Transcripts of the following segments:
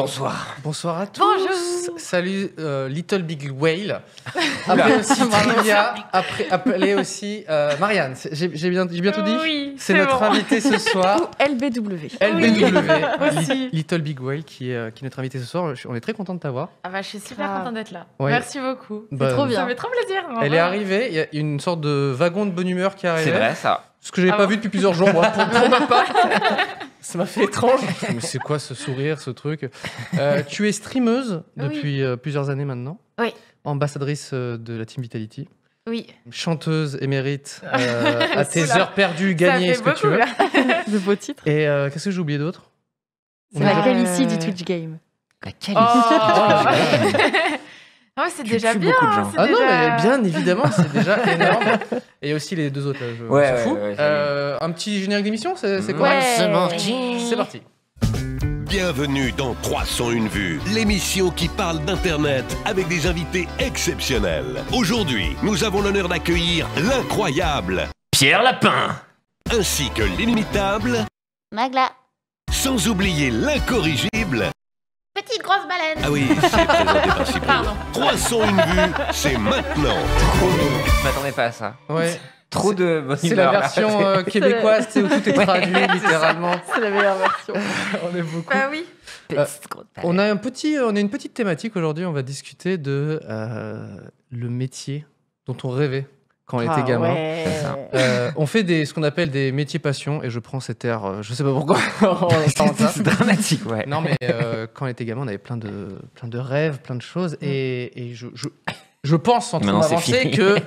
Bonsoir. Bonsoir à tous. Bonjour. Salut Little Big Whale. Appelé aussi Trivia, appelé aussi Marianne. J'ai bien tout dit? Oui. C'est notre invité ce soir. Ou LBW. LBW, Aussi. Little Big Whale, qui est notre invité ce soir. On est très content de t'avoir. Ah bah, je suis super Grave. contente d'être là. Ouais. Merci beaucoup. Bah, trop Ça bien. me fait trop plaisir. Elle est arrivée, il y a une sorte de wagon de bonne humeur qui est arrivé. C'est vrai, ça. Ce que j'avais Ah pas bon vu depuis plusieurs jours, moi, pour ma part. Ça m'a fait étrange. Mais c'est quoi ce sourire, ce truc? Tu es streameuse depuis plusieurs années maintenant. Oui. Ambassadrice de la Team Vitality. Oui. Chanteuse émérite à tes Oula. heures perdues, gagner ce que tu veux. De beaux titres. Et qu'est-ce que j'ai oublié d'autre? C'est la Euh, Calicie du Twitch Game. La Oh. Ah ouais, c'est Tu déjà tues bien. beaucoup de gens. c'est Ah non, déjà- mais bien évidemment, c'est déjà énorme. Et aussi les deux autres, là, je Ouais, m'en ouais, fous. ouais, salut. Un petit générique d'émission, c'est Ouais. correct? C'est bon. C'est parti. Bienvenue dans 301 vues, l'émission qui parle d'Internet avec des invités exceptionnels. Aujourd'hui, nous avons l'honneur d'accueillir l'incroyable, Pierre Lapin. ainsi que l'inimitable, Magla. sans oublier l'incorrigible. Petite grosse baleine. Ah oui, c'est présenté par Cyprien. Pardon. 301 vues, c'est maintenant. Je m'attendais pas à ça. Ouais. Trop de bonne C'est la humeur, là. version québécoise, tu sais, où tout est traduit littéralement. C'est la meilleure version. On est beaucoup. Bah oui. Petite grosse palette. On a une petite thématique aujourd'hui. On va discuter de le métier dont on rêvait quand on était gamin. C'est ça. On fait ce qu'on appelle des métiers passion, et je prends cet air, je sais pas pourquoi. en parlant de ça. C'est dramatique, ouais. Non, mais quand on était gamin, on avait plein de rêves, plein de choses, et je pense, sans trop Maintenant, c'est m'avancer, fini. que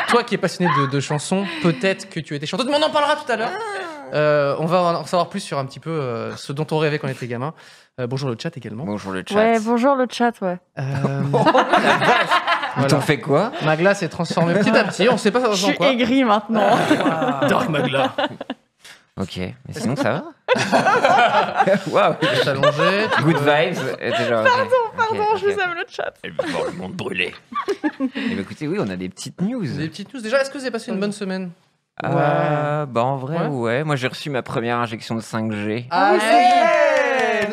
toi qui es passionné de chansons, peut-être que tu étais chanteuse, mais on en parlera tout à l'heure. On va en savoir plus sur un petit peu ce dont on rêvait quand on était gamin. Bonjour le chat également. Bonjour le chat. Ouais, bonjour le chat, ouais. Ils t'ont fait quoi? Magla s'est transformée petit à petit, on sait pas Je dans suis quoi. aigrie maintenant. Dark Magla. Ok, mais sinon ça va? Waouh. Allongé. Good vibes. Et t'es genre, Pardon, je vous aime le chat. Elle veut voir le monde brûler. Et bah écoutez, oui, on a des petites news. Des petites news. Déjà, est-ce que vous avez passé une bonne semaine? Bah en vrai, Ouais. ouais. Moi j'ai reçu ma première injection de 5G. Ah,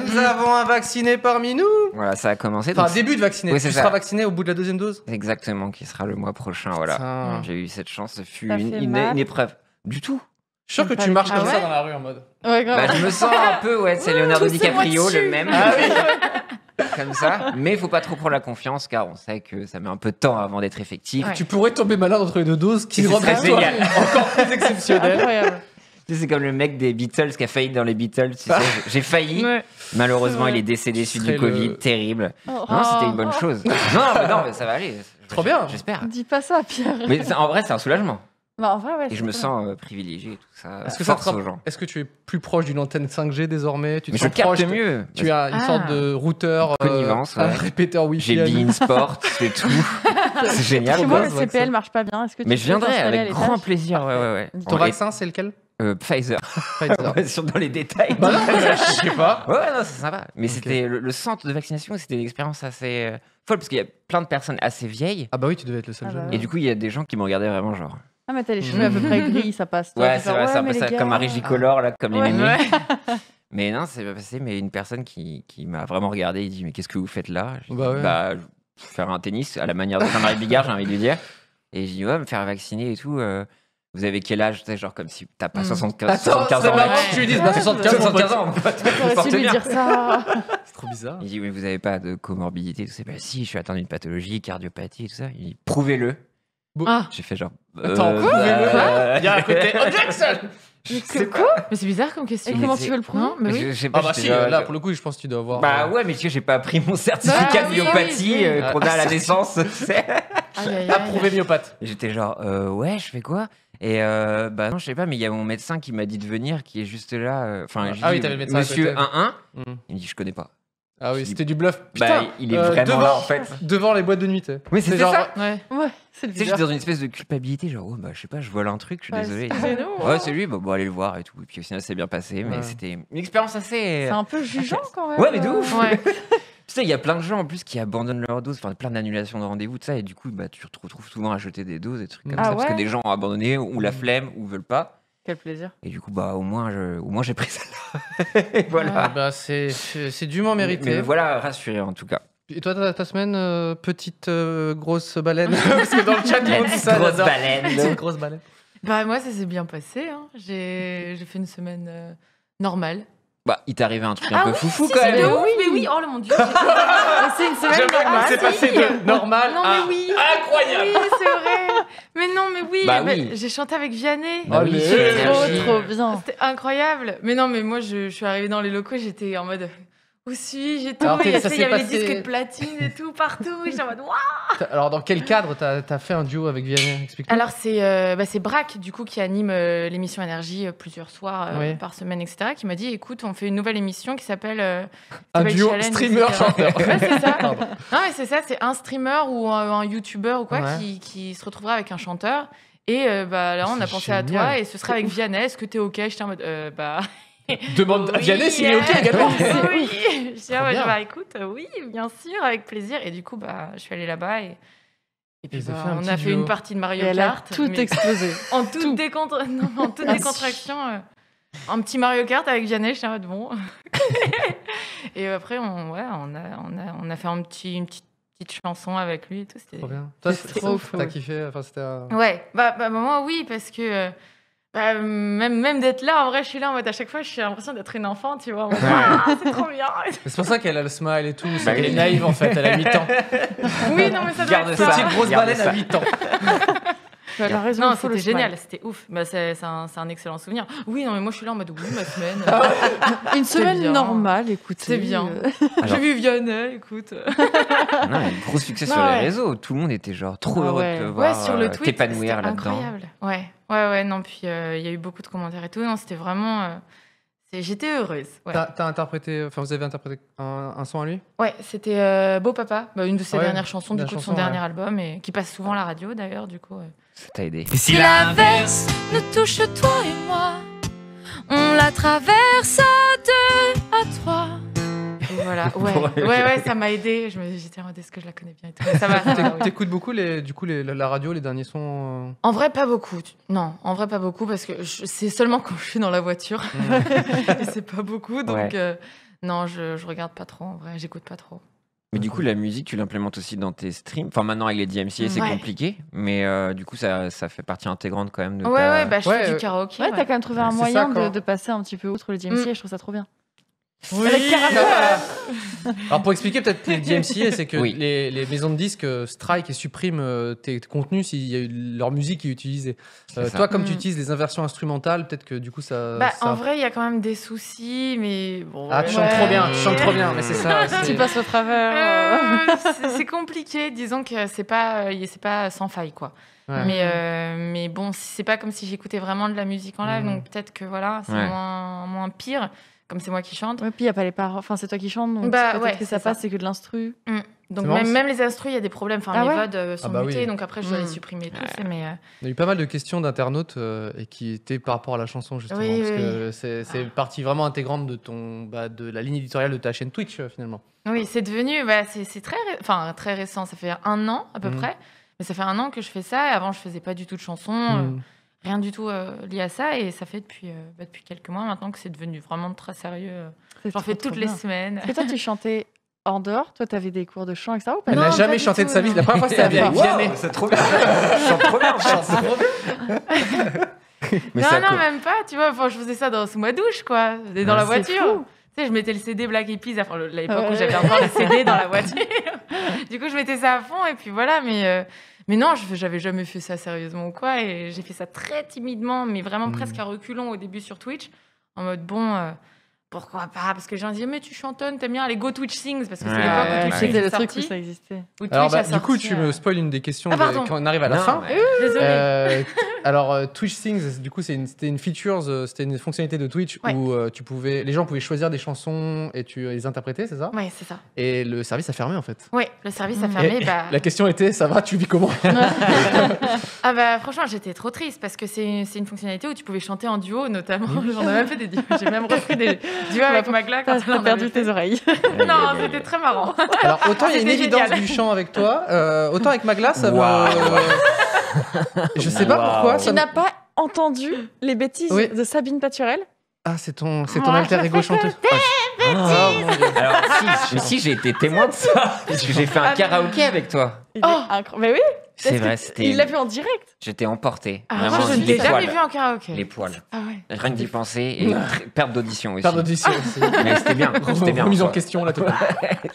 nous avons un vacciné parmi nous. Voilà, ça a commencé. Enfin, donc début de vacciné. Oui, Tu c'est seras ça. vacciné au bout de la deuxième dose. Exactement, qui sera le mois prochain, voilà. Putain. J'ai eu cette chance, ce fut Ça une, fait une- mal une épreuve. Du tout. Je suis sûr que Pas tu les- marches Ah comme ça ouais dans la rue en mode. Ouais, grave. Bah, je me sens un peu, ouais, c'est Leonardo Toussez-moi DiCaprio, dessus. le même. Comme ça. Mais il faut pas trop prendre la confiance, car on sait que ça met un peu de temps avant d'être effectif. Ouais. Tu pourrais tomber malade entre les deux doses, qui Ce rend serait toi génial. encore plus exceptionnel. Incroyable. Tu sais, c'est comme le mec des Beatles qui a failli dans les Beatles. Tu sais, j'ai failli. Ouais. Malheureusement, Ouais. il est décédé suite Ce du serait Covid. le- Terrible. Oh. Non, c'était une bonne chose. Non, mais ça va aller. Trop bien. J'espère. Dis pas ça, Pierre. Mais en vrai, c'est un soulagement. Bah, en vrai, ouais. Et je me sens privilégié et tout ça. Est-ce que, ça te Force aux rapp- gens. Est-ce que tu es plus proche d'une antenne 5G désormais? Tu te Mais je sens proche capte mieux. Tu as une Ah. sorte de routeur, Connivence, un ouais. répéteur Wi-Fi. J'ai à Bein nous. Sport, c'est tout. C'est génial. Chez quoi. moi, le gosse, vaccin. CPL marche pas bien. Est-ce que tu Mais peux je viendrai t'installer à avec l'étage grand plaisir. Ouais. Ton Et- vaccin, c'est lequel? Pfizer. Pfizer. Ouais, sur- dans les détails. Bah non, je sais pas. Ouais, non, c'est sympa. Mais Ok. c'était le centre de vaccination, c'était une expérience assez folle parce qu'il y a plein de personnes assez vieilles. Ah bah oui, tu devais être le seul Ah bah jeune. ouais. Et du coup, il y a des gens qui me regardaient vraiment genre. Ah, mais t'as les cheveux à peu près gris, ça passe. Toi, Ouais, tu c'est fais, vrai, c'est un mais peu ça, les gars. comme Marie Gicolore, là, comme les Ouais. mémés. Ouais. Mais non, c'est pas passé. Mais une personne qui m'a vraiment regardé, il dit: mais qu'est-ce que vous faites là? J'ai dit, Bah ouais. je vais faire un tennis à la manière de Saint-Marie Bigard, j'ai envie de lui dire. Et je dis: ouais, me faire vacciner et tout. Vous avez quel âge? Tu sais, genre comme si t'as pas 75 Attends, 75 c'est ans. marrant mec. que tu lui dises, bah 75 mon pote. 75 ans, mon pote. T'aurais Porte su lui bien. dire ça. C'est trop bizarre. Il dit: mais vous avez pas de comorbidité, tout ça? Bah si, je suis atteint d'une pathologie, cardiopathie et tout ça. Il dit: prouvez-le. Ah. J'ai fait genre. Attends, prouvez-le. bah, Il y a un côté Jackson. c'est quoi? Mais c'est bizarre comme question. Et comment tu veux le prouver? Non, mais oui. Je sais pas. Ah bah j'étais si, genre- là pour le coup, je pense que tu dois avoir. Bah ouais, mais tu sais, j'ai pas pris mon certificat Bah, de oui, myopathie oui, oui. qu'on a à la naissance. Tu sais. Aïe, aïe, aïe. Approuvé myopathe. Et j'étais genre, ouais, je fais quoi? Et bah non, je sais pas, mais il y a mon médecin qui m'a dit de venir, qui est juste là. Enfin, j'ai Ah dit, oui, t'avais le médecin à Monsieur côté. 1-1. Mm. Il me dit: je connais pas. Ah oui, Je dis, c'était du bluff. Bah, Putain, il est vraiment devant, là en fait. devant les boîtes de nuit. t'sais. Oui, c'est genre. ça. Ouais. Ouais, c'est Tu sais, bizarre. j'étais dans une espèce de culpabilité, genre, oh, bah, je sais pas, je vole un truc, je suis Ouais, désolé. c'est nous, Ouais, c'est lui, bah, bon, allez le voir et tout. Et puis au final, ça s'est bien passé, mais Ouais. c'était une expérience assez. C'est un peu jugeant quand même. Ouais, mais de ouf. Ouais. Tu sais, il y a plein de gens en plus qui abandonnent leur dose, enfin plein d'annulations de rendez-vous, tout ça, et du coup, bah, tu te retrouves souvent à jeter des doses, des trucs comme Ah ça, parce que ouais des gens ont abandonné, ou la flemme, ou veulent pas. Quel plaisir. Et du coup, au moins j'ai pris celle-là. Et voilà. Bah, c'est dûment mérité. Mais voilà, rassuré en tout cas. Et toi, ta semaine, petite grosse baleine parce que dans le chat, tout le monde dit ça. Grosse j'adore. baleine. Petite grosse baleine. Bah, moi, ça s'est bien passé. Hein. J'ai fait une semaine normale. Il t'est arrivé un truc un peu foufou Si, quand si, même. de ouf, mais oui, oh mon dieu. C'est une semaine J'aime bien normale. que c'est passé de normal Non, à mais oui. incroyable. Oui, c'est vrai. Mais non, mais oui. Bah mais oui. j'ai chanté avec Vianney. Bah oui, Allez. c'est l'énergie. Trop bien. C'était incroyable. Mais non, mais moi, je suis arrivée dans les locaux, j'étais en mode. Où suis-je et tout. Alors, Et ça il y s'est avait passé- des disques de platine et tout partout. J'étais en mode waouh. Alors, dans quel cadre t'as fait un duo avec Vianney? Explique-nous. Alors, c'est Braque, du coup, qui anime l'émission Énergie plusieurs soirs Oui. par semaine, etc., qui m'a dit écoute, on fait une nouvelle émission qui s'appelle. Un s'appelle duo Challenge, streamer-chanteur. etc. Ouais, c'est ça. Pardon. Non, mais c'est ça, c'est un streamer ou un YouTuber ou quoi Ouais. qui se retrouvera avec un chanteur. Et là, on a C'est pensé à génial. toi et ce sera avec Vianney. Est-ce que t'es OK? J'étais en mode Demande à oui, Vianney s'il est OK également. Oui, je dis, Trop bien. bah écoute, oui, bien sûr, avec plaisir. Et du coup, je suis allée là-bas et puis Ils ont fait un on petit a fait duo. une partie de Et Mario elle a Kart. tout mais explosé. en toute décontraction. Un petit Mario Kart avec Vianney, j'étais en mode bon. Et après, on a fait une petite chanson avec lui et tout. C'était Trop bien. Toi, C'est trop T'as cool. kiffé? Enfin, c'était un... Ouais, moi oui, parce que même d'être là, en vrai, je suis là en mode à chaque fois, j'ai l'impression d'être une enfant, tu vois. En mode, c'est trop bien. C'est pour ça qu'elle a le smile et tout. C'est Bah qu'elle est oui. naïve en fait. Elle a 8 ans. Oui, non, mais ça doit Garde être ça. ça. Petite grosse Garde baleine ça. à 8 ans. Elle a raison, Non, il faut le c'était smile. génial, c'était ouf. C'est un excellent souvenir. Oui, non, mais moi je suis là en mode oui, ma semaine. Une semaine bien. normale, écoutez. C'est bien. Alors- J'ai vu Vianney, écoute. Non, il y a eu gros succès sur Non, les ouais. réseaux. Tout le monde était genre trop Ah heureux ouais. de te voir Ouais, sur le tweet, t'épanouir c'était là-dedans. incroyable. Ouais, non, puis il y a eu beaucoup de commentaires et tout. Non, c'était vraiment. J'étais heureuse. Ouais, T'as interprété, enfin vous avez interprété un son à lui? ouais c'était Beau Papa, une de ses Ouais, dernières chansons, du la coup, de chanson, son dernier ouais. album, et qui passe souvent à la radio d'ailleurs, du coup. Ça t'a aidé. Si l'averse nous touche toi et moi, on la traverse à deux, à trois. Et voilà, ouais, ça m'a aidé. J'étais en mode est-ce que je la connais bien et tout. Mais ça va, oui. T'écoutes beaucoup la radio, les derniers sons En vrai, pas beaucoup. Non, en vrai, pas beaucoup parce que c'est seulement quand je suis dans la voiture. Et c'est pas beaucoup, donc non, je regarde pas trop. En vrai, j'écoute pas trop. Mais du coup, la musique, tu l'implémentes aussi dans tes streams. Enfin, maintenant, avec les DMCA, c'est Ouais. compliqué. Mais du coup, ça fait partie intégrante quand même de Ouais, ta... je Ouais, fais du karaoké. Ouais, t'as quand même trouvé un C'est moyen ça, quoi. de passer un petit peu outre le DMC et je trouve ça trop bien. Oui. Alors pour expliquer peut-être les DMCA, c'est que Oui. les maisons de disques strike et suppriment tes contenus s'il y a eu leur musique qui est utilisée. C'est ça. Toi, comme tu Mm. utilises les inversions instrumentales, peut-être que du coup ça... ça- En vrai, il y a quand même des soucis, mais bon. Ah, tu chantes trop bien, tu chantes trop bien, mais c'est ça. c'est- Tu passes au travers. C'est compliqué. Disons que c'est pas sans faille, quoi. Ouais. Mais bon, c'est pas comme si j'écoutais vraiment de la musique en live, Mhm. donc peut-être que voilà, c'est Ouais. moins pire, comme c'est moi qui chante. Ouais, puis il n'y a pas les paroles. Enfin, c'est toi qui chantes, donc Bah, peut-être ouais, que ça c'est ça. passe, c'est que de l'instru. Donc C'est marrant, même les instrus, il y a des problèmes. Enfin, Ah les ouais vods sont Ah bah oui. mutés, donc après je dois les Mm. supprimer tous. Ouais. Mais Il y a eu pas mal de questions d'internautes et qui étaient par rapport à la chanson justement, Oui, parce oui, que c'est partie vraiment intégrante de la ligne éditoriale de ta chaîne Twitch finalement. oui, c'est devenu, c'est très récent. Ça fait 1 an à peu Mhm. près. Mais ça fait 1 an que je fais ça. Et avant, je faisais pas du tout de chansons, Mm. rien du tout lié à ça. Et ça fait depuis quelques mois maintenant que c'est devenu vraiment très sérieux. C'est J'en trop, fais trop toutes les bien. semaines. Est-ce que toi, tu chantais en dehors? Toi, tu avais des cours de chant, etc. ou pas Elle Non, n'a pas jamais du chanté tout, de sa vie. non. La première fois, c'était avec Wow. Vianney. C'est trop bien. Je chante trop bien, en fait. Mais non, ça non, co- même pas. Tu vois, enfin, je faisais ça sous ma douche, quoi. Et dans la C'est voiture. fou. Tu sais, je mettais le CD Black Eyed Peas, enfin, l'époque Ouais. où j'avais encore les CD dans la voiture. Du coup, je mettais ça à fond et puis voilà. Mais non, j'avais jamais fait ça sérieusement ou quoi. Et j'ai fait ça très timidement, mais vraiment presque à reculons au début sur Twitch. En mode, pourquoi pas? Parce que les gens disaient, mais tu chantonnes, t'aimes bien, allez, go Twitch Sings. Parce que c'est Ouais, l'époque où ouais, Twitch ouais. Sings C'était est le truc où sorti. ça existait. Où Alors Twitch a du coup, sorti, tu me spoil une des questions Ah, pardon. quand on arrive à la Non, fin. ouais. Désolée. Alors Twitch Sings, du coup, c'était une feature, c'était une fonctionnalité de Twitch Ouais. où les gens pouvaient choisir des chansons et tu les interprétais, c'est ça? Ouais, c'est ça. Et le service a fermé en fait. Ouais, le service a Mm. fermé. Et Bah... La question était, ça va, tu vis comment? Ah bah franchement, j'étais trop triste parce que c'est une fonctionnalité où tu pouvais chanter en duo notamment. J'en ai même fait des duos. J'ai même repris des duos avec Magla quand T'as elle en perdu avait fait. tes oreilles. Non, c'était très marrant. Alors autant il y a une C'était évidence génial. du chant avec toi, autant avec Magla, ça Waouh. me... Je sais pas Waouh. pourquoi. Tu Ça me- n'as pas entendu les bêtises Oui. de Sabine Paturel? Ah, c'est ton alter ego chanteuse. Oh, mon Dieu. Alors, si j'ai été témoin de ça. Parce que j'ai fait un karaoké avec toi. Il est incroyable. Mais oui, C'est vrai, c'était. il l'a fait en direct. J'étais emporté. Ah, Vraiment, moi, je ne les l'ai jamais poils. vu en karaoké. Les poils. Ah ouais. Rien que d'y penser. Et perte d'audition aussi. Perte d'audition aussi. Mais c'était bien. C'était bien. Remise en soi. question, là, tout.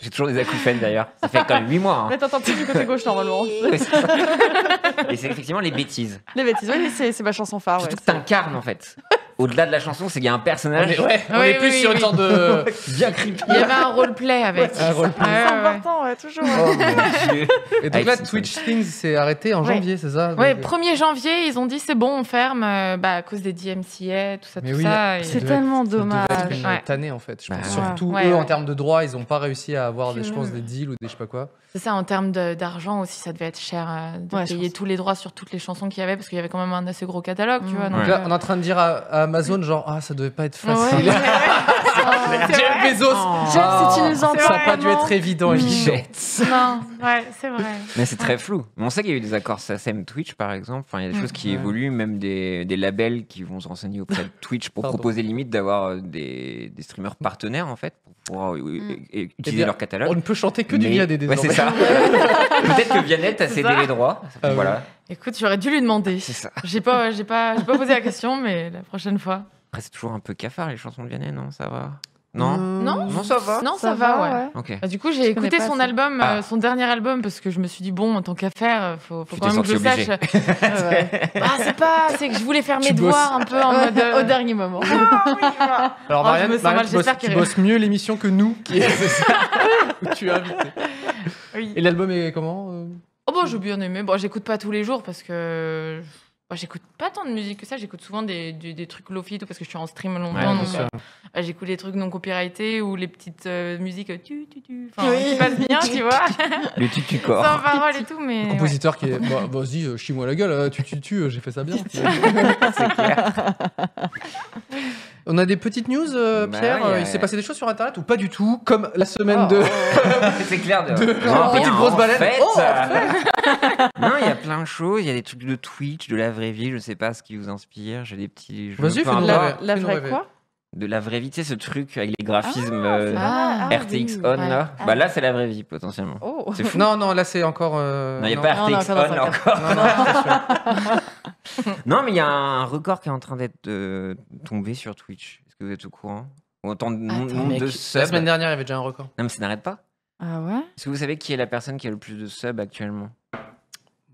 J'ai toujours des acouphènes d'ailleurs. Ça fait quand même 8 mois. Hein. Mais t'entends plus du côté gauche normalement. Ouais, c'est ça. Et c'est effectivement les bêtises. Les bêtises, oui, c'est ma chanson phare. Surtout Ouais, que t'incarnes en fait. Au-delà de la chanson, c'est qu'il y a un On personnage. est, on Oui, est plus oui, sur oui. une sorte de. Bien creepy. Il y avait un roleplay avec. Un roleplay. Ouais, c'est ouais. important, ouais, toujours. ouais. Oh mon Dieu. Et donc Avec là, Simpson. Twitch Things s'est arrêté en Ouais. janvier, c'est ça? Ouais, Donc, 1er janvier, ils ont dit c'est bon, on ferme à cause des DMCA, tout ça, Mais tout oui, ça. et- C'est devait tellement ça devait dommage. être une Ouais. tannée en fait. Je pense. Bah, Surtout ouais. eux, Ouais, en ouais. termes de droits, ils n'ont pas réussi à avoir, je pense, Ouais. des deals ou des je sais pas quoi. C'est ça, en termes d'argent aussi, ça devait être cher de Ouais, je payer pense. tous les droits sur toutes les chansons qu'il y avait, parce qu'il y avait quand même un assez gros catalogue, tu vois. Mm. donc, Donc là, on est en train de dire à Amazon, genre, ah, ça devait pas être ouais, facile. ouais, ouais. C'est Jeff vrai. Bezos. Jeff, Ah, si tu nous entends, ça n'a pas dû vraiment. être évident. évident. Non, ouais, c'est vrai. Mais c'est très flou. Mais on sait qu'il y a eu des accords SACEM Twitch par exemple. Enfin, il y a des choses qui Ouais. évoluent, même des labels qui vont se renseigner auprès de Twitch pour Pardon. proposer limite d'avoir des streamers partenaires en fait pour pouvoir utiliser bien, leur On catalogue. ne peut chanter que du Mais- Vianney Ouais, désormais. c'est ça. Peut-être que Vianney a C'est cédé ça. les droits. Ah oui. Voilà, Écoute, j'aurais dû lui demander. c'est ça. J'ai pas posé la question, mais la prochaine fois. Après, c'est toujours un peu cafard les chansons de Vianney, non? Ça va? Non? Non, Non, ça va. Non, ça va, ouais. Ok. Bah, du coup, j'ai Je connais écouté pas son ça. album, Ah. son dernier album, parce que je me suis dit, bon, en tant qu'à faire, faut Tu quand t'es même que je senti sache. obligé. Ah, c'est que je voulais faire mes Tu devoirs un peu en mode. Au dernier moment. Alors, Oh, je Marianne, me sens mal, tu, bosses, j'espère tu qu'il- bosses mieux l'émission que nous, qui est où tu es invité. Oui. Et l'album est comment Oh, bon, j'ai bien aimé. Bon, j'écoute pas tous les jours parce que. Bah, j'écoute pas tant de musique que ça, j'écoute souvent des trucs lofi et tout parce que je suis en stream longtemps. Ouais, donc, bien sûr. j'écoute les trucs non copyrightés ou les petites musiques enfin, Oui. qui passent bien, tu vois, Le tutu corps. sans parole et tout, mais. Le ouais. compositeur qui est. Bah, vas-y, chie-moi la gueule, j'ai fait ça bien. C'est clair. On a des petites news, Bah Pierre. ouais, Il s'est passé des choses sur Internet ou pas du tout, comme la semaine Oh. de. C'est clair. De- Non, Petite rien, grosse en baleine. fait, Oh, non, il y a plein de choses. Il y a des trucs de Twitch, de la vraie vie. Je sais pas ce qui vous inspire. J'ai des petits jeux. Vas-y, peu fais-nous importe. rêver. La Fais-nous vraie rêver. quoi? De la vraie vie, tu sais, ce truc avec les graphismes RTX oui. on Ouais. là. Bah là, c'est la vraie vie potentiellement. Oh. C'est fou. Non, non, là c'est encore. Non, il n'y a pas non, RTX non, on non, non, encore. Non, non, c'est sûr. Non, mais il y a un record qui est en train d'être tombé sur Twitch. Est-ce que vous êtes au courant? Autant de nombre Mec, de la subs. semaine dernière, il y avait déjà un record. Non, mais ça n'arrête pas. Ah ouais? Est-ce que vous savez qui est la personne qui a le plus de subs actuellement?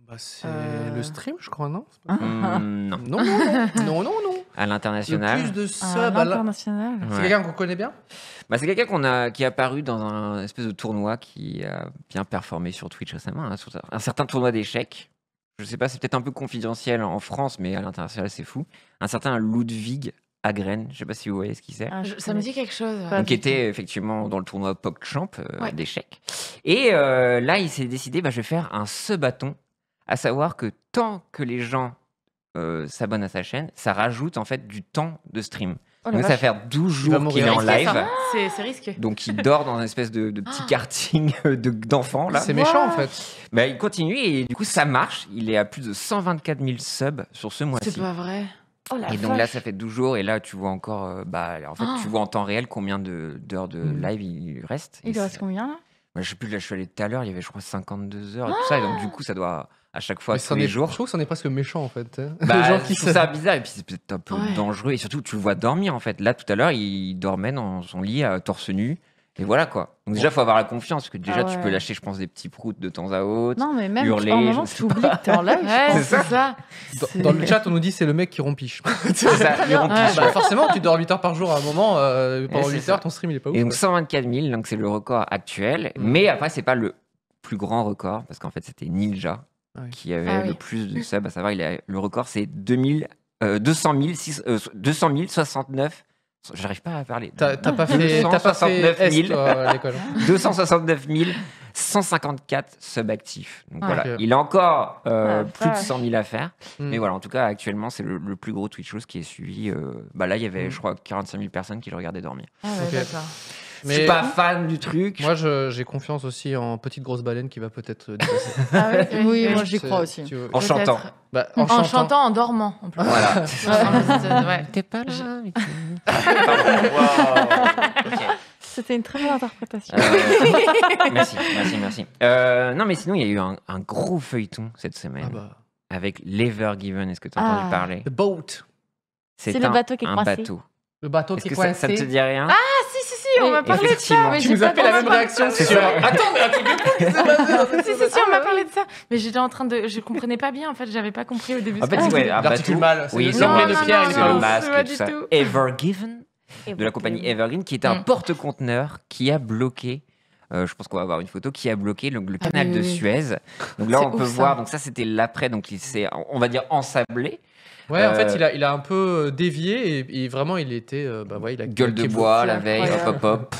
Bah, c'est Euh. le stream, je crois, non Ah. Non. Non, non, non, non, non, non. À Le l'international. plus de À subs à la- l'international. C'est Ouais. quelqu'un qu'on connaît bien Bah, c'est quelqu'un qui est apparu dans un espèce de tournoi qui a bien performé sur Twitch récemment, hein, sur un certain tournoi d'échecs. Je sais pas, c'est peut-être un peu confidentiel en France, mais à l'international, c'est fou. Un certain Ludwig Agren, je sais pas si vous voyez ce qu'il c'est. Ah, Ça me dit quelque chose. ouais. Pas Donc, qui du tout. était effectivement dans le tournoi PogChamp Ouais. d'échecs. Et là, il s'est décidé, bah, je vais faire un subathon, à savoir que tant que les gens s'abonnent à sa chaîne, ça rajoute en fait du temps de stream. Oh la Donc ça va vache. faire 12 Il va jours qu'il est mourir. en Risqué, live. ça. C'est risqué. Donc il dort dans une espèce de petit karting d'enfants là. C'est méchant en fait. Bah, il continue et du coup ça marche. Il est à plus de 124 000 subs sur ce C'est mois-ci. pas vrai. Oh la Et donc là vache. ça fait 12 jours et là tu vois encore, en fait Oh. tu vois en temps réel combien d'heures de live il lui reste. Il Et lui reste c'est- combien là? Bah, je sais plus, là je suis allé tout à l'heure, il y avait je crois 52 heures et tout ça. Et donc du coup ça doit à chaque fois Mais tous c'en les est- jours. Je trouve que c'en est presque méchant en fait. hein. Bah, Les gens je qui trouve ça bizarre et puis c'est peut-être un peu Ouais. dangereux et surtout tu le vois dormir en fait. Là tout à l'heure il dormait dans son lit à torse nu et voilà quoi. Donc déjà faut avoir la confiance parce que déjà Ah tu ouais. peux lâcher je pense des petits proutes de temps à autre. Non, mais même hurler, en je moment, sais tu oublies que t'es en live. je Ouais, pense. c'est ça. Dans le chat, on nous dit c'est le mec qui rompiche. C'est ça, il rompiche, Bah, ouais. forcément, tu dors 8 heures par jour à un moment. Pendant c'est 8 ça. heures, ton stream il est pas ouf. Et donc 124 000, donc c'est le record actuel. Mm. Mais après c'est pas le plus grand record parce qu'en fait c'était Ninja Ouais. qui avait Ah oui. le plus de subs. À savoir le record c'est 200 069. J'arrive pas à parler. T'as pas fait 269 S, 000. toi, à l'école. 269 154 subs actifs. Donc Ah, voilà, ok. il a encore Ah, plus de vache. 100 000 à faire. Mm. Mais voilà, en tout cas, actuellement, c'est le plus gros Twitch host qui est suivi. Bah là, il y avait, je crois, 45 000 personnes qui le regardaient dormir. Ah ouais, Ok. d'accord. Je suis pas fan du truc. Moi, j'ai confiance aussi en Petite Grosse Baleine qui va peut-être dépasser. Ah ouais, Oui, oui, oui. moi j'y crois aussi. En chantant. Bah, En chantant, en dormant. En plus. Voilà. Ouais. T'es pas là. C'était une très bonne interprétation. Merci. Non, mais sinon, il y a eu un gros feuilleton cette semaine Ah bah. avec l'Ever Given. Est-ce que tu as entendu Ah. parler? The boat. C'est le bateau qui est un coincé. bateau. Le bateau Est-ce qui est que ça coincé. te dit rien? Si, on m'a parlé de ça. Effectivement. Mais Tu j'ai nous as pas fait la même compris. réaction C'est sur. ça. Attends, mais un truc de fou qui s'est passé. Si, on m'a parlé de ça. Mais j'étais en train de. Je comprenais pas bien, en fait. J'avais pas compris au début. En fait, ce que ouais, un L'articule bateau. mal. Oui, C'est c'est le Non, plein de non, pierre, non, il est c'est pas le ouf. masque pas et du tout ça. tout. Evergiven, de la compagnie Evergreen, qui est un porte-conteneur qui a bloqué. Je pense qu'on va avoir une photo qui a bloqué le canal oui, de oui. Suez. Donc là, C'est on peut ouf, ça. voir. Donc ça, c'était l'après. Donc il s'est, on va dire, ensablé. Ouais, en fait, il a un peu dévié et vraiment, il était. Bah ouais, il a Gueule de bloqué bois beaucoup. la veille, hop incroyable. hop hop.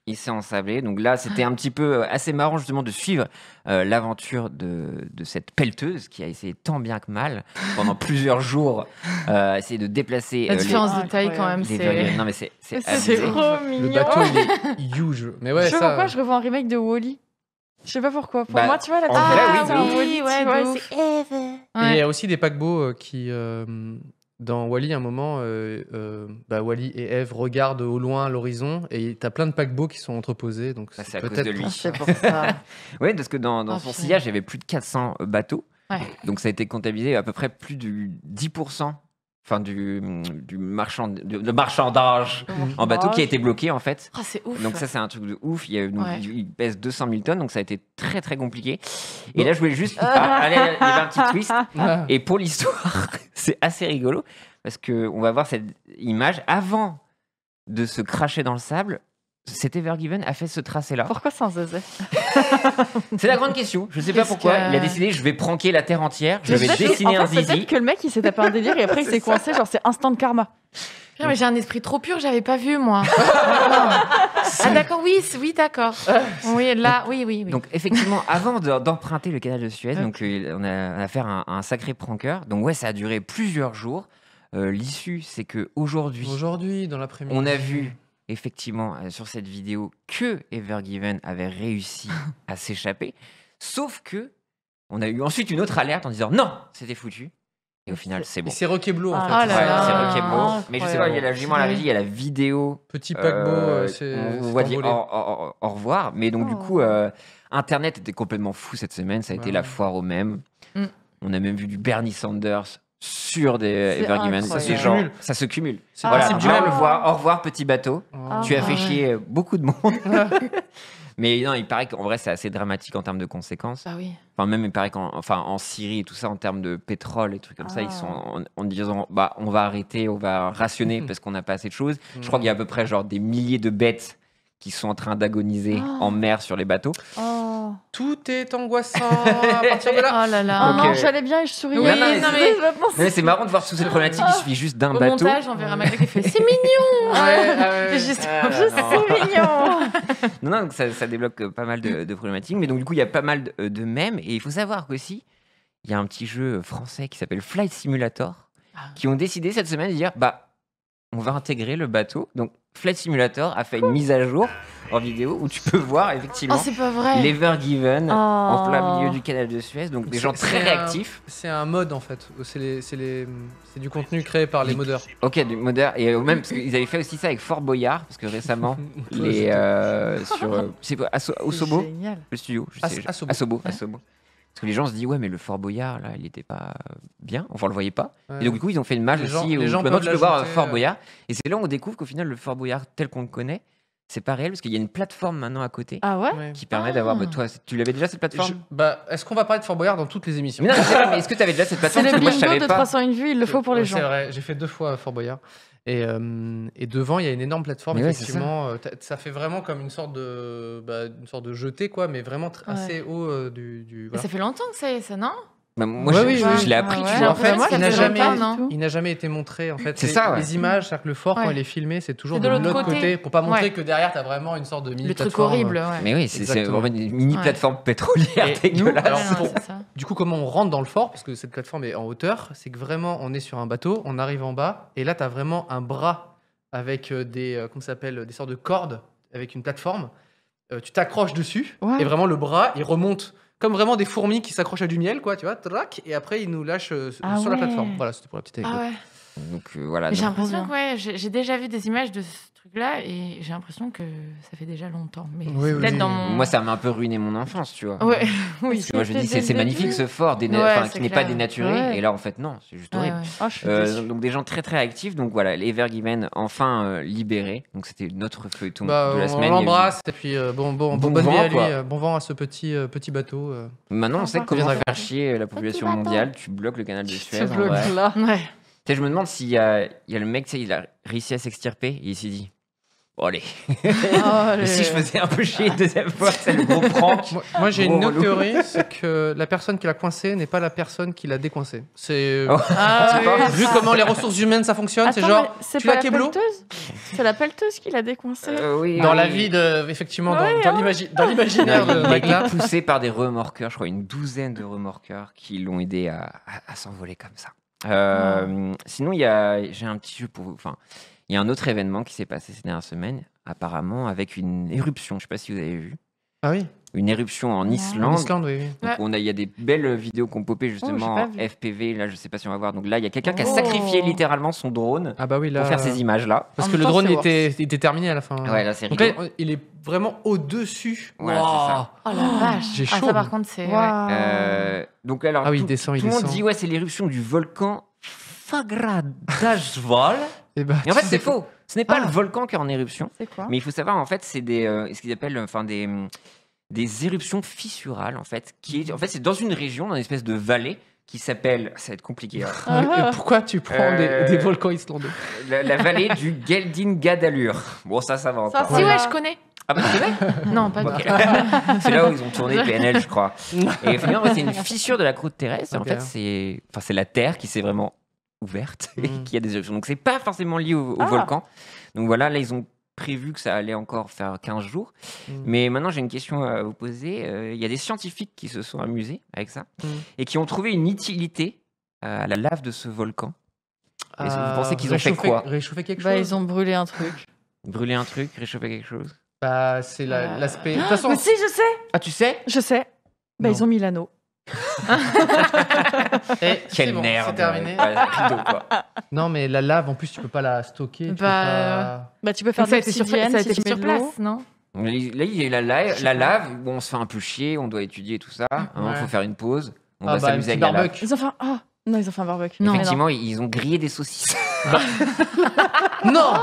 Il s'est ensablé. Donc là, c'était un petit peu assez marrant justement de suivre l'aventure de cette pelleteuse qui a essayé tant bien que mal pendant plusieurs jours, essayer de déplacer La différence les- de taille, quand même, les c'est. Evergreen. Non mais c'est C'est abusé. trop Le mignon. bateau, il est huge. Mais ouais, Je sais pas ça. pourquoi je revois un remake de Wall-E. Je sais pas pourquoi. Pour Bah, moi, tu vois, la en petite vrai, fille, oui, c'est de un ouf. Wall-E, Ouais, tu vois, de c'est- Eve. Et il y a aussi des paquebots qui, dans Wall-E, à un moment, Wall-E et Eve regardent au loin l'horizon et t'as plein de paquebots qui sont entreposés. Donc Ça, c'est à cause peut-être de lui. Ah, c'est pour ça. Oui, parce que dans Oh, son putain. sillage, il y avait plus de 400 bateaux. Ouais. Donc ça a été comptabilisé à peu près plus du 10%. Enfin, du marchandage en bateau qui a été bloqué en fait. Ah, c'est ouf. Donc ça c'est un truc de ouf. Donc, Ouais. il pèse 200 000 tonnes, donc ça a été très très compliqué. Et là je voulais juste, allez, il y avait un petit twist. Ah. Et pour l'histoire, c'est assez rigolo parce que on va voir cette image avant de se cracher dans le sable. Cet Evergiven a fait ce tracé-là. Pourquoi sans Zezé C'est la grande question. Je sais pas Qu'est-ce pourquoi. que- Il a décidé, je vais pranker la terre entière. Je Mais vais peut-être que- dessiner en un fait, zizi. Peut-être que le mec il s'est tapé un délire et après il s'est coincé, genre c'est instant karma. Putain, mais j'ai un esprit trop pur, j'avais pas vu, moi. Ah, d'accord, oui, d'accord. Oui, là, oui. Donc effectivement, avant d'emprunter le canal de Suez, Ok. donc on a affaire à un sacré pranker. Donc ouais, ça a duré plusieurs jours. L'issue, c'est que aujourd'hui, Aujourd'hui, dans l'après-midi. on a vu effectivement sur cette vidéo que Evergiven avait réussi à s'échapper. Sauf que on a eu ensuite une autre alerte en disant non, c'était foutu. Et au final, c'est bon. Et c'est Roqueblo, en Ah. fait. Oh Ouais, là là. c'est Roqueblo. Mais je sais pas, il y a la Incroyable. jument l'avait dit, il y a la vidéo. Petit paquebot, On c'est va dire envolé. au revoir. Mais donc, du Oh. coup, Internet était complètement fou cette semaine. Ça a été Ouais. la foire aux mêmes. Mm. On a même vu du Bernie Sanders sur des C'est Evergiven. incroyable. Ça, Ça se genre, cumule. ça se cumule. C'est Ah. Voilà, principe tu du vas même. le voir. Au revoir, petit bateau. Ah. Tu as fait ouais. chier beaucoup de monde. Mais non, il paraît qu'en vrai, c'est assez dramatique en termes de conséquences. Bah oui. Enfin, même, il paraît en Syrie et tout ça, en termes de pétrole et trucs comme ça, ils sont en disant bah, on va arrêter, on va rationner parce qu'on n'a pas assez de choses. Je crois qu'il y a à peu près genre des milliers de bêtes qui sont en train d'agoniser en mer sur les bateaux. Oh, Tout est angoissant à partir de là. Oh là oh là. Donc, non, j'allais bien et je souriais. Oui, non, mais non, mais- Mais c'est marrant de voir toute cette problématique, il suffit juste d'un Au bateau. montage, on verra Magda qui fait c'est mignon. Ouais. Juste- Ah, non. C'est mignon. Non, non, donc ça débloque pas mal de problématiques. Mais donc, du coup, il y a pas mal de mèmes. Et il faut savoir qu'aussi, il y a un petit jeu français qui s'appelle Flight Simulator qui ont décidé cette semaine de dire bah, on va intégrer le bateau. Donc, Flight Simulator a fait une mise à jour en vidéo où tu peux voir effectivement Oh, c'est pas vrai. l'Evergiven en plein Oh. milieu du canal de Suez. Donc, des C'est- gens très c'est un- réactifs. C'est un mode, en fait. C'est du contenu créé par les modeurs. Ok, du modeur. Et même, parce qu'ils avaient fait aussi ça avec Fort Boyard, parce que récemment, les, sur c'est quoi, Osobo, Génial. le studio, je sais, Asobo. Asobo. Parce que les gens se disent, ouais, mais le Fort Boyard, là, il n'était pas bien. Enfin, on le voyait pas. Ouais. Et donc, du coup, ils ont fait une image Les gens- aussi les où gens maintenant peuvent tu peux voir l'ajouter, Fort Boyard. Et c'est là où on découvre qu'au final, le Fort Boyard tel qu'on le connaît, c'est pas réel, parce qu'il y a une plateforme maintenant à côté Ah ouais Ouais. qui permet d'avoir. Ah. Bah, toi, tu l'avais déjà cette plateforme Est-ce qu'on va parler de Fort Boyard dans toutes les émissions? Mais non, je sais pas, mais est-ce que tu avais déjà cette C'est plateforme le Parce que moi, je bingo savais de pas. 301 vues, il le faut pour les Ouais, gens. C'est vrai, j'ai fait 2 fois Fort Boyard. Et devant, il y a une énorme plateforme, Mais ouais, c'est effectivement. Ça fait vraiment comme une sorte de jeté, quoi, mais vraiment Ouais. assez haut Mais voilà. ça fait longtemps que ça, non? Bah, moi, Ouais, je, oui, je- oui. je l'ai appris, Ouais, tu ouais. vois. En fait, moi, ça il n'a fait jamais, longtemps, non il n'a jamais été montré. En fait, C'est ça, ouais. Les images, c'est-à-dire que le fort, Ouais. quand il est filmé, c'est toujours C'est de de l'autre l'autre côté. côté. Pour pas montrer Ouais. que derrière, tu as vraiment une sorte de mini Le truc plateforme. horrible, ouais. Mais oui, c'est Exactement. vraiment une mini Ouais. plateforme pétrolière Et dégueulasse. nous, alors, Ouais, non, pour- c'est ça. Du coup, comment on rentre dans le fort, parce que cette plateforme est en hauteur, c'est que vraiment, on est sur un bateau, on arrive en bas, et là, tu as vraiment un bras avec comment ça s'appelle, des sortes de cordes avec une plateforme. Tu t'accroches dessus Ouais. et vraiment le bras, il remonte comme vraiment des fourmis qui s'accrochent à du miel, quoi, tu vois, trac, et après il nous lâche Ah sur la ouais. plateforme. Voilà, c'était pour la petite anecdote. Ah ouais. Donc voilà. Mais j'ai donc- l'impression Trop que ouais, j'ai déjà vu des images de ce truc-là et j'ai l'impression que ça fait déjà longtemps. Mais Oui, c'est oui, peut-être oui. dans mon. Moi, ça m'a un peu ruiné mon enfance, tu vois. Ouais, oui. Parce que moi, je me dis, C'était c'est dès le magnifique début. ce fort, Ouais, qui c'est n'est pas clair. dénaturé. Ouais. Et là, en fait, non, c'est juste Ouais, horrible. ouais. Ah, je suis déçue. Donc des gens très très actifs, donc voilà, les Evergiven enfin libérés, donc c'était notre feuilleton Bah, de la on semaine. Il y a eu- l'embrasse et puis Bon bonne vie vent, à lui, quoi. bon vent à ce petit bateau. Maintenant on sait Au comment revoir. faire chier la population bateau. mondiale, tu bloques le canal de Ce Suez. en vrai. bloc-là. Ouais. Tu sais, je me demande s'il y a le mec, tu sais, il a réussi à s'extirper et il s'est dit, bon allez, Oh, et si je faisais un peu chier une deuxième fois, c'est le gros prank. Moi j'ai Gros une autre relou. théorie, c'est que la personne qui l'a coincé n'est pas la personne qui l'a décoincé. C'est Oh. Ah, Tu oui, penses vu ça. comment les ressources humaines ça fonctionne, c'est Attends, genre mais c'est tu pas l'as la keblo pelleteuse C'est la pelleteuse qui l'a décoincé. Oui, dans oui. la vie de effectivement dans, Ouais, dans hein. dans Non, l'imaginaire de il a Magla. été poussé par des remorqueurs, je crois une douzaine de remorqueurs qui l'ont aidé à s'envoler comme ça. Sinon, j'ai un petit jeu pour vous. Enfin, il y a un autre événement qui s'est passé ces dernières semaines, apparemment avec une éruption. Je ne sais pas si vous avez vu. Ah oui, Une éruption en Non. en Islande. Islande, oui. Donc, il y a des belles vidéos qui ont popé justement pas en vu. FPV. Là, je ne sais pas si on va voir. Donc là, il y a quelqu'un qui a Oh. sacrifié littéralement son drone Ah bah oui là. pour faire ces images-là. Parce En que même le temps, drone c'est était terminé à la fin. Ouais, là, c'est Donc rigolo. là, il est vraiment au-dessus. Voilà, c'est ça. Oh la vache. J'ai Ah, chaud. ça, par contre, c'est. ouais. Waouh. Donc alors, Ah oui, il tout, descend, il tout le monde descend. dit ouais, c'est l'éruption du volcan Fagradalsval. Et, bah, Et en fait, tu c'est sais- faux. Ce n'est pas Ah. le volcan qui est en éruption, C'est quoi mais il faut savoir en fait, c'est ce qu'ils appellent des éruptions fissurales en fait, c'est dans une région, dans une espèce de vallée qui s'appelle, ça va être compliqué, hein, Et pourquoi tu prends des volcans islandais la vallée du Geldingadalur. Bon, ça va encore. Si, ouais, je connais. Ah bah c'est vrai. Non, pas du Ok. tout. C'est là où ils ont tourné PNL, je crois. Et finalement, ouais, c'est une fissure de la croûte terrestre. Et en Ok. fait, c'est la Terre qui s'est vraiment ouverte et Mm. qui a des éruptions. Donc, c'est pas forcément lié au Ah. volcan. Donc voilà, là, ils ont prévu que ça allait encore faire 15 jours. Mm. Mais maintenant, j'ai une question à vous poser. Il y a des scientifiques qui se sont amusés avec ça Mm. et qui ont trouvé une utilité à la lave de ce volcan. Et vous pensez qu'ils ont fait réchauffer- quoi Réchauffer quelque Bah, chose ils ont brûlé un truc. Brûler un truc, réchauffer quelque chose. Bah, c'est l'aspect. De toute façon, Mais si, je sais Ah, tu sais Je sais. Bah, Non. ils ont mis l'anneau. eh, c'est Quelle bon, merde. c'est terminé. Ouais, rideau, quoi. Non, mais la lave, en plus, tu peux pas la stocker. tu peux Bah, pas- Bah, tu peux faire Donc, ça a de été sur l'obsidienne ça a si été tu mets sur de l'eau. place, non? Là, il y a la lave. Bon, on se fait un peu chier, on doit étudier tout ça. Il Ouais. faut faire une pause. On Ah va bah, un s'amuser petit avec la lave. barbecue. Ils ont fait un... Ah non, ils ont fait un barbecue. Non. Effectivement, ils ont grillé des saucisses. Non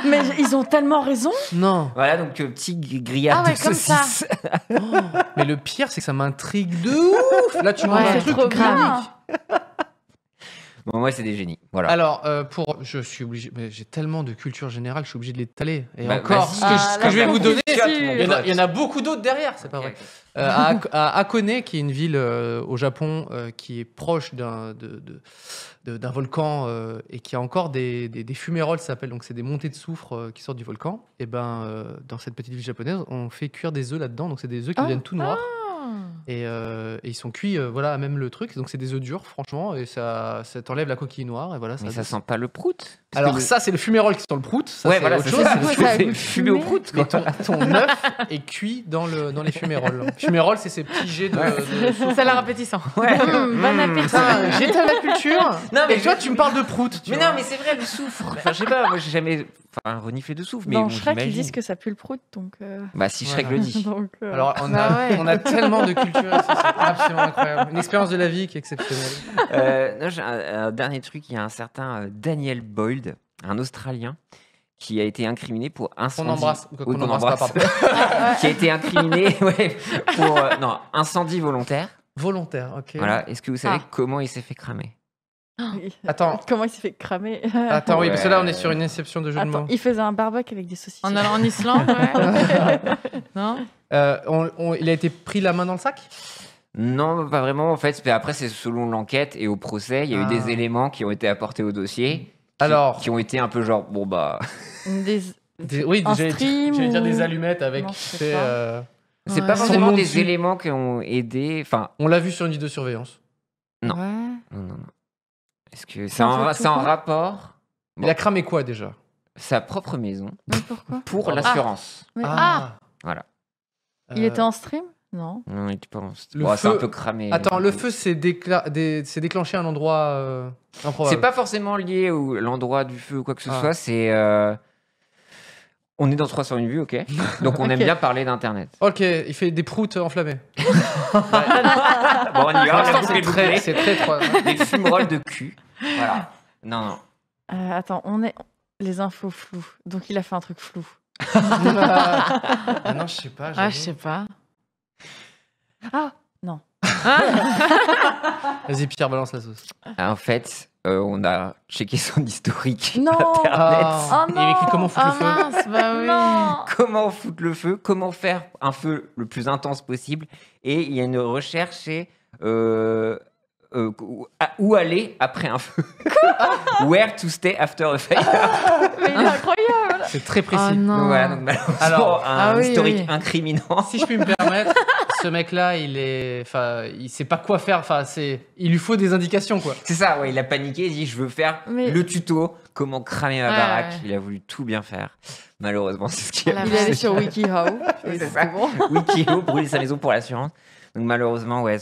Mais ils ont tellement raison. Non Voilà, donc petit grillade Ah ouais, de comme ça. saucisses. Mais le pire, c'est que ça m'intrigue de ouf Là, tu Ouais, manges un c'est truc trop grave. bien. Bon, moi, c'est des génies. Voilà. Alors, je suis obligé, mais j'ai tellement de culture générale, je suis obligé de l'étaler. Et Bah, encore, vas-y. ce que, Ah, ce que je vais la vous donner, culture. il y en a beaucoup d'autres derrière, c'est pas vrai. À Hakone, qui est une ville au Japon qui est proche d'un volcan et qui a encore des fumerolles, ça s'appelle, donc c'est des montées de soufre qui sortent du volcan. Et ben, dans cette petite ville japonaise, on fait cuire des œufs là-dedans, donc c'est des œufs qui Ah. deviennent tout noirs. Et ils sont cuits, voilà, même le truc. Donc c'est des œufs durs, franchement, et ça t'enlève la coquille noire. Et voilà, Mais ça sent pas le prout. Parce Alors que le- ça, c'est le fumérol qui sent le prout. Ça, ouais, c'est voilà, autre c'est chose. ça. Ouais, C'est ça a c'est une fumé au fumée. prout. Mais quoi. ton œuf est cuit dans les fuméroles. Fuméroles, c'est ces petits jets de soufre. Ça a l'air appétissant. Bon appétit. Putain, j'ai ta la culture. Non, mais Et toi, tu me parles de prout. tu Mais vois. non, mais c'est vrai, le soufre. Enfin, je sais pas, moi, j'ai jamais reniflé de soufre. Mais Dans bon, Shrek, ils j'imagine. disent que ça pue le prout, donc... Bah, si Shrek Voilà. le dit. donc, Alors, on Bah ouais. a tellement de culture ici, c'est absolument incroyable. Une expérience de la vie qui est exceptionnelle. Non, j'ai un dernier truc, il y a un certain Daniel Boyd, un Australien, qui a été incriminé pour incendie. Qu'on embrasse. Oui, Qu'on qu'on embrasse pas, embrasse. pardon. Qui a été incriminé ouais, pour incendie volontaire. Volontaire, ok. Voilà. Est-ce que vous savez Ah. comment il s'est fait cramer? oui. Attends. Comment il s'est fait cramer Attends, oui, parce que là, on Ouais. est sur une exception de jeu de Attends, mots. il faisait un barbecue avec des saucisses. En allant en Islande, ouais. Non? Il a été pris la main dans le sac. Non, pas vraiment. En fait, après, c'est selon l'enquête et au procès, il y a eu Ah. des éléments qui ont été apportés au dossier. Alors. Qui ont été un peu genre, bon bah. Des... Oui, Un j'allais stream dire ou- des allumettes avec. Non, tu je sais sais, pas. C'est Ouais. pas Son forcément nom des dessus. éléments qui ont aidé. Enfin, On l'a vu sur une vidéo de surveillance. Non. Ouais. non. Est-ce que C'est un peu c'est en tout, quoi. rapport? Bon. Il a cramé quoi déjà sa propre maison Mais pourquoi pour l'assurance. Mais- Voilà. Il était en stream Non. Non, tu penses. Le Bon, c'est un feu- peu cramé. Attends, le feu s'est déclenché à un endroit improbable. C'est pas forcément lié à l'endroit du feu ou quoi que ce Ah. soit, c'est. On est dans 301 vues, ok. Donc on aime Ok. bien parler d'Internet. Ok, il fait des proutes enflammées. Bon, on y va, on a coupé le bouclier. C'est très Des fumerolles de cul. Voilà. Non, non. Attends, on est les infos floues. Donc il a fait un truc flou. Ah non, je sais pas. Ah, j'avoue. je sais pas. Ah non. Vas-y, Pierre, balance la sauce. En fait, on a checké son historique Non. Internet. Ah, Oh il a écrit non. comment foutre Ah le feu. mince, bah oui. Non. Comment foutre le feu, comment faire un feu le plus intense possible. Et il y a une recherche, c'est où aller après un feu. Where to stay after a fire. Mais il est incroyable. C'est très précis. Ah non. Donc voilà, donc malheureusement, Alors, un ah oui, historique oui. incriminant. Si je puis me permettre, ce mec-là, il sait pas quoi faire. Enfin, il lui faut des indications, quoi. C'est ça, ouais, il a paniqué, il dit je veux faire Mais- le tuto, comment cramer ma Ouais, baraque. ouais. Il a voulu tout bien faire. Malheureusement, c'est ce qu'il Ah, a la Il est allé vache. sur WikiHow. C'est Et ça. bon. Wikio, brûler sa maison pour l'assurance. Donc malheureusement, ouais,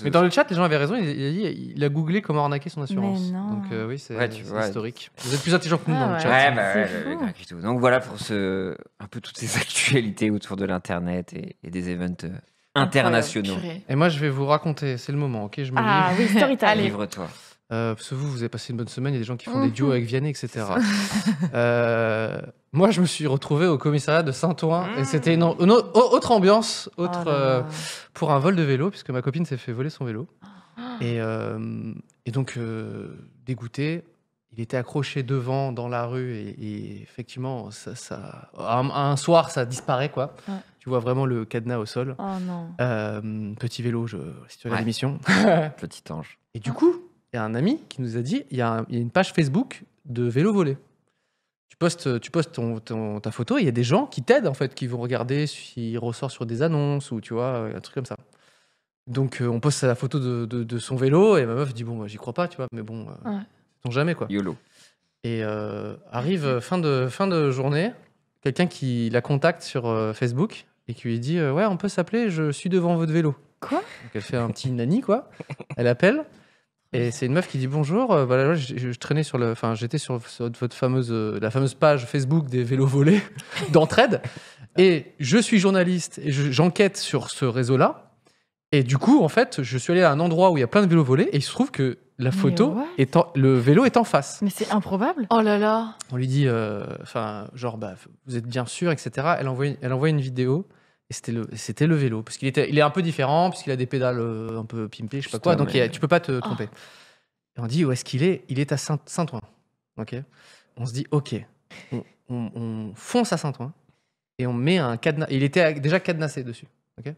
Mais dans le chat, les gens avaient raison. Il a googlé comment arnaquer son assurance. Mais non. Donc oui, c'est Ouais, tu c'est vois. historique. Vous êtes plus intelligent que nous Ah dans le ouais. chat. Ouais, bah C'est ouais, fou. grave et tout. Donc voilà pour un peu toutes ces actualités autour de l'internet et des events internationaux. Purée. Et moi, je vais vous raconter. C'est le moment, ok. Je me Ah oui, story time. Allez. Livre-toi. Parce que vous avez passé une bonne semaine, il y a des gens qui font des duos Mhm. avec Vianney, etc. Moi, je me suis retrouvé au commissariat de Saint-Ouen et c'était une autre ambiance, Oh là là. pour un vol de vélo, puisque ma copine s'est fait voler son vélo. Et donc, dégoûté, il était accroché devant dans la rue et effectivement, un soir, ça disparaît, quoi. Ouais. Tu vois vraiment le cadenas au sol. Oh non. Petit vélo, si tu as Ouais. l'émission. Petit ange. Et du coup, il y a un ami qui nous a dit il y a une page Facebook de vélo volé. Tu postes ta photo et il y a des gens qui t'aident, en fait, qui vont regarder s'il ressort sur des annonces ou tu vois, un truc comme ça. Donc, on poste la photo de son vélo et ma meuf dit bon, bah, j'y crois pas, tu vois, mais bon, Ouais. sait-on jamais, quoi. YOLO. Et arrive fin de journée, quelqu'un qui la contacte sur Facebook et qui lui dit ouais, on peut s'appeler, je suis devant votre vélo. Quoi ? Donc elle fait un petit nani, quoi. Elle appelle et c'est une meuf qui dit bonjour. Voilà, je traînais j'étais sur votre la fameuse page Facebook des vélos volés d'entraide et je suis journaliste et j'enquête sur ce réseau-là. Et du coup, en fait, je suis allé à un endroit où il y a plein de vélos volés et il se trouve que la photo what le vélo est en face. Mais c'est improbable. Oh là là. On lui dit, vous êtes bien sûr, etc. Elle envoie une vidéo et c'était le vélo. Parce il est un peu différent, puisqu'il a des pédales un peu pimpées, je sais pas quoi. Putain, Donc mais- tu peux pas te tromper. Et on dit, où est-ce qu'il est ? Il est à Saint-Ouen. Ok. On se dit, ok. On fonce à Saint-Ouen et on met un cadenas. Il était déjà cadenassé dessus. Ok.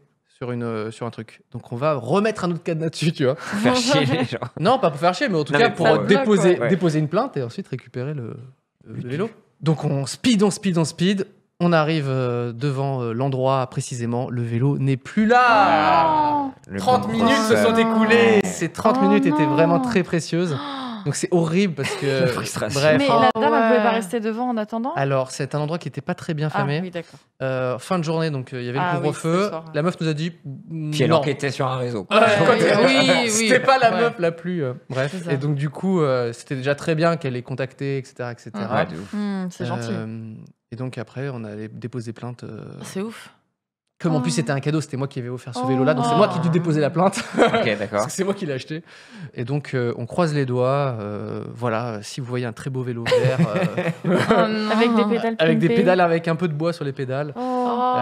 Sur un truc. Donc on va remettre un autre cadenas dessus, tu vois. Pour faire chier les gens. Non, pas pour faire chier, mais en tout Non, cas mais pour pour, déposer, ouais. déposer une plainte et ensuite récupérer le vélo. Donc on speed. On arrive devant l'endroit précisément. Le vélo n'est plus là. Le 30 bon minutes se professeur. sont écoulées. Ces 30 Oh minutes étaient non. vraiment très précieuses. Donc c'est horrible parce que. La frustration. Bref. Mais Oh, la dame, elle pouvait pas ouais. rester devant en attendant. Alors c'est un endroit qui n'était pas très bien Ah fermé. oui, d'accord. Fin de journée, donc il y avait Ah le oui, couvre-feu. c'était le soir. La meuf nous a dit. Puis elle non. enquêtait sur un réseau. Ouais, oui, c'était oui. pas la Ouais. meuf la plus. Bref. C'est ça. Et donc, du coup, c'était déjà très bien qu'elle ait contacté, etc. etc. Ouais, de ouf. C'est gentil. Et donc, après, on allait déposer plainte. C'est ouf. Comme en plus, Oh. c'était un cadeau, c'était moi qui avais offert ce Oh. vélo-là. Donc, c'est moi qui ai dû déposer la plainte. Ok, Parce d'accord. que c'est moi qui l'ai acheté. Et donc, on croise les doigts. Voilà, si vous voyez un très beau vélo vert, Oh non. Avec des pédales avec des pimpées. pédales, avec un peu de bois sur les pédales. Oh.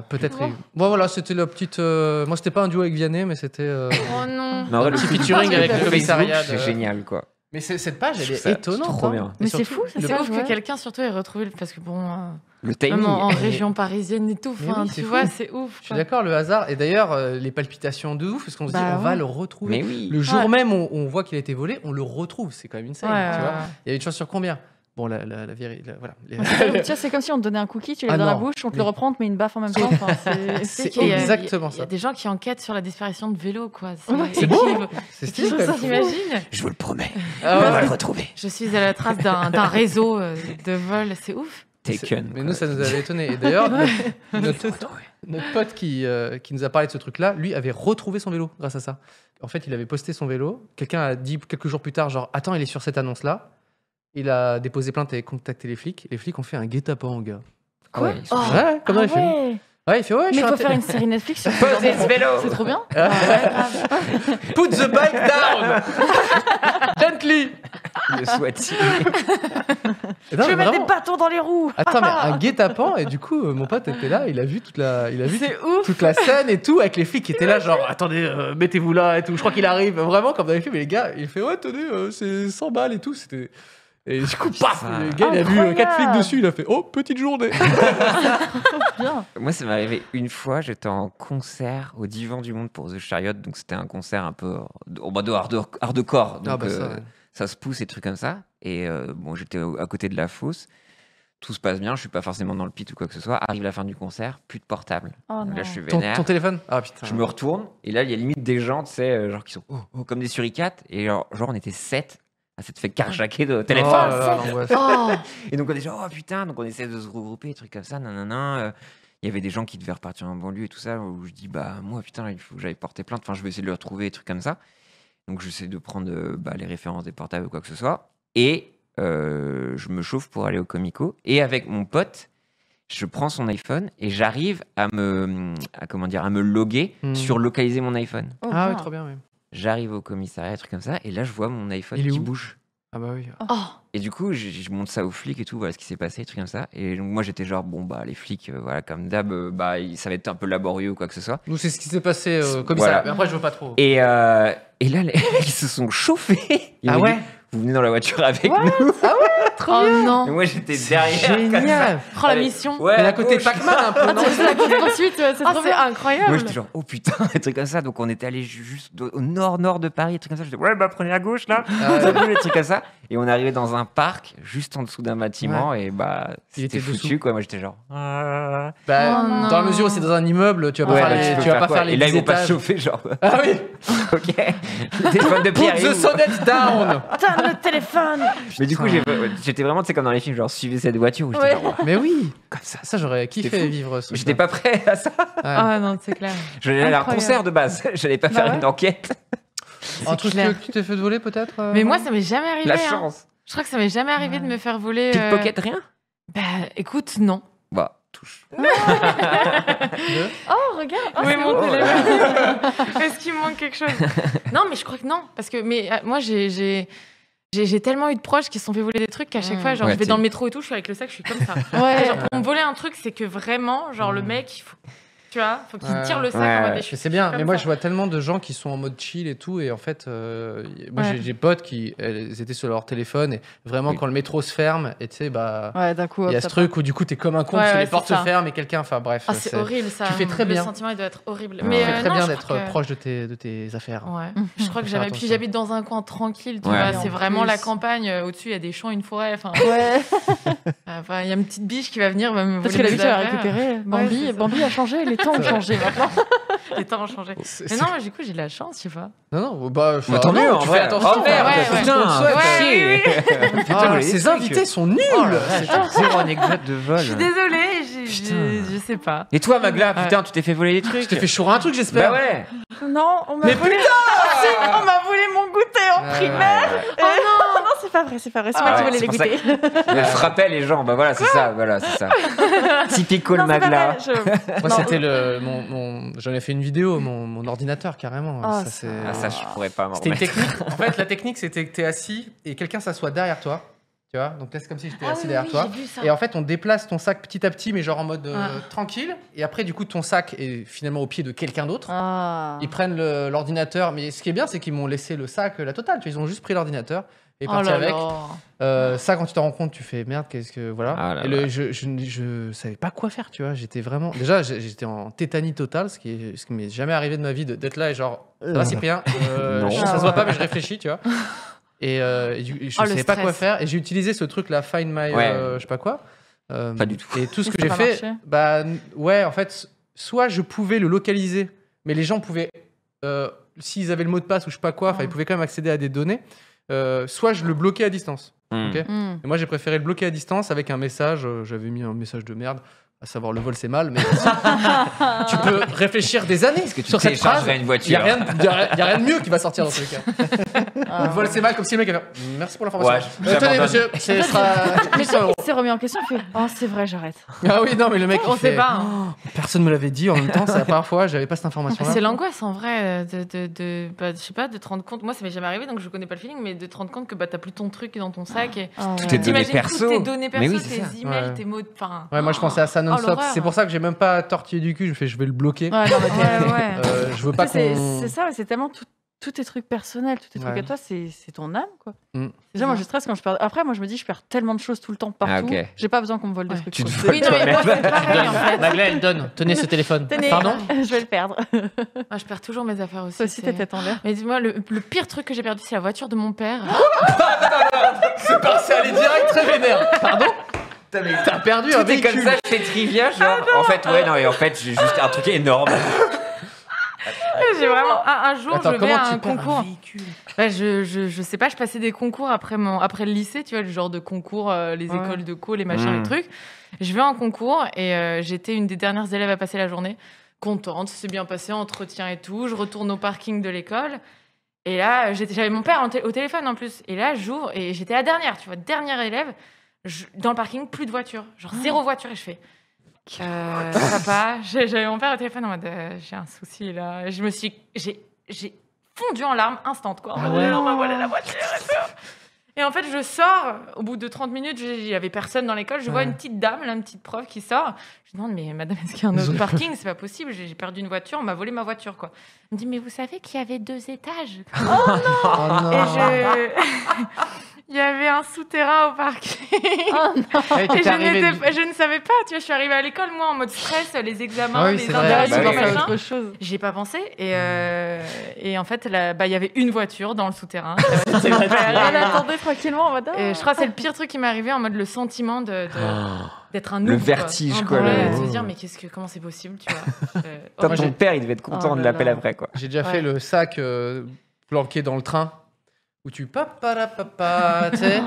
Peut-être. Oh. Bon, voilà, c'était la petite. Moi, c'était pas un duo avec Vianney, mais c'était. Oh non. Mais en vrai, Un petit coup de- featuring le avec le Facebook, commissariat c'est de- génial, quoi. Mais cette page, Je elle trouve est ça étonnante. trop hein. bien. Mais Et c'est surtout, fou, ça C'est se ouf passe, que ouais. quelqu'un surtout ait retrouvé parce que bon, Le même timing. en région parisienne et tout, Mais enfin, oui, tu c'est vois, fou. c'est ouf. Je suis quoi. d'accord, le hasard. Et d'ailleurs, les palpitations de ouf, parce qu'on se dit, Bah on va ouais. le retrouver. Mais oui. Le jour Ouais. même où on voit qu'il a été volé, on le retrouve. C'est quand même insane. Ouais, Tu vois ouais. il y a une chance sur combien Bon, voilà. Tiens, c'est comme si on te donnait un cookie, tu l'as Ah dans la non, bouche, on te mais- le reprend, on te met une baffe en même temps. Enfin, C'est qu'il y a- exactement Il y a ça. des gens qui enquêtent sur la disparition de vélos, quoi. C'est beau. C'est Tu stylé, quand même. t'imagines? Je vous le promets. Ah On ouais. va le retrouver. Je suis à la trace d'un réseau de vol, c'est ouf. Taken. Mais nous, ça nous avait étonné. Et d'ailleurs, notre pote qui nous a parlé de ce truc-là, lui avait retrouvé son vélo grâce à ça. En fait, il avait posté son vélo. Quelqu'un a dit quelques jours plus tard, genre, attends, il est sur cette annonce-là. Il a déposé plainte et contacté les flics. Les flics ont fait un guet-apens au gars. Ah ouais, ils sont- Oh. Ouais, comme dans les films. ouais. Ouais, il fait ouais, je Mais suis il un faut té- faire une série Netflix sur ce Posez genre ce de- vélo. C'est trop bien. Put the bike down Gently. Le sweaty. Et non, Je vais mettre des vraiment. bâtons dans les roues. Attends, mais un guet-apens, et du coup, mon pote était là, il a vu toute la ouf. toute la scène et tout, avec les flics qui étaient là, genre, attendez, mettez-vous là et tout. Je crois qu'il arrive vraiment comme dans les films, et les gars, il fait, ouais, tenez, c'est 100 balles et tout. C'était. Et du coup, paf, Putain. le gars, il a vu 4 flics Incroyable. dessus, il a fait, oh, petite journée. Bien. Moi, ça m'est arrivé une fois, j'étais en concert au Divan du Monde pour The Chariot, donc c'était un concert un peu en mode hardcore, donc Ah, bah ça, ouais. ça se pousse et trucs comme ça. Et bon, j'étais à côté de la fosse, tout se passe bien, je suis pas forcément dans le pit ou quoi que ce soit. Arrive la fin du concert, plus de portable. Oh non. Là, je suis Ton vénère. téléphone. Ah putain. Je me retourne et là, il y a limite des gens, tu sais, genre qui sont comme des suricates. Et genre on était 7 à s'être fait carjacker de Oh téléphone. là là, l'angoisse. Oh. Et donc on est genre, oh putain, donc on essaie de se regrouper, des trucs comme ça, nanana. Il y avait des gens qui devaient repartir en banlieue et tout ça, où je dis, bah moi putain, il faut que j'aille porter plainte, enfin je vais essayer de le retrouver, des trucs comme ça. Donc j'essaie de prendre les références des portables ou quoi que ce soit. Et je me chauffe pour aller au Comico. Et avec mon pote, je prends son iPhone et j'arrive à me loguer sur localiser mon iPhone. Oh, Ah oui, bien. trop bien, oui. J'arrive au commissariat, un truc comme ça, et là je vois mon iPhone Il est qui où bouge. Ah bah oui. Oh. Et du coup, je monte ça aux flics et tout, voilà ce qui s'est passé, trucs comme ça. Et donc, moi, j'étais genre, bon, bah, les flics, voilà, comme d'hab, ça va être un peu laborieux ou quoi que ce soit. Nous, c'est ce qui s'est passé comme ça. Voilà. Mais après, je veux pas trop. Et là, ils se sont chauffés. Ils Ah m'ont ouais dit, vous venez dans la voiture avec nous. Oh non. Et moi, j'étais derrière. comme ça. Génial. Oh la Allez. mission. Ouais, Mais à à côté gauche. Pac-Man un peu, non? C'est la course poursuite, c'est Oh, trop c'est bien. incroyable. Moi, j'étais genre, oh putain, des trucs comme ça. Donc, on était allé juste au nord de Paris, des trucs comme ça. J'étais, ouais, bah, prenez à gauche, là. Ça bouge, des trucs comme ça. Et on arrivait dans un parc, juste en dessous d'un bâtiment. Et bah, Il c'était était foutu, dessous. quoi. Moi, j'étais genre, ah. Bah, Oh non. dans la mesure où c'est dans un immeuble, tu vas pas Ouais, faire bah, les, peux tu vas pas quoi faire les Et là, 10 ils vont pas étages. chauffer, genre, Ah oui. ok. Le téléphone de Put Pierre. il est the où sonnet down. Putain, le téléphone. Mais du coup, j'étais vraiment, tu sais, comme dans les films, genre, suivez cette voiture. Où j'étais Ouais. genre, ouais, Mais oui. comme ça. Ça, j'aurais kiffé C'était fou. vivre ce. J'étais pas prêt à ça. Ah non, c'est clair. J'allais aller à un Incroyable. concert de base. J'allais pas faire ouais. une enquête. Un truc clair. que tu t'es fait voler peut-être Mais moi, ça m'est jamais arrivé. La hein. chance. Je crois que ça m'est jamais arrivé de me faire voler. Pickpocket, rien Bah, écoute, non. Bah, touche. Oh, regarde. Oh, Oui, c'est mon beau. téléphone. Est-ce qu'il me manque quelque chose? Non, mais je crois que non. Parce que moi, j'ai tellement eu de proches qui se sont fait voler des trucs qu'à chaque fois, genre, Ouais, je vais t'es- dans le métro et tout, je suis avec le sac, je suis comme ça. Ouais. Genre, pour me voler un truc, c'est que vraiment, genre, le mec, il faut, tu vois, faut qu'il Ouais. tire le sac Ouais, en mode ouais. des Mais c'est bien, comme mais moi ça. je vois tellement de gens qui sont en mode chill et tout, et en fait, moi Ouais. j'ai des potes qui elles étaient sur leur téléphone, et vraiment Oui. quand le métro se ferme, et tu sais, bah, Ouais, d'un coup, il y a hop, ce ça truc où du coup t'es comme un con, Ouais, parce que ouais, les portes c'est se ça. ferment et quelqu'un, enfin bref. Ah, c'est horrible ça. Tu fais très bien. Le sentiment, il doit être horrible. Ouais. Mais Tu fais très non, bien je d'être crois que- proche de tes affaires. Ouais. Je crois que Faut faire j'avais. Puis attention. j'habite dans un coin tranquille, tu Ouais. vois. Et C'est en vraiment plus- la campagne. Au-dessus, il y a des champs, une forêt. Enfin, Ouais. il y a une petite biche qui va venir, va me Parce voler que la mes vie, tu as affaires. récupéré. Bambi, c'est ça. Bambi a changé, les temps ont changé maintenant. Les temps ont changé. Mais non, du coup, j'ai de la chance, je sais pas. Non, bah, Bah, tant mieux, en tu vrai. fais attention. Oh, merde, ouais, ouais. putain, Ouais, chier. Putain, Ah, les ces trucs. invités sont nuls. Oh là là, j'ai zéro anecdote de vol. Je suis désolée, Putain. je sais pas. Et toi, Magla, Ouais. putain, tu t'es fait voler des trucs. Tu t'es fait chourer un truc, j'espère. Bah ouais. Non, on m'a Mais volé. Si, on m'a volé mon goûter en primaire. Ouais. Oh non, c'est pas vrai, c'est pas vrai. C'est moi qui ouais, volais c'est les pour ça goûters. Elle frappait les gens. Bah voilà, c'est ça. Voilà, c'est ça. Typical Non, c'est pas Magla. vrai, je- Moi, Non. c'était j'en ai fait une vidéo, mon ordinateur carrément. Oh, ça, c'est... Ah, ça, je pourrais pas m'en C'était une remettre. technique. En fait, la technique, c'était que tu es assis et quelqu'un s'assoit derrière toi. Tu vois, donc là, c'est comme si j'étais assis derrière toi. Et en fait, on déplace ton sac petit à petit, mais genre en mode tranquille. Et après, du coup, ton sac est finalement au pied de quelqu'un d'autre. Ah. Ils prennent l'ordinateur. Mais ce qui est bien, c'est qu'ils m'ont laissé le sac, la totale. Tu vois, ils ont juste pris l'ordinateur et Oh parti là avec. là. Ça, quand tu t'en rends compte, tu fais merde, qu'est-ce que. Voilà. Ah là et là. je savais pas quoi faire, tu vois. J'étais vraiment. Déjà, j'étais en tétanie totale, ce qui m'est jamais arrivé de ma vie d'être là et genre. Ça va, Cyprien Non. Ça se voit pas, mais je réfléchis, tu vois. Et je savais pas quoi faire. Et j'ai utilisé ce truc là, Find My, je sais pas quoi. Pas du tout. Et tout ce que ça j'ai a pas fait, marché. en fait, soit je pouvais le localiser, mais les gens pouvaient, s'ils avaient le mot de passe ou je sais pas quoi, ils pouvaient quand même accéder à des données. Soit je le bloquais à distance. Ok. Et moi, j'ai préféré le bloquer à distance avec un message. J'avais mis un message de merde, à savoir le vol c'est mal, mais tu peux réfléchir des années sur cette phrase. Une Il voiture. n'y a rien de mieux qui va sortir dans tous les cas. Le vol c'est mal, comme si le mec avait fait merci pour l'information. Tenez, monsieur, ce sera Mais 800 euros. il s'est remis en question, il fait oh c'est vrai, j'arrête. Ah oui, non, mais le mec, On il fait, sait pas. Hein. personne me l'avait dit en même temps, c'est la première fois, j'avais pas cette information-là. C'est l'angoisse en vrai je sais pas, de te rendre compte. Moi, ça m'est jamais arrivé, donc je connais pas le feeling, mais de te rendre compte que t'as plus ton truc dans ton sac. Et Tes données t'imagines perso. toutes tes données Mais perso, oui, c'est ça. tes emails, Ouais. tes mots. Enfin. Ouais, moi je pensais à ça non-stop. l'horreur. C'est pour ça que j'ai même pas tortillé du cul. Je vais le bloquer. Ouais, non, mais Ouais. Je veux pas c'est qu'on. c'est ça, c'est tellement tous tes trucs personnels, tous tes trucs Ouais. à toi, c'est ton âme, quoi. Mm. Moi, je stresse quand je perds. Après, moi, je me dis, je perds tellement de choses tout le temps, partout. Ah, ok. J'ai pas besoin qu'on me vole des Ouais. trucs. Tu te quoi. voles Oui, non, mais moi, toi-même. c'est pareil en fait. Magla, elle donne. Tenez ce téléphone. Tenez, Pardon. je vais le perdre. Moi, je perds toujours mes affaires aussi. Toi aussi, t'es tête en l'air. Mais dis-moi, le pire truc que j'ai perdu, c'est la voiture de mon père. C'est allé direct très vénère. Pardon. T'as perdu un Tout est comme véhicule. ça chez Trivia, genre. En fait, et en fait, j'ai juste un truc énorme. J'ai vraiment un jour, Attends, je vais comment à tu un perds concours. un véhicule Ouais, je sais pas, je passais des concours après le lycée, tu vois, le genre de concours, les écoles de co, les machins, les trucs. Je vais en concours et j'étais une des dernières élèves à passer la journée. Contente, c'est bien passé, entretien et tout. Je retourne au parking de l'école. Et là, j'avais mon père au téléphone en plus. Et là, j'ouvre et j'étais la dernière, tu vois, dernière élève. Dans le parking, plus de voiture. Genre zéro voiture. Et je fais papa, j'avais mon père au téléphone en mode j'ai un souci là. J'ai fondu en larmes instant quoi. En mode, on m'a volé la voiture et tout. Et en fait, je sors, au bout de 30 minutes, il y avait personne dans l'école. Je vois une petite dame, là, une petite prof qui sort. Je demande, mais madame, est-ce qu'il y a un autre parking? C'est pas possible, j'ai perdu une voiture, on m'a volé ma voiture, quoi. Elle me dit, mais vous savez qu'il y avait 2 étages? Oh non. Et il y avait un souterrain au parking. Ouais, Et t'es arrivé- je ne savais pas, tu vois, je suis arrivée à l'école, moi, en mode stress, les examens, Ah oui, les c'est vrai. interviews, Bah les oui, machins. autre chose. J'y ai pas pensé. Et en fait, il y avait une voiture dans le souterrain. Elle attendait tranquillement en mode. Et je crois que c'est le pire truc qui m'est arrivé en mode le sentiment d'être un noob. Le vertige, quoi, Ouais, le- de se dire, mais comment c'est possible, tu vois. Toi, moi, ton j'ai- père, il devait être content Oh de là l'appel là. après, quoi. J'ai déjà Ouais. fait le sac planqué dans le train où tu papa, tu sais.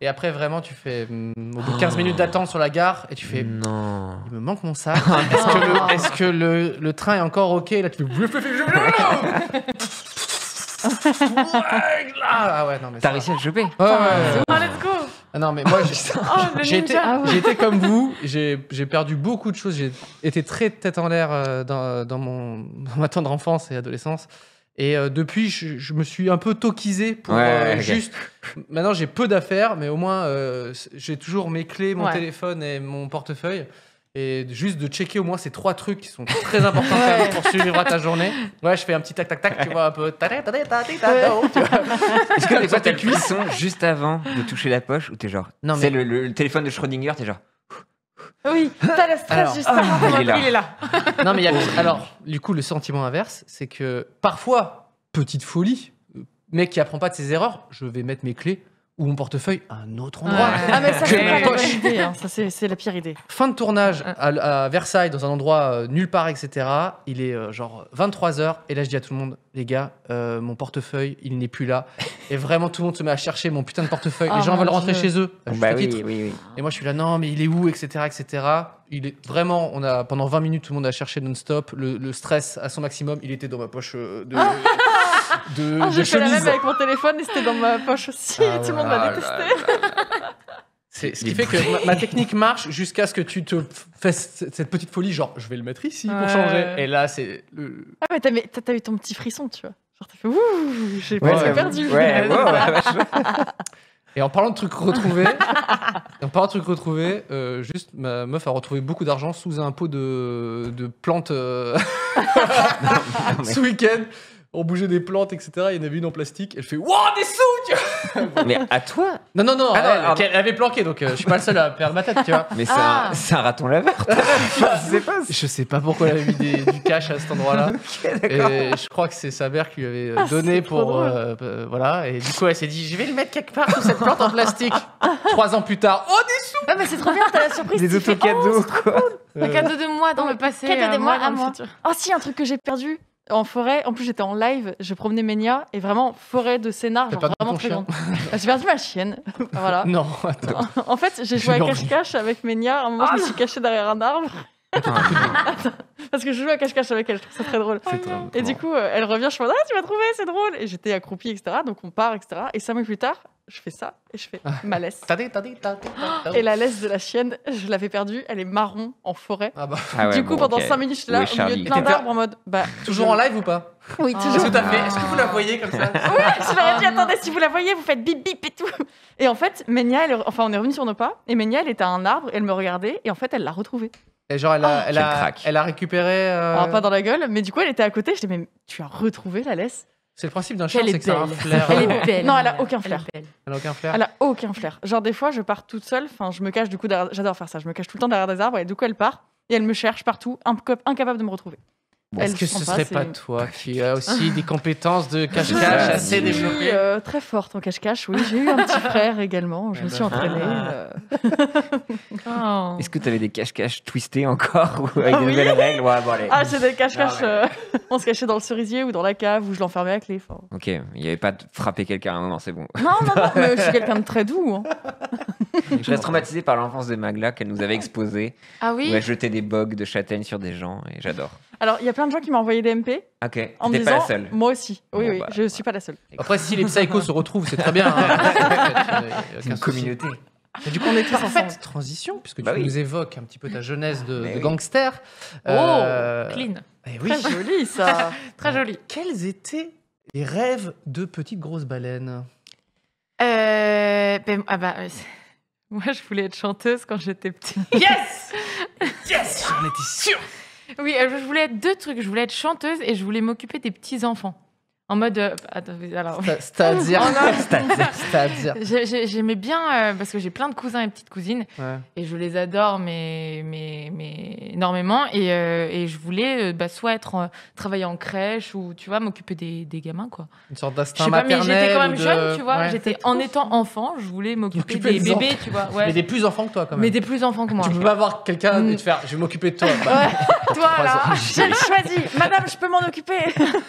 Et après, vraiment, tu fais au bout de 15 minutes d'attente sur la gare et tu fais Non. il me manque mon sac. Est-ce que le train est encore OK? Là, tu fais. Ah ouais, non, mais T'as ça- réussi à le choper? Ouais, ouais. Oh, let's go. Ah non, mais moi, Oh, le j'ai été, ninja. j'ai été comme vous. J'ai perdu beaucoup de choses. J'ai été très tête en l'air dans ma tendre enfance et adolescence. Et depuis, je me suis un peu toquisé pour Ouais, ok. juste. Maintenant, j'ai peu d'affaires, mais au moins, j'ai toujours mes clés, mon Ouais. téléphone et mon portefeuille. Et juste de checker au moins ces 3 trucs qui sont très importants quand même pour suivre ta journée. Ouais, je fais un petit tac tac tac, tu vois, un peu. Tu vois. Est-ce que des fois, t'as le tes cuisses. cuisson juste avant de toucher la poche ou t'es genre. Non, C'est mais- le téléphone de Schrödinger, t'es genre. Oui, t'as le stress Alors, juste avant. Il est là. Il est là. Non, mais il y a. Alors, du coup, le sentiment inverse, c'est que parfois, petite folie, mec qui apprend pas de ses erreurs, je vais mettre mes clés ou mon portefeuille à un autre endroit. Ouais. Ah, mais ça, Que c'est ma pas la poche. bonne idée. Hein. Ça, c'est la pire idée. Fin de tournage à Versailles, dans un endroit nulle part, etc. Il est genre 23h. Et là, je dis à tout le monde, les gars, mon portefeuille, il n'est plus là. Et vraiment, tout le monde se met à chercher mon putain de portefeuille. Oh Les gens mon veulent rentrer Dieu. chez eux. à juste Bah titre. oui, oui, oui. Et moi, je suis là, non, mais il est où, etc., etc. Il est vraiment, pendant 20 minutes, tout le monde a cherché non-stop. Le stress à son maximum, il était dans ma poche de Ah, j'ai fait la chemise. même avec mon téléphone et c'était dans ma poche aussi. Ah Tout le monde ouais. m'a détesté. C'est ce qui fait que ma technique marche jusqu'à ce que tu te fasses cette petite folie, genre, je vais le mettre ici pour Ouais. changer. Et là, c'est le. Ah, mais t'as eu ton petit frisson, tu vois. Genre, t'as fait ouh, j'ai Ouais, presque j'avoue. perdu. Ouais, Et en parlant de trucs retrouvés, juste ma meuf a retrouvé beaucoup d'argent sous un pot de plantes ce week-end. On bougeait des plantes, etc. Il y en avait une en plastique. Elle fait Wouah, des sous, tu vois. Mais à toi? Non, Ah, elle avait planqué, donc je suis pas le seul à perdre ma tête, tu vois. Mais c'est un raton laveur. Je sais pas pourquoi elle avait mis du cash à cet endroit-là. Et je crois que c'est sa mère qui lui avait donné pour. Voilà. Et du coup, elle s'est dit je vais le mettre quelque part sous cette plante en plastique. 3 ans plus tard, oh, des sous. Ah, mais c'est trop bien, t'as la surprise. Des tu fais, autocadeaux, quoi. Un cadeau de moi dans le passé. cadeau de moi dans à le moi. futur. Oh, si, un truc que j'ai perdu en forêt. En plus, j'étais en live, je promenais Ménia et vraiment forêt de Sénart, T'as genre perdu vraiment ton très chien grande. J'ai perdu ma chienne. Voilà. Non, attends. En fait, j'ai joué à l'envie. cache-cache avec Ménia. À un moment, je me suis cachée derrière un arbre. Parce que je joue à cache-cache avec elle, je trouve ça très drôle. Et du coup, elle revient, je fais ah, tu m'as trouvé, c'est drôle. Et j'étais accroupie, etc. Donc on part, etc. Et 5 minutes plus tard, je fais ça et je fais ma laisse. Et la laisse de la chienne, je l'avais perdue, elle est marron en forêt. Ah bah. Ah ouais, Du coup, bon, pendant ok. 5 minutes, je suis là, Où est au milieu Charlie de plein d'arbres en mode. Bah, Toujours en live ou pas? Oui, Ah. toujours. Est-ce que vous la voyez comme ça? Je leur ai dit, attendez, si vous la voyez, vous faites bip bip et tout. Et en fait, Ménia, on est revenu sur nos pas. Et Ménia, elle était à un arbre, elle me regardait. Et en fait, elle l'a retrouvée. Et genre, quel crack. elle a récupéré. Alors, pas dans la gueule, mais du coup, elle était à côté. Je dis, mais tu as retrouvé la laisse? C'est le principe d'un chien, Elle est c'est que ça a un belle. flair. Elle est belle. Non, elle a aucun Elle est flair. belle. Elle a aucun flair. Elle a aucun flair. Genre, des fois, je pars toute seule. Enfin, je me cache du coup derrière. J'adore faire ça. Je me cache tout le temps derrière des arbres. Et du coup, elle part. Et elle me cherche partout, incapable de me retrouver. Est-ce que ce serait pas toi qui as aussi des compétences de cache-cache assez Je suis, développées? très forte en cache-cache, oui. J'ai eu un petit frère également. Je me suis entraînée. Oh. Est-ce que tu avais des cache-cache twistés encore ou avec Ah des oui. nouvelles règles? Ouais, bon, allez. Ah, c'est des cache-cache. Non, On se cachait dans le cerisier ou dans la cave où je l'enfermais à clé. Enfin. Ok, il n'y avait pas de frapper quelqu'un à un moment, c'est bon. Non, mais je suis quelqu'un de très doux. Hein. Je reste traumatisé par l'enfance de Magla qu'elle nous avait exposé, Ah où oui. elle jetait des bogues de châtaigne sur des gens, et j'adore. Alors, il y a plein de gens qui m'ont envoyé des MP Ok, en me t'étais pas disant. la seule. Moi aussi. Oui, Bon, oui, bah, je suis pas la seule. Après, si les psychos se retrouvent, c'est très bien. Hein. C'est une communauté. Et du coup, On est tous parfaite ensemble. transition, puisque Bah tu oui. nous évoques un petit peu ta jeunesse de Mais oui. gangster. Clean. Eh oui. Très joli, ça. Très joli. Quels étaient les rêves de petite grosse baleine? Moi, je voulais être chanteuse quand j'étais petite. Yes! Yes! J'en étais sûr! Oui, je voulais être 2 trucs. Je voulais être chanteuse et je voulais m'occuper des petits-enfants. En mode... attends, alors... C'est-à-dire? Oh non. C'est-à-dire? J'aimais bien, parce que j'ai plein de cousins et petites cousines, Ouais. et je les adore, mais énormément. Et je voulais soit travailler en crèche, ou tu vois, m'occuper des gamins, quoi. Une sorte Je d'instinct sais pas, mais maternel. j'étais quand même ou de- jeune, tu vois. Ouais. J'étais, en étant enfant, je voulais m'occuper M'occuper des des bébés, enfants. tu vois. Ouais. Mais des plus enfants que toi, quand même. Mais des plus enfants que moi. Tu peux pas voir quelqu'un et te faire je vais m'occuper de toi. Toi, là. J'ai choisi. Madame, je peux m'en occuper.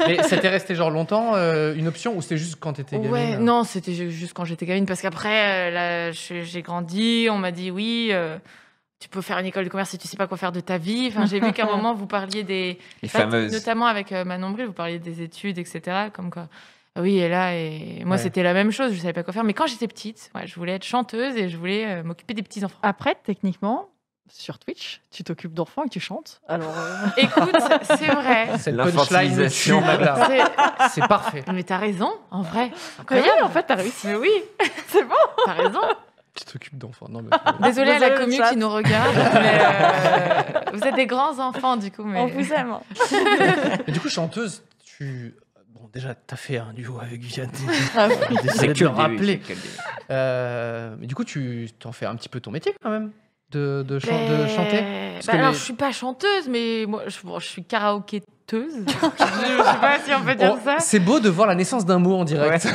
Mais ça t'est resté genre longtemps une option ou c'était juste quand t'étais gamine? Ouais, non, c'était juste quand j'étais gamine, parce qu'après, là, j'ai grandi, on m'a dit oui, tu peux faire une école de commerce si tu sais pas quoi faire de ta vie. Enfin, j'ai vu qu'à un moment, vous parliez des... Les en fait, fameuses. notamment avec Manon Bril, vous parliez des études, etc. Comme quoi... Oui, et là, et moi, Ouais. c'était la même chose, je savais pas quoi faire. Mais quand j'étais petite, ouais, je voulais être chanteuse et je voulais m'occuper des petits-enfants. Après, techniquement, sur Twitch, tu t'occupes d'enfants et tu chantes. Alors, Écoute, c'est vrai. Cette punchline me tue, L'infantilisation. Magla. C'est- C'est parfait. Mais t'as raison, en vrai. mais oui, en fait, t'as réussi. Mais oui, C'est bon. t'as raison. Tu t'occupes d'enfants. Non, mais... Désolée à la Désolée, commu chat. qui nous regarde, mais vous êtes des grands enfants du coup. Mais... On vous aime. Mais du coup, chanteuse, Bon, déjà, t'as fait un duo avec Vianney. Ah oui. Désolé de que le le début, rappeler. c'est que le début. Mais du coup, tu t'en fais un petit peu ton métier quand même de Ben, chanter. Parce que alors, les- je suis pas chanteuse, mais moi, je suis karaokéteuse. Je sais pas si on peut dire Oh, ça. c'est beau de voir la naissance d'un mot en direct.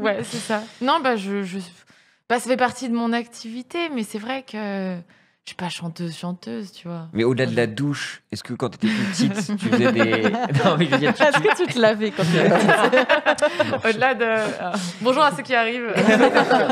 Ouais, c'est ça. Non, bah, ça fait partie de mon activité, mais c'est vrai que je suis pas chanteuse, tu vois. Mais au-delà de la douche, est-ce que quand t'étais plus petite, tu faisais des. Non, mais je veux dire, Est-ce que tu te lavais quand tu Au-delà de. Bonjour à ceux qui arrivent.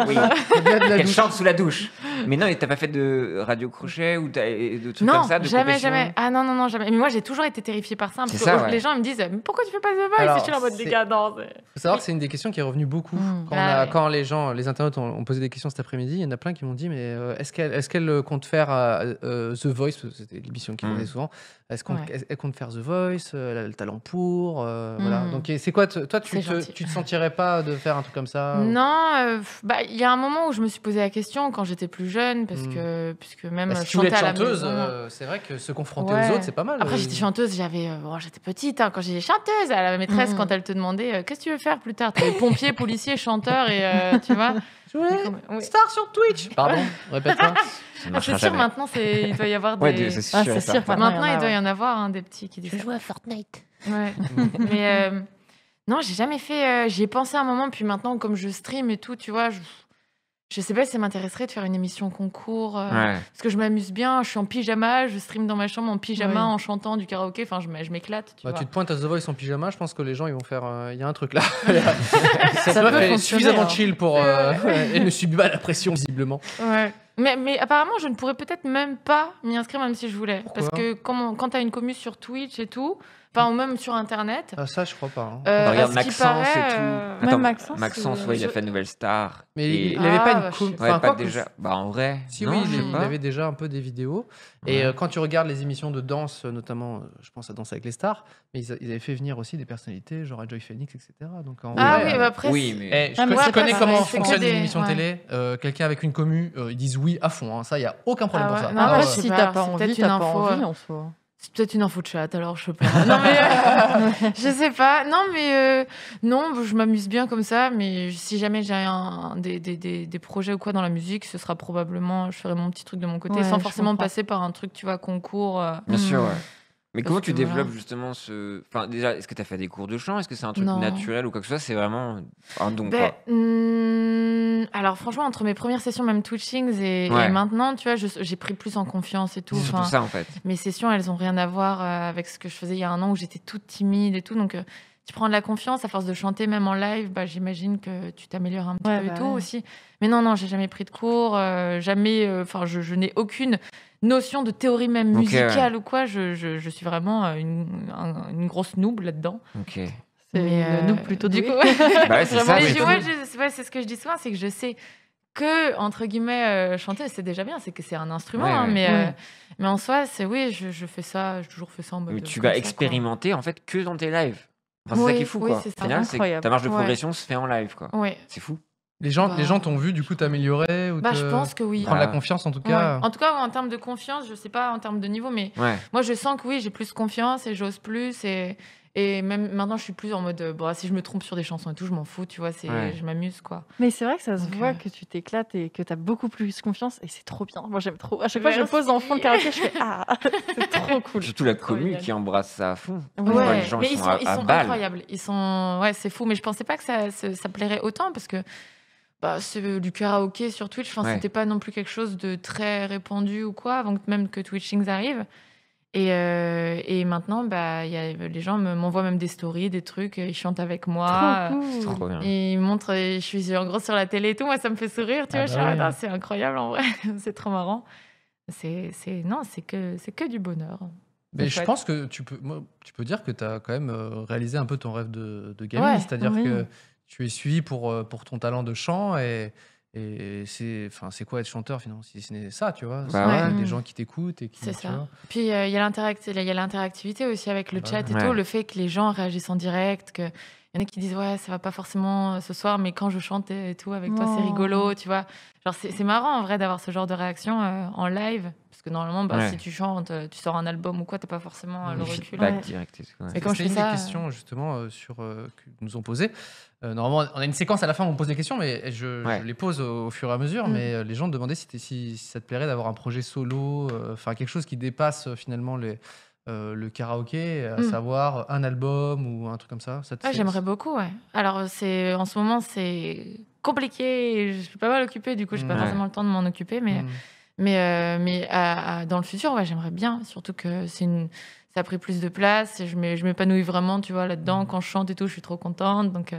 Oui. Au-delà de la Qu'elle douche. chante sous la douche. Mais non, et t'as pas fait de radio crochet ou de trucs Non, comme ça, de jamais, compétition? jamais. Ah non, jamais. Mais moi, j'ai toujours été terrifiée par ça. Parce C'est que ça, ouais. les gens ils me disent, mais pourquoi tu fais pas The Voice? Alors, Et je suis là en mode, les c'est- gars, non. Faut savoir que c'est une des questions qui est revenue beaucoup. Mm. Quand les internautes ont posé des questions cet après-midi, il y en a plein qui m'ont dit mais est-ce qu'elle compte faire The Voice, parce que c'était l'émission qui venait souvent, Elle compte faire The Voice, elle a le talent pour. Voilà. Donc, c'est quoi toi, tu te sentirais pas de faire un truc comme ça Non, il y a un moment où je me suis posé la question quand j'étais plus jeune, puisque même si tu voulais chanter être à la chanteuse, maison. c'est vrai que se confronter aux autres, c'est pas mal. Après, j'étais chanteuse, j'étais petite quand j'étais chanteuse. À la maîtresse, quand elle te demandait qu'est-ce que tu veux faire plus tard, t'avais pompier, policier, chanteur et tu vois. Star sur Twitch. Pardon, répète-moi. C'est sûr, maintenant, il doit y avoir des. Ouais, c'est sûr. c'est sûr. Maintenant, il doit y en avoir des petits qui disent. Je joue à Fortnite. Ouais. Mais non, j'ai jamais fait. J'y ai pensé un moment, puis maintenant, comme je stream et tout, tu vois, je sais pas si ça m'intéresserait de faire une émission concours. Parce que je m'amuse bien, je suis en pyjama, je stream dans ma chambre en pyjama en chantant du karaoké. Enfin, je m'éclate. Tu te pointes à The Voice en pyjama, je pense que les gens ils vont faire. Il y a un truc là. Ça peut est suffisamment chill pour. Elle ne subit pas la pression visiblement. Ouais. Mais apparemment, je ne pourrais peut-être même pas m'y inscrire, même si je voulais. Pourquoi ? Parce que quand tu as une commu sur Twitch et tout, ou même sur Internet. Ça, je crois pas. Regarde Maxence et tout. Même Maxence. Maxence, il a fait Nouvelle Star. Mais il n'avait pas une commu. Pas déjà. En vrai. Si, non, oui, il avait déjà un peu des vidéos. Et quand tu regardes les émissions de danse, notamment, je pense à Danse avec les stars, mais ils avaient fait venir aussi des personnalités, genre Joy Phoenix, etc. Donc, après. Oui, mais. Je connais comment c'est fonctionnent que les des- émissions ouais. télé. Quelqu'un avec une commu, ils disent oui à fond. Ça, il n'y a aucun problème pour ça. Non, Après, je sais si pas, t'as pas c'est envie, peut-être t'as une pas info, envie en soi. C'est peut-être une info de chat, alors je sais pas. Non, mais je sais pas. Non, mais non, je m'amuse bien comme ça. Mais si jamais j'ai des projets ou quoi dans la musique, ce sera probablement, je ferai mon petit truc de mon côté, Ouais, sans je forcément comprends. passer par un truc, tu vois, concours. Bien sûr, ouais. Mais Parce comment tu que développes voilà. justement ce. Enfin, déjà, est-ce que tu as fait des cours de chant? Est-ce que c'est un truc Non. naturel ou quoi que ce soit? C'est vraiment un don, quoi. Alors franchement, entre mes premières sessions, même Twitchings et maintenant, tu vois, j'ai pris plus en confiance et tout. C'est surtout Enfin, ça, en fait. mes sessions, elles ont rien à voir avec ce que je faisais il y a un an où j'étais toute timide et tout. Donc, tu prends de la confiance à force de chanter, même en live. J'imagine que tu t'améliores un petit peu et tout aussi. Mais non, j'ai jamais pris de cours, jamais. Enfin, je n'ai aucune notion de théorie même musicale ou quoi. Je suis vraiment une grosse noob là-dedans. Ok. C'est Mais, nous plutôt du doués. coup, Bah, c'est ça. mais mais- tu vois, c'est ce que je dis souvent, c'est que je sais que, entre guillemets, chanter, c'est déjà bien, c'est que c'est un instrument, Ouais, hein, ouais. mais en soi, je fais ça, j'ai toujours fait ça en mode. Mais tu comme vas ça, expérimenter, en fait, que dans tes lives. Enfin, c'est ça Oui, qui est fou, oui, quoi. c'est Au ça. final, c'est que Incroyable. ta marge de Ouais. progression se fait en live, quoi. quoi. Ouais. C'est fou. Les gens t'ont vu du coup t'améliorer ou Je pense que oui. prendre la Ah. confiance en tout Ouais. cas. En tout cas, en termes de confiance, je sais pas en termes de niveau, mais Ouais. moi, je sens que oui, j'ai plus confiance et j'ose plus. Et même maintenant, je suis plus en mode, si je me trompe sur des chansons et tout, je m'en fous, tu vois, Ouais. je m'amuse, quoi. Mais c'est vrai que ça se Donc, voit que tu t'éclates et que tu as beaucoup plus confiance et c'est trop bien. Moi j'aime trop. À chaque fois que je Merci. pose en fond de karaoké, je fais c'est trop cool. Surtout la trop commu génial. qui embrasse ça à fond. Ouais. Moi, les gens, mais ils sont à balle. incroyables. Ouais, c'est fou. Mais je pensais pas que ça plairait autant parce que c'est du karaoké sur Twitch. Enfin, Ouais. c'était pas non plus quelque chose de très répandu ou quoi, avant que même que Twitchings arrive. Et maintenant, les gens m'envoient même des stories, des trucs, ils chantent avec moi. Trop cool. Trop bien. Et ils montrent, je suis en gros sur la télé et tout. Moi, ça me fait sourire, tu vois. Je suis ouais. là, c'est incroyable en vrai. C'est trop marrant. C'est que du bonheur. Mais C'est je chouette. pense que tu peux dire que tu as quand même réalisé un peu ton rêve de gamine, Ouais, c'est-à-dire oui. que tu es suivi pour ton talent de chant et c'est quoi être chanteur finalement si ce n'est ça, tu vois, Bah c'est ouais. des gens qui t'écoutent et qui C'est tu ça. vois. Puis il y a l'interactivité aussi avec le Bah chat et ouais. tout, le fait que les gens réagissent en direct, que il y en a qui disent ouais ça va pas forcément ce soir, mais quand je chante et tout avec toi c'est Oh. rigolo, tu vois. Genre c'est marrant en vrai d'avoir ce genre de réaction en live, parce que normalement Ouais. si tu chantes, tu sors un album ou quoi, t'as pas forcément le recul. Feedback Ouais. direct et tout. ouais. Et quand je C'était fais une ça, des questions justement que nous ont posées. Normalement, on a une séquence à la fin où on pose des questions, mais je Ouais. les pose au fur et à mesure. Mm. Mais les gens me demandaient si ça te plairait d'avoir un projet solo, enfin quelque chose qui dépasse finalement le karaoké, à Mm. savoir un album ou un truc comme ça. j'aimerais beaucoup, ouais. Alors en ce moment c'est compliqué, et je suis pas mal occupée, du coup j'ai pas Ouais. forcément le temps de m'en occuper, mais dans le futur, ouais, j'aimerais bien. Surtout que ça a pris plus de place. Et je m'épanouis vraiment, tu vois, là-dedans. Quand je chante et tout, je suis trop contente. Donc,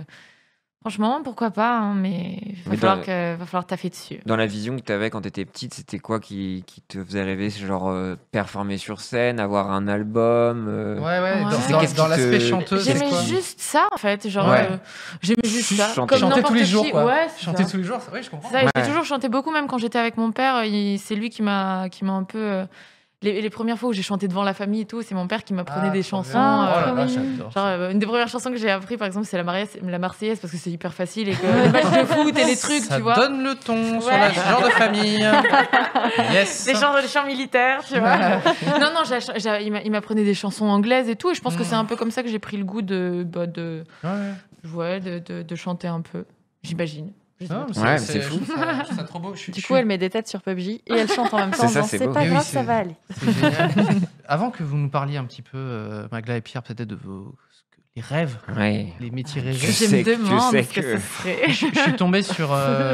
franchement, pourquoi pas, hein, mais Mais va falloir taffer dessus. Dans la vision que tu avais quand tu étais petite, c'était quoi qui te faisait rêver? C'est genre performer sur scène, avoir un album Ouais, Ouais. Qu'est-ce dans qui l'aspect te- chanteuse, c'est J'aimais quoi juste ça, en fait. Genre, Ouais. j'aimais juste ça. Chanter. Comme Chanter n'importe tous les jours, qui. quoi. Ouais, c'est Chanter ça. tous les jours, oui, je comprends. C'est ça, et Ouais. j'ai toujours chanté beaucoup, même quand j'étais avec mon père. C'est lui qui m'a un peu les premières fois où j'ai chanté devant la famille et tout, c'est mon père qui m'apprenait des chansons. Ah, Oh là là, j'adore. Genre, une des premières chansons que j'ai appris, par exemple, c'est la Marseillaise, parce que c'est hyper facile et que les matchs de foot et les trucs, Ça tu vois. donne le ton sur Ouais. le genre de famille. Yes. Les chants militaires, tu vois. non, il m'apprenait des chansons anglaises et tout, et je pense que c'est un peu comme ça que j'ai pris le goût de chanter un peu, j'imagine. Je sais pas. Ouais, mais c'est fou. Je trouve ça trop beau. Du coup, elle met des têtes sur PUBG et elle chante en même temps. C'est ça, en disant, c'est c'est beau. pas Mais oui, grave, c'est- ça va aller. C'est génial. Avant que vous nous parliez un petit peu, Magla et Pierre, peut-être de les rêves, Ouais. les métiers Je rêvés. Je sais me que- demande sais ce que que- ce serait. Je suis tombé sur.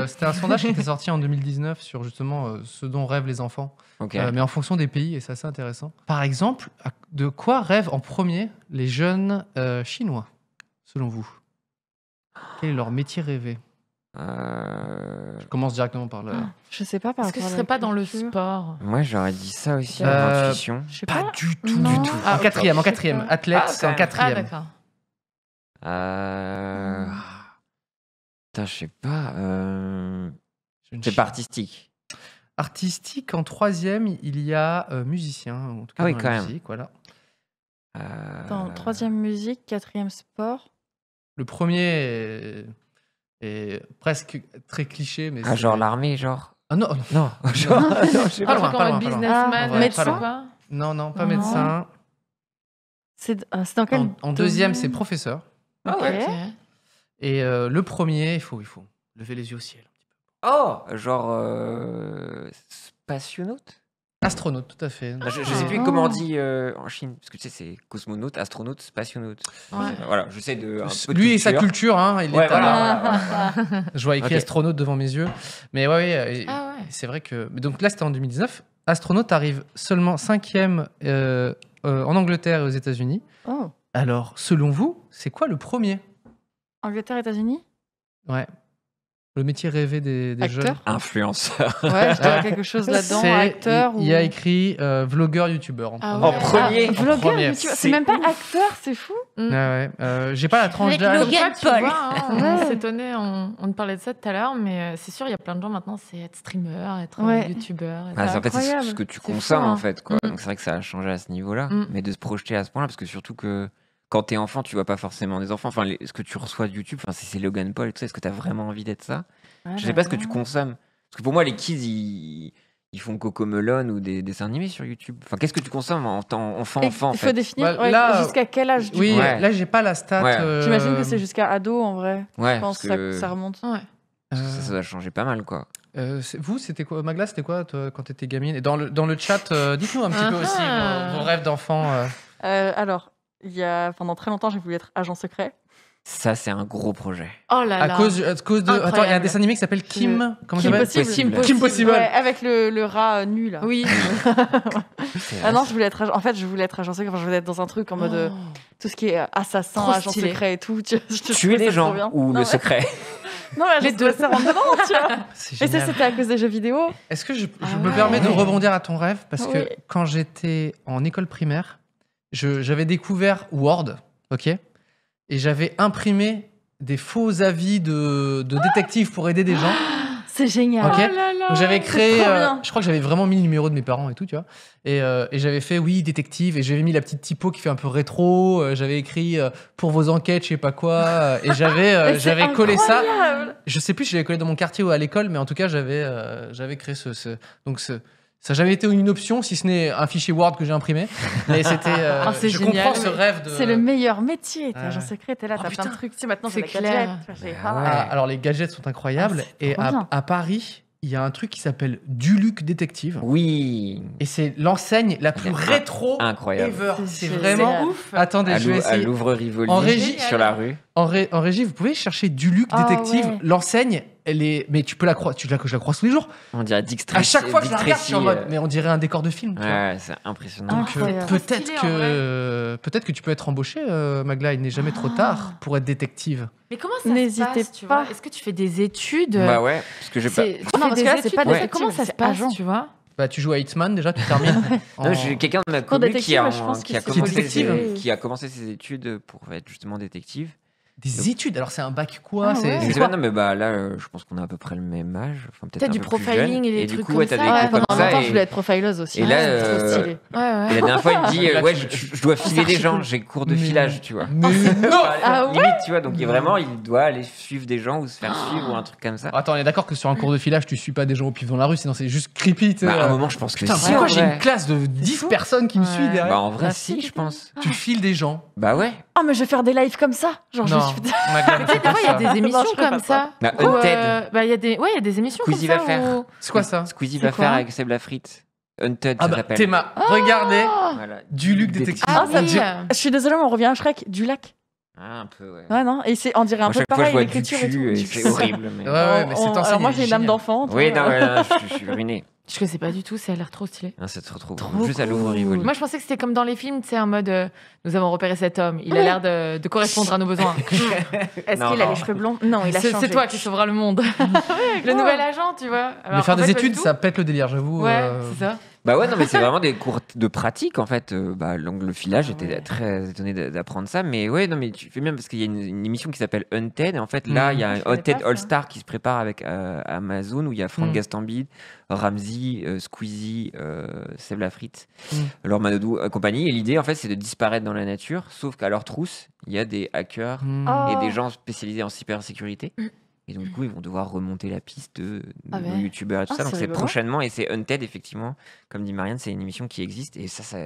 C'était un sondage qui était sorti en 2019 sur justement ce dont rêvent les enfants, Ok. mais en fonction des pays, et c'est assez intéressant. Par exemple, de quoi rêvent en premier les jeunes chinois, selon vous? Quel est leur métier rêvé? Je commence directement par le. Je sais pas par Est-ce que ce rapport à serait la pas dans le culture. sport? Moi, j'aurais dit ça aussi, Euh, en intuition. Je sais Pas pas. du tout, Non. du tout. Ah, en quatrième, ok. athlète, Ah, c'est en quand même. Ah, quatrième. d'accord. Putain, je sais pas. Je ne C'est sais- pas artistique. Artistique, en troisième, il y a musicien, en tout cas Ah oui, dans la quand même. musique, voilà. Dans troisième musique, quatrième sport. Le premier est presque très cliché, mais Ah, c'est- genre l'armée, genre. Ah non, Non, genre. non, je sais Pas Un loin, truc pas en loin, mode pas loin. businessman, Ah, ouais, médecin. je sais pas. non, pas Non. médecin. C'est dans quel En deuxième, domaine c'est professeur. Ah Ok. ouais. Et le premier, il faut lever les yeux au ciel. Oh, genre. Spationaute. Astronaute, tout à fait. Je sais plus comment on dit en Chine, parce que tu sais, c'est cosmonaute, astronaute, spationaute. Ouais. Voilà, j'essaie de. un peu de Lui et sa culture. culture, hein, il Ouais, est voilà. Je vois écrit Ok. astronaute devant mes yeux. Mais ouais, Ah ouais. c'est vrai que. Mais donc là, c'était en 2019. Astronaute arrive seulement 5e en Angleterre et aux États-Unis. Oh. Alors, selon vous, c'est quoi le premier? Angleterre, États-Unis. Ouais. Le métier rêvé des jeunes. Acteur. Influenceur. Ouais, je dirais quelque chose là-dedans. C'est- Acteur il y a ou- écrit vlogueur, youtubeur. En Ah premier. ouais. En premier. En Vlogueur, premier. mais tu vois, c'est C'est même pas ouf. acteur, c'est fou. Ouais. J'ai pas la tranche Avec d'âge. Logan Comme quoi, tu Paul. vois, hein, on Ouais. s'étonnait, on te parlait de ça tout à l'heure, mais c'est sûr, il y a plein de gens maintenant, c'est être streamer, être Ouais. youtubeur. Ah, en fait, c'est incroyable. ce que tu C'est consommes, fou, hein. en fait. Quoi. Mm. Donc, c'est vrai que ça a changé à ce niveau-là. Mm. Mais de se projeter à ce point-là, parce que surtout que quand t'es enfant, tu vois pas forcément des enfants. Enfin, ce que tu reçois de YouTube, enfin, si c'est Logan Paul et tout ça, est-ce que t'as vraiment envie d'être ça? Je sais pas ce que tu consommes. Parce que pour moi, les kids, ils font Cocomelon ou des dessins animés sur YouTube. Enfin, qu'est-ce que tu consommes en tant enfant, Il en faut fait? définir Bah, ouais, là, jusqu'à quel âge. du Oui, coup. Ouais. là, j'ai pas la stat. Ouais. J'imagine que c'est jusqu'à ado en vrai. Ouais, Je pense parce que que ça remonte. Ouais. ça doit changer pas mal, quoi. Vous, c'était quoi, Magla, c'était quoi toi, quand t'étais gamine? Et dans le chat, dites-nous un petit peu aussi vos rêves d'enfant. Alors, pendant très longtemps, j'ai voulu être agent secret. Ça, c'est un gros projet. Oh là À là. cause de. Attends, il y a un Incroyable. dessin animé qui s'appelle Kim. Comment ça Kim s'appelle? Possible. Kim Possible. Ouais, avec le rat nu là. Oui. C'est Ah non, je voulais être agent. En fait, je voulais être agent secret. Enfin, je voulais être dans un truc en mode Oh. tout ce qui est assassin, Trop agent stylé. secret et tout. Je te tuer trouvais les ça trop gens bien. ou Non, le mais- secret? Non, mais les deux, ça rentre dedans, tu vois. C'est Et ça, génial. c'était à cause des jeux vidéo. Est-ce que je Ah me ouais. permets de rebondir à ton rêve? Parce que Oui. quand j'étais en école primaire, j'avais découvert Word, ok? Et j'avais imprimé des faux avis de détectives pour aider des gens. C'est génial. Ok. Oh là là. Donc j'avais créé, trop bien. je crois que j'avais vraiment mis le numéro de mes parents et tout, tu vois. Et j'avais fait oui détective et j'avais mis la petite typo qui fait un peu rétro. J'avais écrit pour vos enquêtes, je sais pas quoi. Et Mais c'est j'avais collé ça. incroyable. Je sais plus si je l'avais collé dans mon quartier ou à l'école, mais en tout cas j'avais créé donc ça n'a jamais été une option si ce n'est un fichier Word que j'ai imprimé. Mais c'était, Ah, c'est je génial. comprends ce rêve de. C'est le meilleur métier. T'es Ouais. agent secret, t'es là, Oh, t'as plein putain. de trucs. Tu sais, maintenant, C'est j'ai la clair. gadget. J'ai- Ah ouais. Ah, alors les gadgets sont incroyables. Ah, c'est Et trop à bien. Paris, il y a un truc qui s'appelle Duluc Détective. Oui, Et c'est l'enseigne la plus C'est rétro incroyable. ever. C'est C'est génial. vraiment ouf. Attendez, À je vais essayer. Louvre-Rivoli, En régie- sur la rue. En régie, vous pouvez chercher Duluc Ah Détective. ouais. L'enseigne, elle est. Mais tu peux la croire. Je la croise tous les jours. On dirait Dick À Tracy. chaque fois que je la Dick regarde, je suis en Tracy, mode. Mais on dirait un décor de film. tu vois. Ouais, c'est impressionnant. Donc Incroyable. peut-être Stylé, en peut-être que tu peux être embauché, Magla. Il n'est jamais trop tard pour être détective. Mais comment ça N'hésitez se passe, tu pas. vois? Est-ce que tu fais des études? Bah ouais, parce que j'ai pas. Tu Non, fais parce des que là, c'est études, pas mais détective, comment ça c'est se passe, agent. tu vois? Bah, tu joues à Hitman déjà, tu termines. Non, j'ai quelqu'un de ma Pour commu détective, je pense qui a que c'est commencé détective. qui a commencé ses études pour être justement détective. Des études. Alors c'est un bac quoi? Ah c'est ouais. c'est Je sais quoi? pas, non, mais bah là, je pense qu'on a à peu près le même âge. Enfin, peut-être T'as un du peu plus profiling jeune. et des du trucs coup, comme ouais, t'as ça. des Ouais, cours comme pendant ça. longtemps, je Et, voulais être profileuse aussi. et là, C'est trop euh, stylé. Ouais, ouais. et la dernière fois, il me dit Là, ouais, tu- je dois filer des gens, cool. j'ai cours de Mais- filage, tu vois. Mais non. Ah ouais. Limite, tu vois, donc vraiment, il doit aller suivre des gens ou se faire suivre ou un truc comme ça. Attends, on est d'accord que sur un cours de filage, tu suis pas des gens au pif dans la rue, sinon c'est juste creepy. Tu sais, Bah, à un moment, je pense que Putain, si. pourquoi en j'ai vrai. une classe de 10 fou. personnes qui me Ouais. suit derrière? Bah, en vrai, Bah, si, si. je pense. Tu files des gens. Bah ouais. Ah, mais je vais faire des lives comme ça. Genre, Non, je suis. Magla, Tu sais, des fois, il y a des émissions je ferais comme pas ça. Bah, où, Unted. bah, il y a des émissions Squeezie comme va ça. faire. où- C'est quoi ça? Squeezie C'est va quoi faire avec Seb Lafrite. Unted, Ah ça bah, s'appelle. Théma, regardez Voilà. du Luc Détective. Ah ça oui. dit- Je suis désolée, mais on revient à Shrek, du lac. Ah, un peu, ouais. Ouais, non. Et c'est, on dirait un Moi, peu chaque fois, je pareil, vois du l'écriture et tout. cul et c'est horrible. Mais... Ouais, ouais, mais c'est Alors, enseigné, moi, il j'ai est une âme génial. d'enfant. Oui, toi, non, ouais, je suis ruiné. Je connaissais pas du tout, ça a l'air trop stylé. Ah, c'est trop Trop juste à cool. l'ouvre Rivoli. Moi, je pensais que c'était comme dans les films, tu sais, en mode nous avons repéré cet homme, il a l'air de correspondre à nos besoins. Est-ce Non, qu'il a non. les cheveux blonds? Non, il a changé. C'est toi qui sauvera le monde. Le nouvel agent, tu vois. Mais Alors, faire en fait, des pas du études, tout. ça pète le délire, j'avoue. Ouais, c'est ça. Bah ouais, non, mais c'est vraiment des cours de pratique en fait. Bah, le filage, j'étais ouais. très étonné d'apprendre ça. Mais ouais, non, mais tu fais bien parce qu'il y a une émission qui s'appelle Unted. Et en fait, là, il y a un Je connais Unted pas ça. All-Star qui se prépare avec Amazon où il y a Franck Mm. Gastambide, Ramsey, Squeezie, Seb Lafrite, Mm. Laure Manodou, compagnie. Et l'idée, en fait, c'est de disparaître dans la nature. Sauf qu'à leur trousse, il y a des hackers Hmm. Oh. et des gens spécialisés en cybersécurité. Et donc, du coup, ils vont devoir remonter la piste de Ah nos ouais. youtubeurs et tout Ah, ça. Donc, c'est c'est rigolo. prochainement. Et c'est Unted, effectivement. Comme dit Marianne, c'est une émission qui existe. Et ça va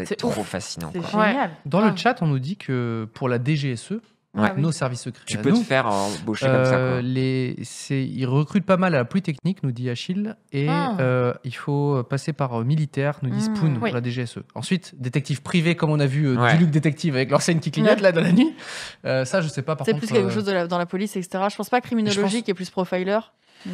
être C'est trop ouf. fascinant. C'est Quoi. génial. Dans Ah. le chat, on nous dit que pour la DGSE, Ouais. nos services secrets, Tu à peux nous, te faire embaucher comme ça. Quoi. ils recrutent pas mal à la Polytechnique, nous dit Achille, et Ah. il faut passer par militaire, nous dit Mm. Spoon, Oui. pour la DGSE. Ensuite, détective privé, comme on a vu Ouais. du Luc Détective avec l'enseigne qui clignote Ouais. là dans la nuit. Ça, je sais pas par C'est contre. plus quelque chose dans la police, etc. Je pense pas criminologie qui est plus profiler.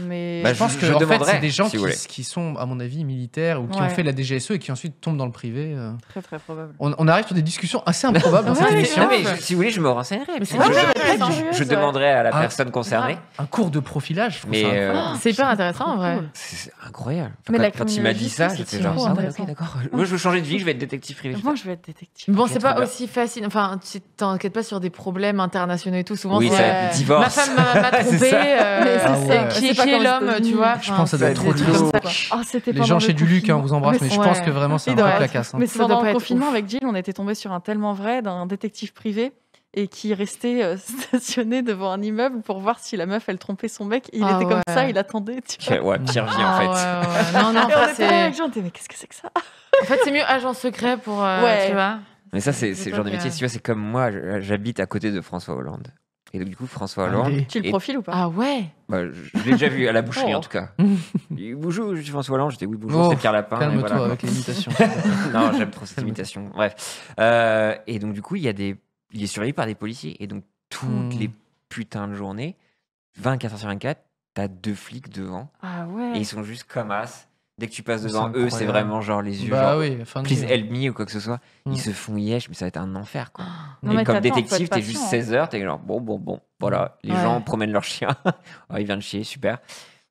Mais Bah, Je pense que je en fait, demanderais, c'est des gens si vous voulez. qui sont, à mon avis, militaires ou qui ont Ouais. fait la DGSE et qui ensuite tombent dans le privé. très très probable. On arrive sur des discussions assez improbables dans cette Ouais, émission. Non, mais si vous voulez, je me renseignerai. Mais c'est Je- hyper je- intéressant. je demanderai à la Ah. personne concernée. Un cours de profilage, je trouve Mais ça incroyable. C'est hyper intéressant en vrai. c'est incroyable. Mais Quand- la quand il m'a dit criminologie, ça, c'est j'étais trop genre, ah ouais, intéressant. ok, d'accord. Moi, je veux changer de vie, je vais être détective privé. Moi, je vais être détective. Bon, Ok, c'est trop pas bien. aussi facile. Enfin, tu t'enquêtes pas sur des problèmes internationaux et tout. Souvent, Oui, c'est ça, divorce. ma femme m'a C'est trompé. ça. Mais c'est Ah ça. ouais. Qui C'est pas est comme aux l'homme, tu États-Unis. vois. Je pense que ça doit Enfin, être des trop trucs lourd. comme ça, quoi. Ah, c'était Les pendant gens le chez du Luc, on confinement. vous embrasse, mais je pense ouais. que vraiment c'est un Il peu doit la être- casse. hein. Mais Ça c'est doit pendant pas le être confinement ouf. avec Jill, on était tombé sur un tellement vrai d'un détective privé et qui restait stationné devant un immeuble pour voir si la meuf elle trompait son mec. Et il Ah était comme ouais. ça, il attendait. Tu vois. Ouais, pire vie en Ah, fait. ouais, ouais. Non, non, Et on enfin, était là avec c'est. Jean, on était, mais qu'est-ce que c'est que ça? En fait, c'est mieux agent secret pour. Ouais. Tu vois. Mais ça, c'est C'est le genre de pas métier. que- Si tu vois, c'est comme moi, j'habite à côté de François Hollande. Et donc, du coup, François Hollande. Allez. Tu le Et- profiles ou pas? Ah ouais. Bah, je l'ai déjà vu à la boucherie Oh. en tout cas. Il dit, bonjour, je suis François Hollande. J'étais oui, bonjour, Oh, c'est Pierre Lapin. et Calme-toi voilà, quoi. avec l'imitation. Non, j'aime trop cette imitation. Bref. Et donc, du coup, il est surveillé par des policiers. Et donc, toutes Hmm. les putains de journées, 24 heures sur 24, t'as 2 flics devant. Ah ouais. Et ils sont juste comme as. Dès que tu passes C'est devant eux, c'est incroyable. vraiment genre les yeux. Bah genre, oui, fin de please vie. help me ou quoi que ce soit. Hmm. Ils se font yesh, mais ça va être un enfer quoi. Non, Et mais comme t'attends, faut détective, être t'es juste patient, 16 heures, t'es genre bon, voilà, les Ouais. gens promènent leur chien. Oh, il vient de chier, super.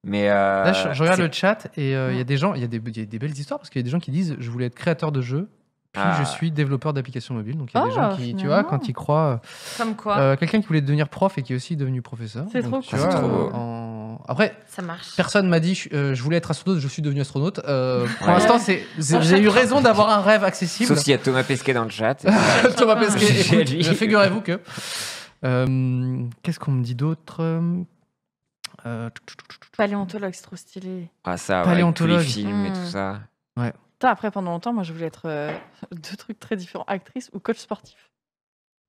Mais Là, je regarde c'est- le chat et il y a des gens, il y a des belles histoires parce qu'il y a des gens qui disent je voulais être créateur de jeux, puis Ah. je suis développeur d'applications mobiles. Donc il y a des Ah, gens qui, tu finalement. vois, quand ils croient. Comme quoi. Quelqu'un qui voulait devenir prof et qui est aussi devenu professeur. C'est Donc, trop tu cool. vois, C'est trop beau. Après, Ça marche. personne m'a dit je voulais être astronaute, je suis devenu astronaute. Pour Ouais. l'instant, j'ai eu raison d'avoir un rêve accessible. Sauf s'il y a Thomas Pesquet dans le chat. Thomas Pesquet, J'ai écoute, dit. figurez-vous que. Qu'est-ce qu'on me dit d'autre Paléontologue, c'est trop stylé. Ah ça, ouais, Paléontologue. avec tous les films et Hmm. tout ça. Putain, après, pendant longtemps, moi, je voulais être deux trucs très différents, actrice ou coach sportif.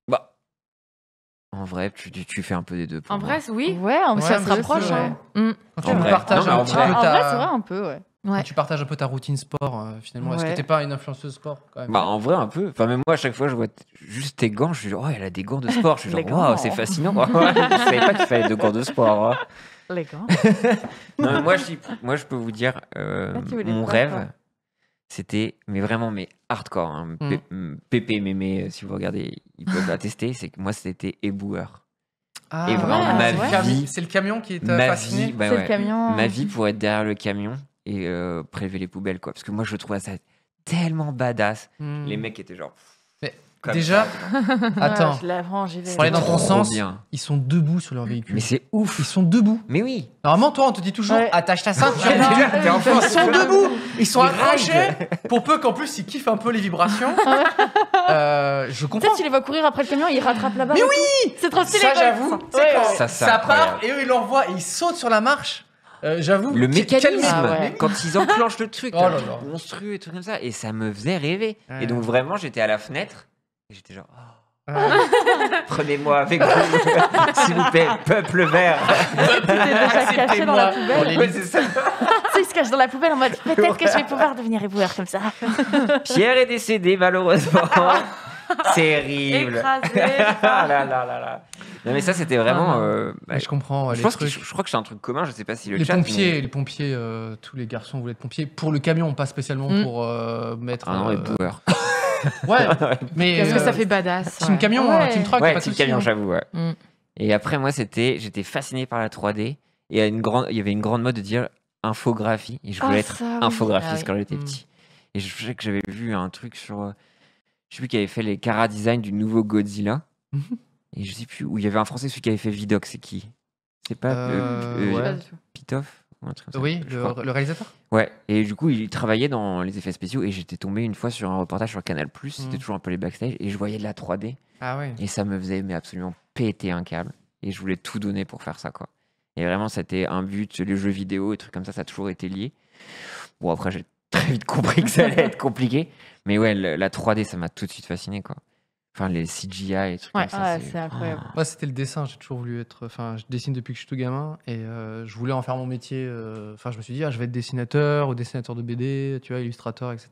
Bah, en vrai, tu fais un peu des deux. pour En moi. vrai, oui. Ouais, en Ouais, vrai, un Ça peu, se rapproche. ouais. hein. Mm. Quand tu En vrai. partages Non, mais un en petit vrai. peu En ta- vrai, c'est vrai, un peu, ouais. quand Ouais. tu partages un peu ta routine sport, finalement, est-ce que Ouais. t'es pas une influenceuse sport quand même Bah en vrai un peu. Enfin même moi à chaque fois je vois juste tes gants, je suis genre oh elle a des gants de sport, je suis Les genre waouh gants. c'est fascinant. Je savais pas qu'il fallait de gants de sport. hein. Les gars. Non mais moi je peux vous dire tu voulais mon quoi, rêve toi c'était mais vraiment mais hardcore. Hein. Pépé mémé si vous regardez ils peuvent attester c'est que moi c'était éboueur. Ah, Et vraiment, ma c'est vie- c'est le camion qui est Ma fasciné. vie, bah C'est le ouais, camion. ma vie pour être derrière le camion et prélever les poubelles quoi parce que moi je trouvais ça tellement badass. Hmm. Les mecs étaient genre Comme Déjà, attends, Je l'apprends, j'y vais. pour aller dans ton trop sens, bien. ils sont debout sur leur véhicule. Mais c'est ouf. Ils sont debout. Mais oui. Normalement, toi, on te dit toujours Ouais. attache ta ceinture. T'es en Ils sont debout. Ils sont Ils accrochés. Pour peu qu'en plus, ils kiffent un peu les vibrations. Je comprends. Peut-être tu les vois courir après le camion, ils rattrapent là-bas. Mais oui. C'est trop stylé. Ça, quoi. j'avoue. Tu sais, Ouais, quand ouais. Ça, c'est ça incroyable. part et eux, ils l'envoient et ils sautent sur la marche. J'avoue. Le mécanisme, Ah ouais. quand ils enclenchent le truc, Oh là là. monstrueux et tout comme ça, et ça me faisait rêver. Ouais. Et donc vraiment, j'étais à la fenêtre et j'étais genre, oh, Ouais. prenez-moi avec vous, s'il vous plaît, peuple vert. T'es déjà caché dans la Acceptez-moi. poubelle. Ouais, c'est ça. Tu sais, ils se cachent dans la poubelle en mode peut-être que je vais pouvoir devenir éboueur comme ça. Pierre est décédé malheureusement. Terrible. Écrasé. Ah là là là là. Non mais ça c'était vraiment. Ouais, je comprends. je les pense que trucs. je crois que c'est un truc commun. Je sais pas si le Les chat. pompiers, tous les garçons voulaient être pompiers. Pour le camion, pas spécialement pour mettre. Ah non, les boueurs. Ouais, mais. Parce que ça fait badass. Team ouais. camion, Ouais. team truck, Ouais, pas de petit souci, camion, hein. j'avoue. Ouais. Mm. Et après moi j'étais fasciné par la 3D. Et il y avait une grande mode de dire infographie. Et je voulais être ça, oui. infographiste Ah oui. quand j'étais Mm. petit. Et je sais que j'avais vu un truc sur. Je sais plus qui avait fait les Cara Design du nouveau Godzilla. Et je sais plus où il y avait un français, celui qui avait fait Vidoc, c'est qui? C'est pas Ouais. Pas du tout. Pitoff ou un truc comme ça, Oui, je crois. le réalisateur. Ouais, et du coup, il travaillait dans les effets spéciaux et j'étais tombé une fois sur un reportage sur Canal+, c'était toujours un peu les backstage, et je voyais de la 3D Ah ouais. et ça me faisait mais absolument péter un câble et je voulais tout donner pour faire ça, quoi. Et vraiment, c'était un but, les jeux vidéo et trucs comme ça a toujours été lié. Bon, après, j'ai très vite compris que ça allait être compliqué, mais ouais, la 3D, ça m'a tout de suite fasciné, quoi. Enfin, les CGI et trucs Ouais. comme ça. Ouais, c'est incroyable. Moi, c'était le dessin. J'ai toujours voulu être. Enfin, je dessine depuis que je suis tout gamin et je voulais en faire mon métier. Enfin, je me suis dit, je vais être dessinateur ou dessinateur de BD, tu vois, illustrateur, etc.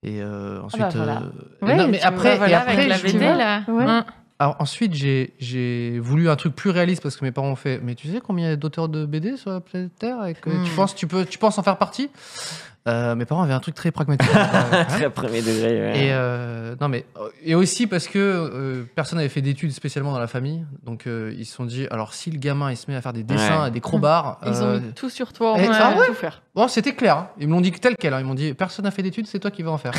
Et ensuite. bah voilà. non, mais après, voilà, et après, avec la je- BD là. Ouais. Hein. Alors, ensuite, j'ai voulu un truc plus réaliste parce que mes parents ont fait. Mais tu sais combien il y a d'auteurs de BD sur la planète Terre et que tu penses en faire partie? Mes parents avaient un truc très pragmatique. Très premier degré. Ouais. Et non mais et aussi parce que personne n'avait fait d'études spécialement dans la famille, donc ils se sont dit alors si le gamin il se met à faire des dessins Ouais. et des crowbars, Ils ont mis tout sur toi en et- mode, ah tu vas ouais tout faire. bon c'était clair, hein. Ils me l'ont dit tel quel, hein. Ils m'ont dit personne n'a fait d'études, c'est toi qui vas en faire.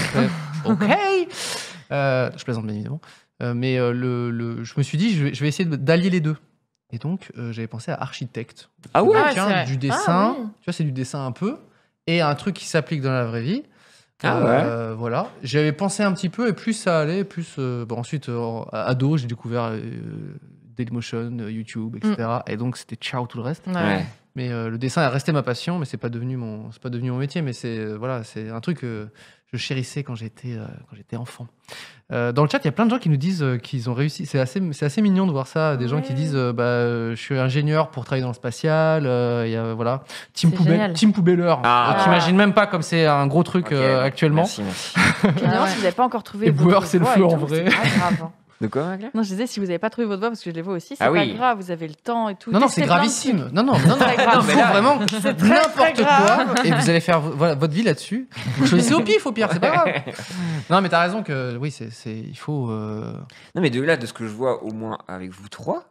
Ok. Je plaisante bien évidemment, mais je me suis dit je vais essayer d'allier les deux. Et donc j'avais pensé à architecte. Ah ouais, Ah, Tiens, c'est vrai. du dessin, Ah oui. tu vois c'est du dessin un peu et un truc qui s'applique dans la vraie vie. Ah Voilà. J'avais pensé un petit peu et plus ça allait, plus. Bon, ensuite, ado, j'ai découvert Dailymotion, YouTube, etc. Et donc, c'était ciao tout le reste. Ouais. Ouais. Mais le dessin est resté ma passion, mais c'est pas devenu mon métier. Mais c'est voilà, c'est un truc que je chérissais quand j'étais enfant. Dans le chat, il y a plein de gens qui nous disent qu'ils ont réussi. C'est assez mignon de voir ça. Des gens qui disent je suis ingénieur pour travailler dans le spatial. Il y a voilà, C'est génial. Team Poubelleur. Ah. T'imagines même pas comme c'est un gros truc Ok. actuellement. Merci, merci. Évidemment, ouais. si vous n'avez pas encore trouvé Et votre Boueur, c'est le voix feu et en tout, vrai. c'est pas grave, hein. De quoi, Magla? Non, je disais, si vous n'avez pas trouvé votre voix, parce que je les vois aussi, c'est Ah pas oui. grave, vous avez le temps et tout. Non, Testez c'est plein de gravissime. trucs. Non, très grave. il faut vraiment très, très n'importe grave. quoi et vous allez faire voilà, votre vie là-dessus. Vous choisissez au pif, c'est pas grave. Non, mais t'as raison que oui, il faut. Non, mais de là, de ce que je vois, au moins avec vous trois,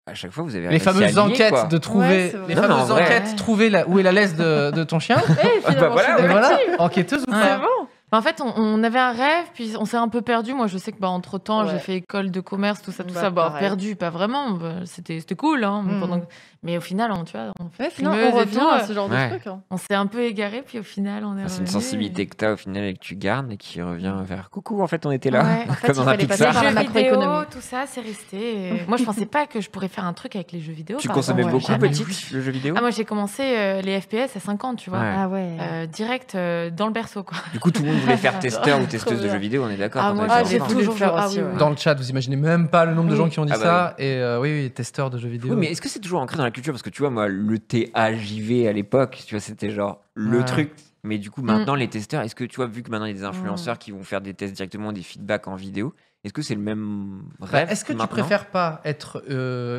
à chaque fois, vous avez Les réussi fameuses à lier, enquêtes quoi. de trouver, Ouais, c'est vrai. les Non, mais en fameuses vrai. enquêtes, trouver où est la laisse de ton chien. Eh, finalement, voilà, je suis Et voilà, détective. enquêteuse ou Ouais. pas. C'est bon. En fait, on avait un rêve, puis on s'est un peu perdu. Moi, je sais que entre temps, Ouais. j'ai fait école de commerce, tout ça. Bah, pareil. Perdu, pas vraiment. C'était cool, hein, Mhm. mais au final, tu vois, on fait Sinon, frimeuse on et revient tout, à ce genre Ouais. de truc. hein. on s'est un peu égaré, puis au final, on est Enfin, c'est une revenu. sensibilité que tu as au final et que tu gardes et qui revient vers coucou, en fait, on était là. Ouais. En fait, Comme il dans un fallait passer Pixar. par la Les jeux vidéo, macroéconomie. tout ça, c'est resté. Et moi, je pensais pas que je pourrais faire un truc avec les jeux vidéo. Tu par consommais exemple. beaucoup Jamais. petite le jeu vidéo? Ah, moi, j'ai commencé les FPS à 50, tu vois. Ouais. Ah ouais. Direct dans le berceau, quoi. Du coup, tout le monde voulait faire testeur ou testeuse de bien. jeux vidéo, on est d'accord? Ah, quand moi, on était j'ai enfant. voulu toujours le faire joué. aussi, ouais. Dans le chat, vous imaginez même pas le nombre de gens qui ont dit Ah bah ça. Et oui, testeurs de jeux vidéo. Oui, mais est-ce que c'est toujours ancré dans la culture? Parce que tu vois, moi, le TAJV à l'époque, tu vois, c'était genre le Ouais. truc. Mais du coup, maintenant, les testeurs, est-ce que tu vois, vu que maintenant il y a des influenceurs qui vont faire des tests directement, des feedbacks en vidéo, est-ce que c'est le même rêve? Est-ce que tu maintenant préfères pas être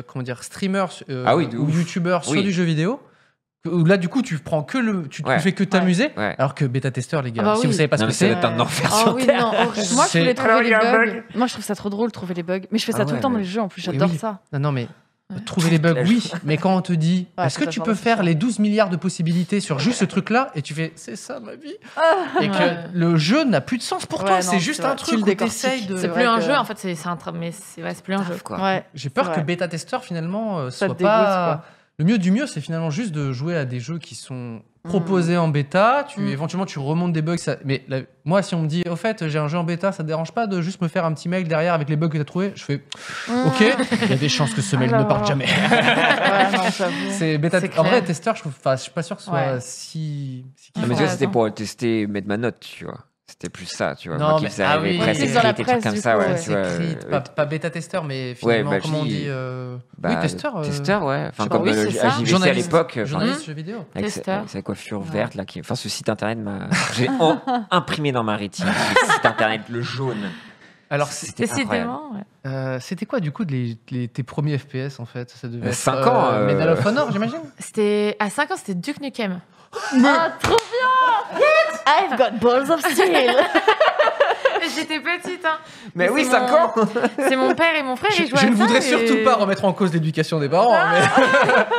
comment dire streamer Ah oui, de ou ouf. youtubeur sur Oui. du jeu vidéo? Où là, du coup, tu prends tu Ouais. fais que t'amuser, Ouais. alors que bêta-testeur, les gars, Ah bah si oui. vous savez pas ce Non, que mais ça c'est. va être un enfer Oh sur oui, Terre. non, horrible. Moi, je voulais C'est- trouver Alors, les il y a un bugs. Moi, je trouve ça trop drôle de trouver les bugs. Mais je fais ça Ah tout le ouais, temps dans mais- les jeux, en plus, Oui, j'adore oui. ça. Non, mais Trouver les bugs, oui, mais quand on te dit Ouais, est-ce que faut tu savoir peux ce que faire c'est. les 12 milliards de possibilités sur juste ce truc-là et tu fais c'est ça ma vie et que Ouais. le jeu n'a plus de sens pour toi, Ouais, c'est non, juste c'est un vrai. Tu truc le où décortiques. t'essayes de. C'est C'est vrai plus un que- jeu, en fait, c'est mais c'est plus un jeu. quoi. Ouais. J'ai peur C'est que vrai. bêta-testeur finalement Ça soit te dégoûte, pas. quoi. Le mieux du mieux, c'est finalement juste de jouer à des jeux qui sont proposés en bêta. Éventuellement, tu remontes des bugs. Mais moi, si on me dit, au fait, j'ai un jeu en bêta, ça te dérange pas de juste me faire un petit mail derrière avec les bugs que tu as trouvés? Je fais, ok, il y a des chances que ce mail ne Alors. parte jamais. Ouais, non, j'avoue. C'est bêta. C'est En vrai, clair. testeur, je suis pas sûr que ce soit Ouais. si. Non, mais Ouais, tu vois, c'était attends. pour tester, mettre ma note, tu vois. C'était plus ça, tu vois. Non, Moi qui mais- faisais ah arriver oui. presse Plus dans la écrite et trucs presse, comme du ça, coup, ouais. ouais. tu vois, C'est pas bêta-testeur, mais finalement, bah, comment on je dit dis, oui, testeur. Testeur, ouais. Enfin, sais comme pas. Oui, c'est ça. à JVC à Journaliste. l'époque. enfin, Journaliste jeux vidéo. avec Testeur. sa coiffure Ouais. verte, là. Enfin, ce site internet m'a. J'ai imprimé dans ma rétine. Le site internet, le jaune. Alors, C'était incroyable. Décidément, ouais. c'était quoi du coup tes premiers FPS en fait? Ça devait être 5 ans, Medal of Honor, j'imagine. C'était à 5 ans, c'était Duke Nukem. Ah, trop bien! I've got balls of steel! J'étais petite, hein. Mais Mais oui, c'est 5 mon- ans C'est mon père et mon frère, Je, ils jouaient je à ne ça, voudrais et- surtout pas remettre en cause l'éducation des parents, mais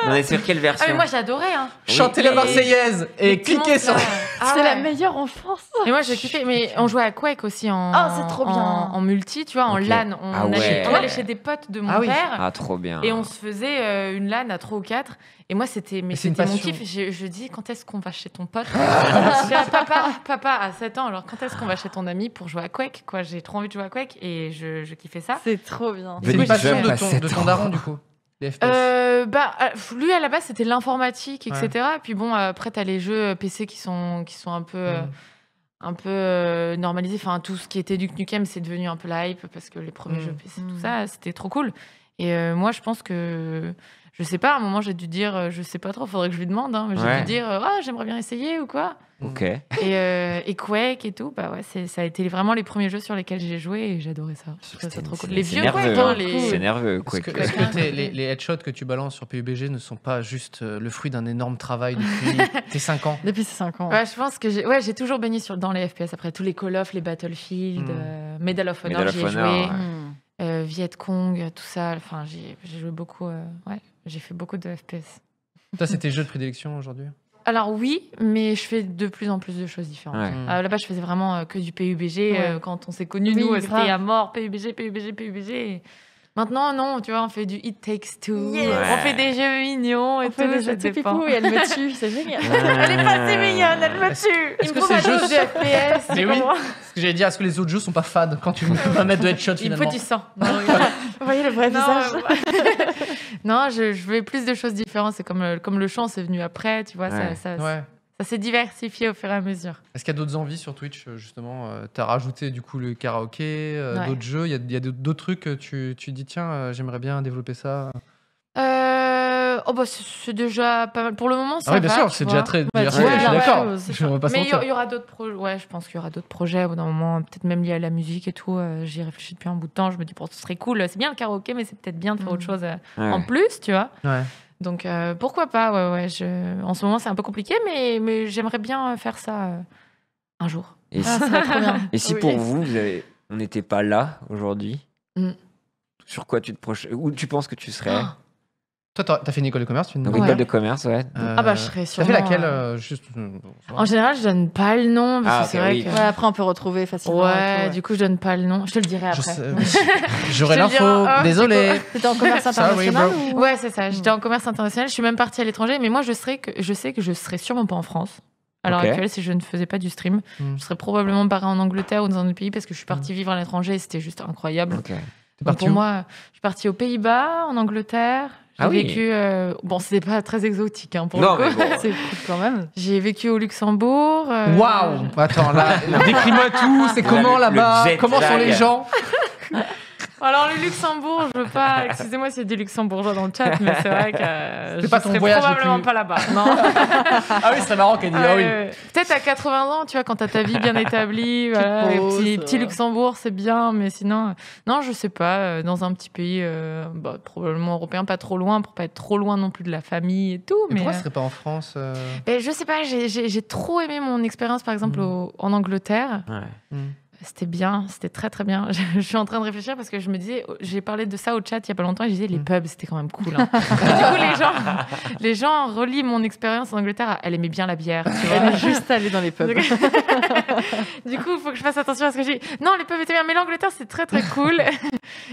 On est sur quelle Ah, version mais moi j'adorais, hein. chanter la Les- Marseillaise et Les petits cliquer monstres, sur. là. Ah C'est la ouais. meilleure enfance! Et moi j'ai kiffé, mais on jouait à Quake aussi en, Ah, c'est trop bien. en multi, tu vois, en Ok. LAN. On, Ah ouais. on allait chez des potes de mon Ah oui. père Ah, trop bien. et on se faisait une LAN à 3 ou 4. Et moi c'était c'est une mon passion. kiff. Je dis quand est-ce qu'on va chez ton pote? Je dis, papa à 7 ans, alors quand est-ce qu'on va chez ton ami pour jouer à Quake, quoi? J'ai trop envie de jouer à Quake et je kiffais ça. C'est trop bien. C'est une Venez passion jeune, de pas ton 7 de ton ans. daron du coup. Les FPS. Lui à la base c'était l'informatique, etc. Ouais. Et puis bon, après t'as les jeux PC qui sont un peu normalisés. Enfin, tout ce qui était Duke Nukem, c'est devenu un peu la hype parce que les premiers jeux PC, tout ça, c'était trop cool. Et moi, je pense que, je sais pas, à un moment, j'ai dû dire, je sais pas trop, faudrait que je lui demande, hein, mais j'ai Ouais. dû dire, j'aimerais bien essayer ou quoi. Ok. Et Quake et tout, bah ouais, ça a été vraiment les premiers jeux sur lesquels j'ai joué et j'adorais ça. Je trouvais ça trop cool. Les vieux nerveux, Quake, hein. hein, les... C'est nerveux, Est-ce Quake. que, les headshots que tu balances sur PUBG ne sont pas juste le fruit d'un énorme travail depuis tes 5 ans? Depuis ces 5 ans. Ouais, je pense que j'ai toujours baigné dans les FPS. Après tous les Call of, les Battlefield, Medal of Honor, Medal of j'y ai Honor, joué. ouais. Viet Cong, tout ça. Enfin, j'ai joué beaucoup. Ouais, j'ai fait beaucoup de FPS. Toi, c'est tes jeux de prédilection aujourd'hui? Alors oui, mais je fais de plus en plus de choses différentes. Ouais. Là-bas, je faisais vraiment que du PUBG. Ouais. Quand on s'est connus, Oui, nous, grave. c'était à mort. PUBG. Et maintenant, non, tu vois, on fait du It Takes Two. Yes. On fait des jeux mignons et On fait tout. des ça jeux tout dépend. pipou et elle me tue, c'est génial. Elle est pas assez mignonne, elle me Est-ce- tue. est-ce Il que me faut ces ma jeux dose de sont- FPS. Mais tu oui. comprends Ce que j'allais dire, est-ce que les autres jeux sont pas fades quand tu ne peux pas mettre de headshot Il me faut finalement? du sang. Non, Vous voyez le vrai visage? Non, je veux plus de choses différentes. C'est comme le chant, c'est venu après, tu vois. Ouais. Ouais. Ça s'est diversifié au fur et à mesure. Est-ce qu'il y a d'autres envies sur Twitch justement? T'as rajouté du coup le karaoké, Ouais. d'autres jeux. Il y a d'autres trucs que tu dis tiens, j'aimerais bien développer ça. C'est déjà pas mal. Pour le moment, ça Ah oui, bien va, sûr, tu c'est vois. déjà très Bah, diversifié. ouais, Je suis ouais, d'accord. ouais, Je ne vais pas se Mais il mentir. y aura d'autres projets. Ouais, je pense qu'il y aura d'autres projets au bout d'un moment, peut-être même liés à la musique et tout. J'y réfléchis depuis un bout de temps. Je me dis, bon, ce serait cool. C'est bien le karaoké, mais c'est peut-être bien de faire autre chose en Ouais. plus, tu vois. Ouais. Donc, pourquoi pas, ouais. En ce moment, c'est un peu compliqué, mais j'aimerais bien faire ça un jour. Et Ah, si, ça va trop bien. et si Oui. pour vous, on n'était pas là aujourd'hui, Mm. sur quoi tu te projettes? Où tu penses que tu serais? Toi, t'as fait une école de commerce, tu viens de Donc, nous Ouais. école dire. de commerce, ouais. Ah bah, je serais T'as sûrement... fait laquelle juste, En général, je donne pas le nom, parce Ah, que c'est ok, vrai oui. que... Ouais, après, on peut retrouver facilement. et Ouais, tout, du coup, je donne pas le nom. Je te le dirai Je après. sais- J'aurai Je te le dirai en l'info, off, désolé. C'était en commerce Sorry, international bro. ou... Ouais, c'est ça. J'étais en commerce international. Je suis même partie à l'étranger, mais moi, je sais que je serais sûrement pas en France. À l'heure Ok. actuelle, si je ne faisais pas du stream, Mm. je serais probablement barrée en Angleterre ou dans un autre pays parce que je suis partie vivre à l'étranger et c'était juste incroyable. Ok. T'es Donc parti pour où? moi, je suis partie aux Pays-Bas, en Angleterre. J'ai Ah oui. vécu. Bon, c'était pas très exotique hein, pour Non, le mais coup. bon. C'est cool quand même. J'ai vécu au Luxembourg. Waouh! Attends, là, décris-moi tout. C'est Le- comment le là-bas? jet Comment sont lag. les gens? Alors le Luxembourg, je veux pas. Excusez-moi s'il y a des Luxembourgeois dans le chat, mais c'est vrai que je pas ton serais voyage le probablement plus- pas là-bas. Non. Ah oui, ce serait marrant qu'elle dise. Ah oui. Peut-être à 80 ans, tu vois, quand t'as ta vie bien établie, voilà, te les poses, petit Luxembourg, c'est bien, mais sinon, non, je sais pas, dans un petit pays, probablement européen, pas trop loin, pour pas être trop loin non plus de la famille et tout. Mais Mais, pourquoi ce serait pas en France? mais je sais pas, j'ai trop aimé mon expérience, par exemple, en Angleterre. Ouais. C'était bien, c'était très très bien. Je suis en train de réfléchir parce que je me disais, j'ai parlé de ça au chat il y a pas longtemps et je disais les pubs c'était quand même cool. Hein. Du coup les gens relient mon expérience en Angleterre. Elle aimait bien la bière. Tu vois. Elle est juste allée dans les pubs. Du coup, il faut que je fasse attention à ce que j'ai. Non, les pubs étaient bien, mais l'Angleterre c'est très très cool.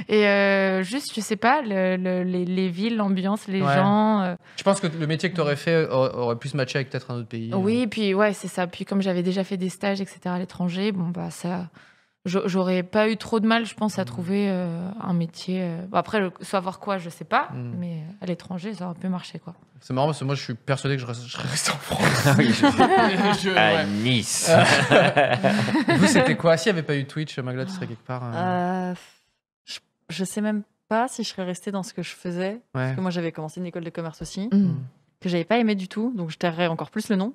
Et juste, je sais pas, les villes, l'ambiance, les gens. Je pense que le métier que tu aurais fait aurait pu se matcher avec peut-être un autre pays. Oui, puis ouais, c'est ça. Puis comme j'avais déjà fait des stages, etc. à l'étranger, bon bah ça. J'aurais pas eu trop de mal, je pense, à trouver un métier. Bon, après, savoir quoi, je sais pas, mais à l'étranger, ça aurait pu marcher, quoi. C'est marrant parce que moi, je suis persuadé que je serais resté en France. Ah oui, à Nice. Vous, c'était quoi? S'il n'y avait pas eu Twitch, Magla, tu serais quelque part Je sais même pas si je serais restée dans ce que je faisais. Parce que moi, j'avais commencé une école de commerce aussi. Que j'avais pas aimé du tout, donc je tairais encore plus le nom.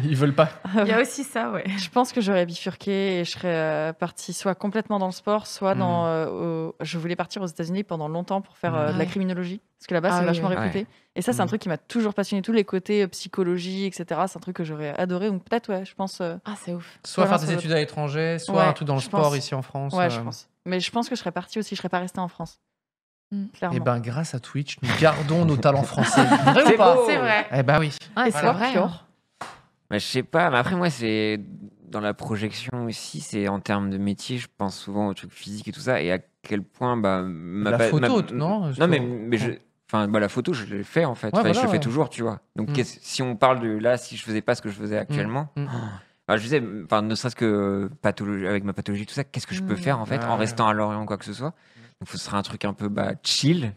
Ils veulent pas. Il y a aussi ça, ouais. Je pense que j'aurais bifurqué et je serais partie soit complètement dans le sport, soit dans. Je voulais partir aux États-Unis pendant longtemps pour faire de la criminologie, parce que là-bas c'est vachement réputé. Ouais. Et ça, c'est un truc qui m'a toujours passionné, tous les côtés psychologie, etc. C'est un truc que j'aurais adoré, donc peut-être, je pense. Ah, c'est ouf. Soit faire des études à l'étranger, soit un truc dans le sport ici en France. Ouais, je pense. Mais je pense que je serais partie aussi, je serais pas restée en France. Et ben grâce à Twitch, nous gardons nos talents français. C'est beau. C'est vrai. Eh ben oui. Ah, c'est vrai. Bah, je sais pas, mais après moi c'est dans la projection aussi, c'est en termes de métier, je pense souvent aux trucs physiques et tout ça, et à quel point la photo, non mais la photo je l'ai fait en fait, je le fais toujours, tu vois. Donc si on parle de là, si je faisais pas ce que je faisais actuellement. Je disais, ne serait-ce que avec ma pathologie, tout ça, qu'est-ce que je peux faire en fait en restant à Lorient ou quoi que ce soit. Donc, ce sera un truc un peu chill.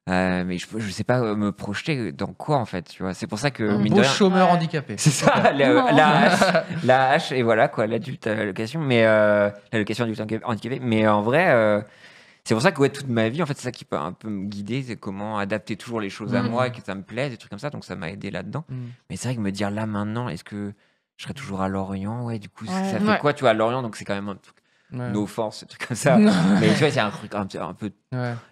Mais je sais pas me projeter dans quoi en fait, tu vois. C'est pour ça que. Un beau chômeur handicapé. C'est ça, la hache, et voilà quoi, l'adulte allocation, mais l'allocation adulte handicapé. Mais en vrai, c'est pour ça que toute ma vie, en fait, c'est ça qui peut un peu me guider, c'est comment adapter toujours les choses à moi et que ça me plaise, des trucs comme ça. Donc ça m'a aidé là-dedans. Mais c'est vrai que me dire là maintenant, est-ce que je serais toujours à Lorient? Ouais, du coup, ça fait quoi, tu vois, à Lorient? Donc c'est quand même un truc. No force, des trucs comme ça. Mais tu vois, c'est un truc un peu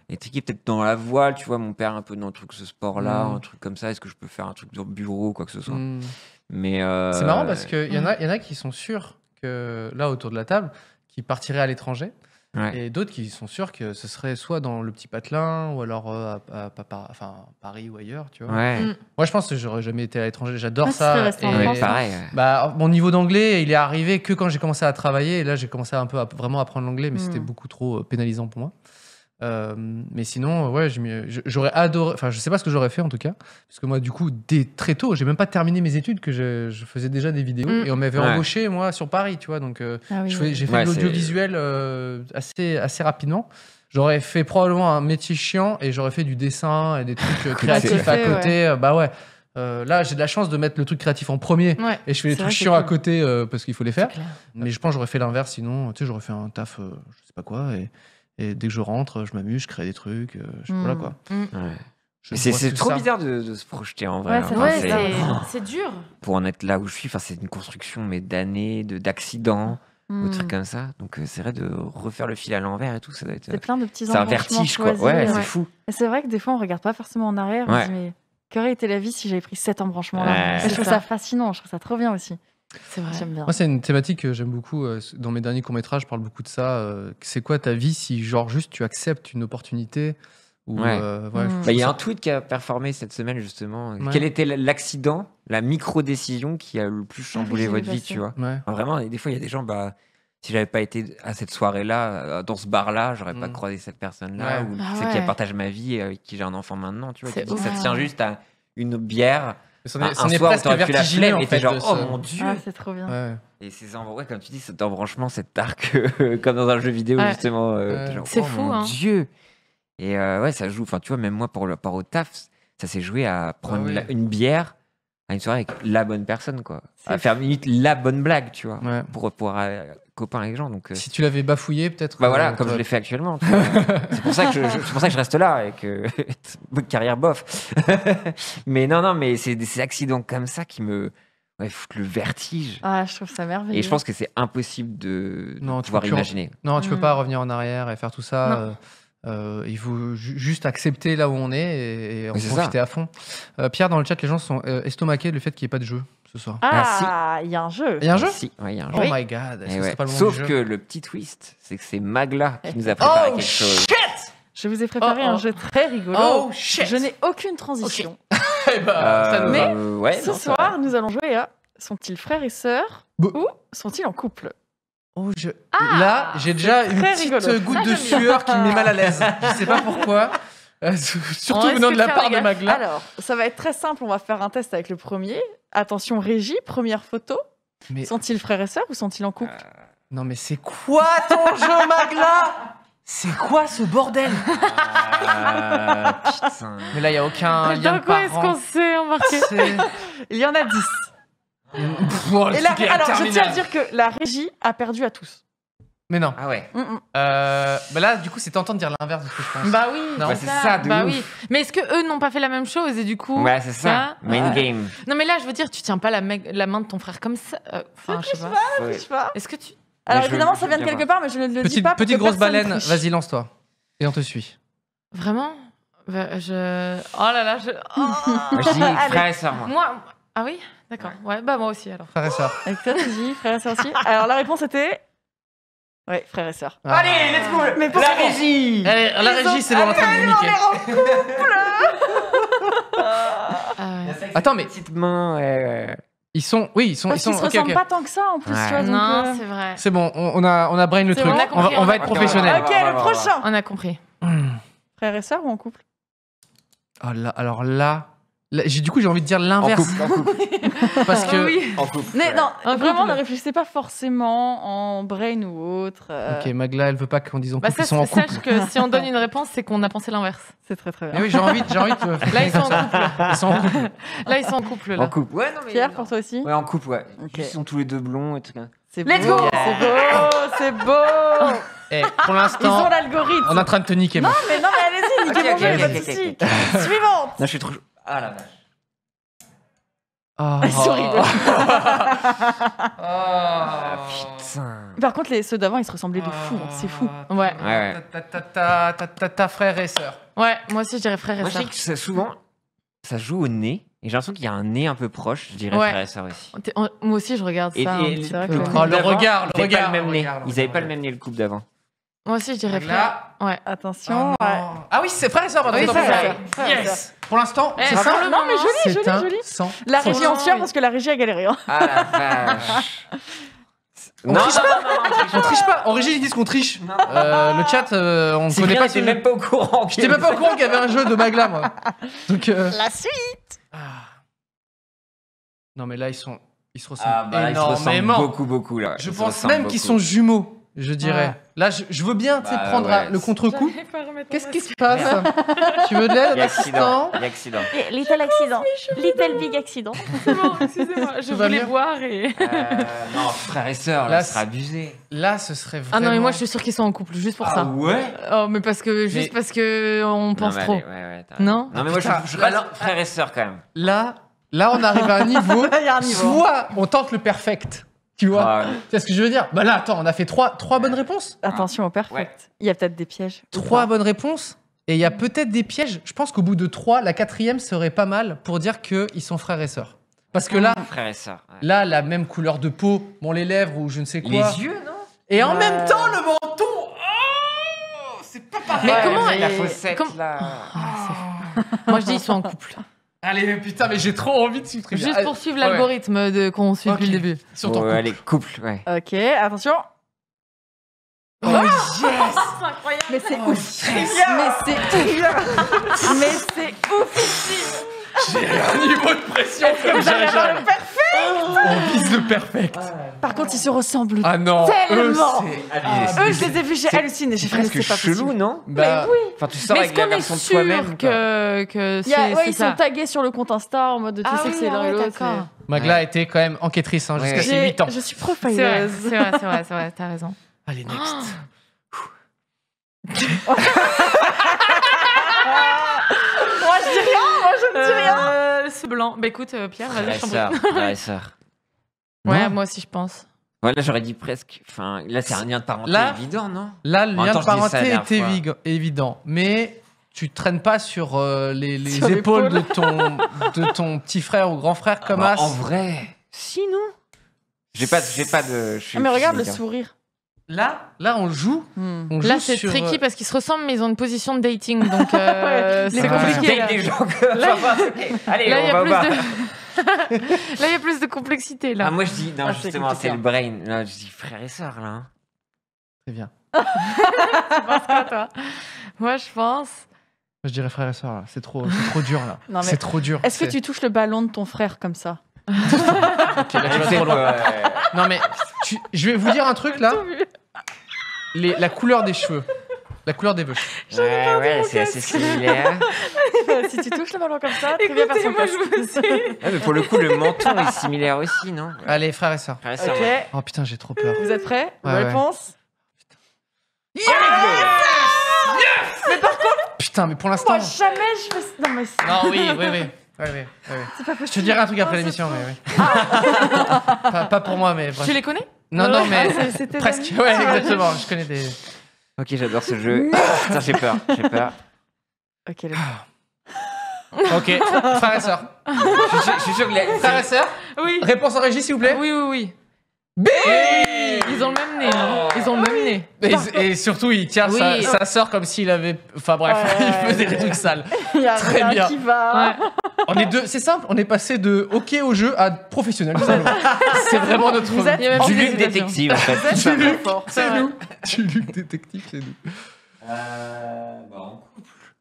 étriqué, peut-être dans la voile, tu vois, mon père un peu dans ce sport-là, un truc comme ça. Est-ce que je peux faire un truc de bureau ou quoi que ce soit? Mais c'est marrant parce qu'il y en a qui sont sûrs que, là, autour de la table, qui partiraient à l'étranger. Et d'autres qui sont sûrs que ce serait soit dans le Petit Patelin ou alors à Paris ou ailleurs, tu vois. Moi, je pense que j'aurais jamais été à l'étranger. J'adore ça. Pareil. Mon niveau d'anglais, il est arrivé que quand j'ai commencé à travailler. Et là, j'ai commencé un peu à vraiment apprendre l'anglais, mais c'était beaucoup trop pénalisant pour moi. Mais sinon, j'aurais adoré. Enfin, je sais pas ce que j'aurais fait en tout cas, parce que moi, du coup, très tôt, j'ai même pas terminé mes études, que je faisais déjà des vidéos et on m'avait embauché moi sur Paris, tu vois. Donc, j'ai fait de l'audiovisuel assez rapidement. J'aurais fait probablement un métier chiant et j'aurais fait du dessin et des trucs créatifs à côté. Là, j'ai de la chance de mettre le truc créatif en premier et je fais les trucs chiants à côté parce qu'il faut les faire. Mais je pense que j'aurais fait l'inverse, sinon, tu sais, j'aurais fait un taf, je sais pas quoi. Et dès que je rentre, je m'amuse, je crée des trucs, voilà quoi. C'est trop bizarre de se projeter en vrai. C'est dur. Pour en être là où je suis, c'est une construction d'années, d'accidents, ou trucs comme ça. Donc c'est vrai de refaire le fil à l'envers et tout, ça doit être. C'est plein de petits c'est un vertige quoi. C'est fou. Et c'est vrai que des fois on regarde pas forcément en arrière. On se dit mais qu'aurait été la vie si j'avais pris cet embranchement là. Je trouve ça fascinant, je trouve ça trop bien aussi. C'est vrai. J'aime bien. Moi, c'est une thématique que j'aime beaucoup. Dans mes derniers courts-métrages, je parle beaucoup de ça. C'est quoi ta vie si, genre, juste tu acceptes une opportunité ou, il y a un tweet qui a performé cette semaine, justement. Quel était l'accident, la micro-décision qui a le plus chamboulé votre vie, tu vois? Vraiment, des fois, il y a des gens, si j'avais pas été à cette soirée-là, dans ce bar-là, j'aurais pas croisé cette personne-là, ou c'est qui a partagé ma vie et avec qui j'ai un enfant maintenant, tu vois. Tu dis que ça tient juste à une bière. Un soir où t'aurais pu la flemme et t'es genre oh mon dieu, c'est trop bien. Et ces comme tu dis, cet embranchement, cet arc comme dans un jeu vidéo justement, genre, c'est fou, mon dieu. Et ça joue, enfin tu vois, même moi par rapport au taf, ça s'est joué à prendre une bière à une soirée avec la bonne personne, quoi, à faire limite la bonne blague, tu vois, pour pouvoir copain avec les gens. Donc si tu l'avais bafouillé peut-être comme je l'ai fait actuellement, c'est pour ça que je reste là et que carrière bof. Mais non mais c'est des accidents comme ça qui me foutent le vertige. Je trouve ça merveilleux. Et je pense que c'est impossible de pouvoir imaginer. Non, tu peux pas revenir en arrière et faire tout ça. Il faut juste accepter là où on est et en profiter à fond. Pierre, dans le chat, les gens sont estomaqués du fait qu'il n'y ait pas de jeu. ce soir. Ah, il y a un jeu. Il y a un jeu? Si, ouais, il y a un Oh jeu. my god. Est-ce Et que ouais. c'est pas le moment Sauf du jeu que le petit twist, c'est que c'est Magla qui nous a préparé quelque chose. Je vous ai préparé un jeu très rigolo. Oh shit. Je n'ai aucune transition. Eh ben, ça nous Mais va. ouais, Ce non, ça soir, nous allons jouer à sont-ils frères et sœurs Bon. ou sont-ils en couple? Oh, là, j'ai déjà une très petite rigolo. goutte Ça, de j'aime bien. sueur qui me met mal à l'aise. Je sais pas pourquoi. Surtout On venant risque de la de faire part des de gaffes. Magla. Alors, ça va être très simple. On va faire un test avec le premier. Attention, régie, première photo. Mais- Sont-ils frères et sœurs ou sont-ils en couple? Non, mais c'est quoi ton jeu, Magla? C'est quoi ce bordel? Putain. Mais là, il n'y a aucun lien Dans de quoi est-ce parents. qu'on s'est embarqué? C'est- Il y en a 10. Oh, le Et là, truc est alors, je tiens à interminable. dire que la régie a perdu à tous. Mais non. Ah ouais. Bah là, du coup, c'est tentant de dire l'inverse de ce que je pense. Bah oui, Non. Bah, c'est ça, de bah ouf. oui. Mais est-ce que eux n'ont pas fait la même chose et du coup Ouais, c'est ça. Main game. Non mais là, je veux dire, tu tiens pas la main de ton frère comme ça. Enfin, je sais pas. Ouais. Je sais pas. Est-ce que tu Alors, je veux- évidemment, je ça veux vient de bien quelque part, mais je ne le dis Petite, pas. pour petite que grosse personne baleine, triche. vas-y, lance-toi. Et on te suit. vraiment Bah, je. Oh là là, je. Oh. Moi, je dis frère et sœur, moi. Moi. Ah oui, d'accord. Ouais, bah moi aussi alors. Frère et sœur. Avec toi, tu dis frère et sœur aussi. Alors, la réponse était. Ouais, frère et sœur. Ah. let's go. Mais pour La régie. Allez, la régie, c'est bon, on est en train de niquer. Ah ouais. Attends, mais Petite main, ouais. ils sont. Oui, ils sont. Parce qu'ils se ok, ressemblent ok. pas tant que ça en plus, Ouais. tu vois. Donc, Non, c'est vrai. C'est bon, on a brain le C'est truc. bon, on a On va, compris, on on va a être compris. professionnel. Ok, le prochain. On a compris. Frère et sœur ou en couple? Oh là, alors là, du coup, j'ai envie de dire En l'inverse. couple, en couple. Parce que. Oui. En couple. Mais ouais. non, Un vraiment, couple. ne réfléchissez pas forcément en brain ou autre. Ok, Magla, elle veut pas qu'on dise en Bah couple, ça, ils sont en couple. sache que si on donne une réponse, c'est qu'on a pensé l'inverse. C'est très très Mais bien. oui, j'ai envie de. Là, ils sont en couple. Ils sont en couple. Là, ils sont en couple là. En couple. Ouais, non, mais. Pierre, pour toi aussi? Ouais, en couple, ouais. Ok. Ils sont tous les deux blonds et tout ça. C'est Let's beau, go. c'est beau, c'est beau. Eh, pour Ils ont l'instant, l'algorithme. on est en train de te niquer, Non, moi. mais allez-y, niquez Ok, mon ok, jeu, y a ok, pas de ok, souci. ok. Suivante. Non, je suis trop. Ah la vache. Oh. Ils sont rigolos. Ah putain. Par contre, ceux d'avant, ils se ressemblaient de fou, hein, c'est fou. Ouais. Ouais. Ta frère et sœur. Ouais, moi aussi, je dirais frère et Moi, je sœur. sais que souvent, ça joue au nez. Et j'ai l'impression qu'il y a un nez un peu proche. Je dirais Ouais. frère et sœur aussi. Moi aussi, je regarde ça. hein. c'est vrai que- le Oh, couple le d'avant, regard, le ils avaient pas regard, le même le nez. regard, le Ils avaient regard. pas le même nez, le couple d'avant. Moi aussi, je dirais frère. Là. Ouais. Attention. Oh, ouais. non. Ah oui, c'est frère et sœur, pardon. Oui, autant c'est pour ça. moi. Frère et sœur. Yes. Pour l'instant, Eh, c'est pour ça. le Non, moment, mais joli, C'est un joli. 100. La régie Franchement, entière, oui. parce que la régie a galéré. Hein. Ah la vache. On triche pas. On triche pas. En régie, ils disent qu'on triche. Le chat, on ne connaît pas. J'étais même pas au courant. J'étais même pas au courant qu'il y avait un jeu de Magla, moi. Donc. La suite. Non, mais là, ils se ressemblent Ah bah, ils se ressemblent énormément. beaucoup là. Je Ils se pense ressemblent même qu'ils beaucoup. sont jumeaux, je dirais. Ouais. Là, je veux bien tu sais, Bah, prendre ouais, le c'est- contre-coup. J'arrive pas à remettre Qu'est-ce mon qui se passe? Tu veux de Il l'aide, y a assistant? accident. Il y a accident. Little accident. Little big accident. C'est bon, excusez-moi. Je Tout va voulais bien boire et. Non, frère et sœur, Là, là, ce serait abusé. Là, ce serait vraiment. Ah non, mais moi, je suis sûre qu'ils sont en couple, juste pour ça. ouais. Oh, mais parce que. Juste Mais- parce que on pense Non, mais trop. allez, ouais, t'as Non raison. Non, mais moi, Putain, je reste frère et sœur quand même. Là, on arrive à un niveau. Il y a un niveau. Soit on tente le perfect. Tu vois? Ah, Tu vois ce que je veux dire? Bah là, attends, on a fait trois bonnes réponses. Attention au perfect. Ouais. Il y a peut-être des pièges. ou Trois pas. bonnes réponses. Et il y a peut-être des pièges. Je pense qu'au bout de 3, la 4e serait pas mal pour dire qu'ils sont frères et sœurs. Parce que là, frère et sœur. ouais. la même couleur de peau, bon, les lèvres ou je ne sais quoi. Les yeux, non? Et en Ouais. même temps, le menton. Oh, c'est pas pareil. Mais comment la elle- fossette, comme- là. Moi, je dis ils sont en couple. Allez, putain, mais j'ai trop envie de suivre. Juste pour suivre Ouais. l'algorithme qu'on suit depuis Ok. le début. Ils sont en couple. Allez, couple, ouais. Ok, attention. Oh, yes. Mais c'est ouf. Mais c'est ouf. J'ai un niveau de pression comme J'allais avoir jamais. le perfect. On vise le perfect. Par contre, ils se ressemblent. Ah non, Tellement. eux, c'est... Eux, je les ai vus, j'ai halluciné. J'ai fait, mais Presque c'est pas chelou, possible. non? Bah, Enfin, tu sors Mais est-ce avec la qu'on est version de sûr toi-même. quoi. que Il y a- c'est ouais, c'est ils sont ça tagués sur le compte Insta en mode tu Ah sais que oui, c'est l'un ah et ouais, l'autre. d'accord. Magla était quand même enquêtrice hein, jusqu'à Ouais. ses 8 ans. Je suis C'est vrai, profileuse. c'est vrai, t'as raison. Allez, next. Moi, je dis rien. Moi, je ne dis rien. Ce blanc. Bah écoute, Pierre, Frère vas-y, et je t'en sœur. prie. Frère et sœur. Ouais, Non. moi aussi, je pense. Voilà, j'aurais dit presque. Enfin, là, c'est un lien de parenté Là- évident, non? Là, le En lien même de temps, je disais ça la parenté dernière est fois. évident. Mais tu traînes pas sur les Sur épaules l'épaule. de ton petit frère ou grand frère comme Bah, As. en vrai, Si, non. J'ai pas de. Mais regarde le sourire. Là, on joue. On Là, joue c'est sur, tricky parce qu'ils se ressemblent, mais ils ont une position de dating. Donc, c'est Ah. compliqué. Là, Des gens que- Allez, là, il y on a va plus voir. de... là, il y a plus de complexité. Là. Ah, moi, je dis, non, Ah, c'est justement, compliqué, c'est le brain. Là, je dis frère et sœur, là. hein. Très bien. Tu penses quoi, toi? Moi, je pense. Moi, je dirais frère et sœur, là. C'est trop dur, là. Non, mais C'est trop dur. Est-ce que tu touches le ballon de ton frère comme ça? Ok, là, tu vas trop loin. Non, mais je vais vous dire un truc, là. La couleur des cheveux. La couleur des cheveux. Ouais, c'est assez similaire. Si tu touches le ballon comme ça, tu viens faire son Écoutez-moi, casque. je me suis... Ah, mais pour le coup, le menton est similaire aussi, non? Allez, frère et sœur. Frère et sœur, Ok, ouais. Oh putain, j'ai trop peur. vous êtes prêts? Ouais, ouais. Réponse? Putain, mais pour l'instant. Moi, jamais je veux... Non, mais c'est... Non, oui. C'est pas possible. Je te dirai un truc après l'émission, mais oui. Pas pour moi, mais bref. Tu les connais? Non, mais Ah, c'était presque. Ouais, exactement. Je connais des. Ok, j'adore ce jeu. Putain, j'ai peur. Ok, le... Ok, frère et sœur. Je suis sûr que Frère et sœur. Oui. Réponse en régie, s'il vous plaît. Oui. B. Ils ont le même nez. Ils ont le même nez. Et surtout, il tient Oui. sa sœur comme s'il avait. Enfin bref, Ouais. il faisait des trucs sales. Il y a Très rien bien. qui va. Ouais. On est deux. C'est simple. On est passé de hockey au jeu à professionnel. tout simplement. C'est vraiment notre. Vous êtes Il y a même Du plus Luc d'hésitations. détective, en fait. Vous êtes très fort. C'est nous. Tu Luc détective, c'est nous.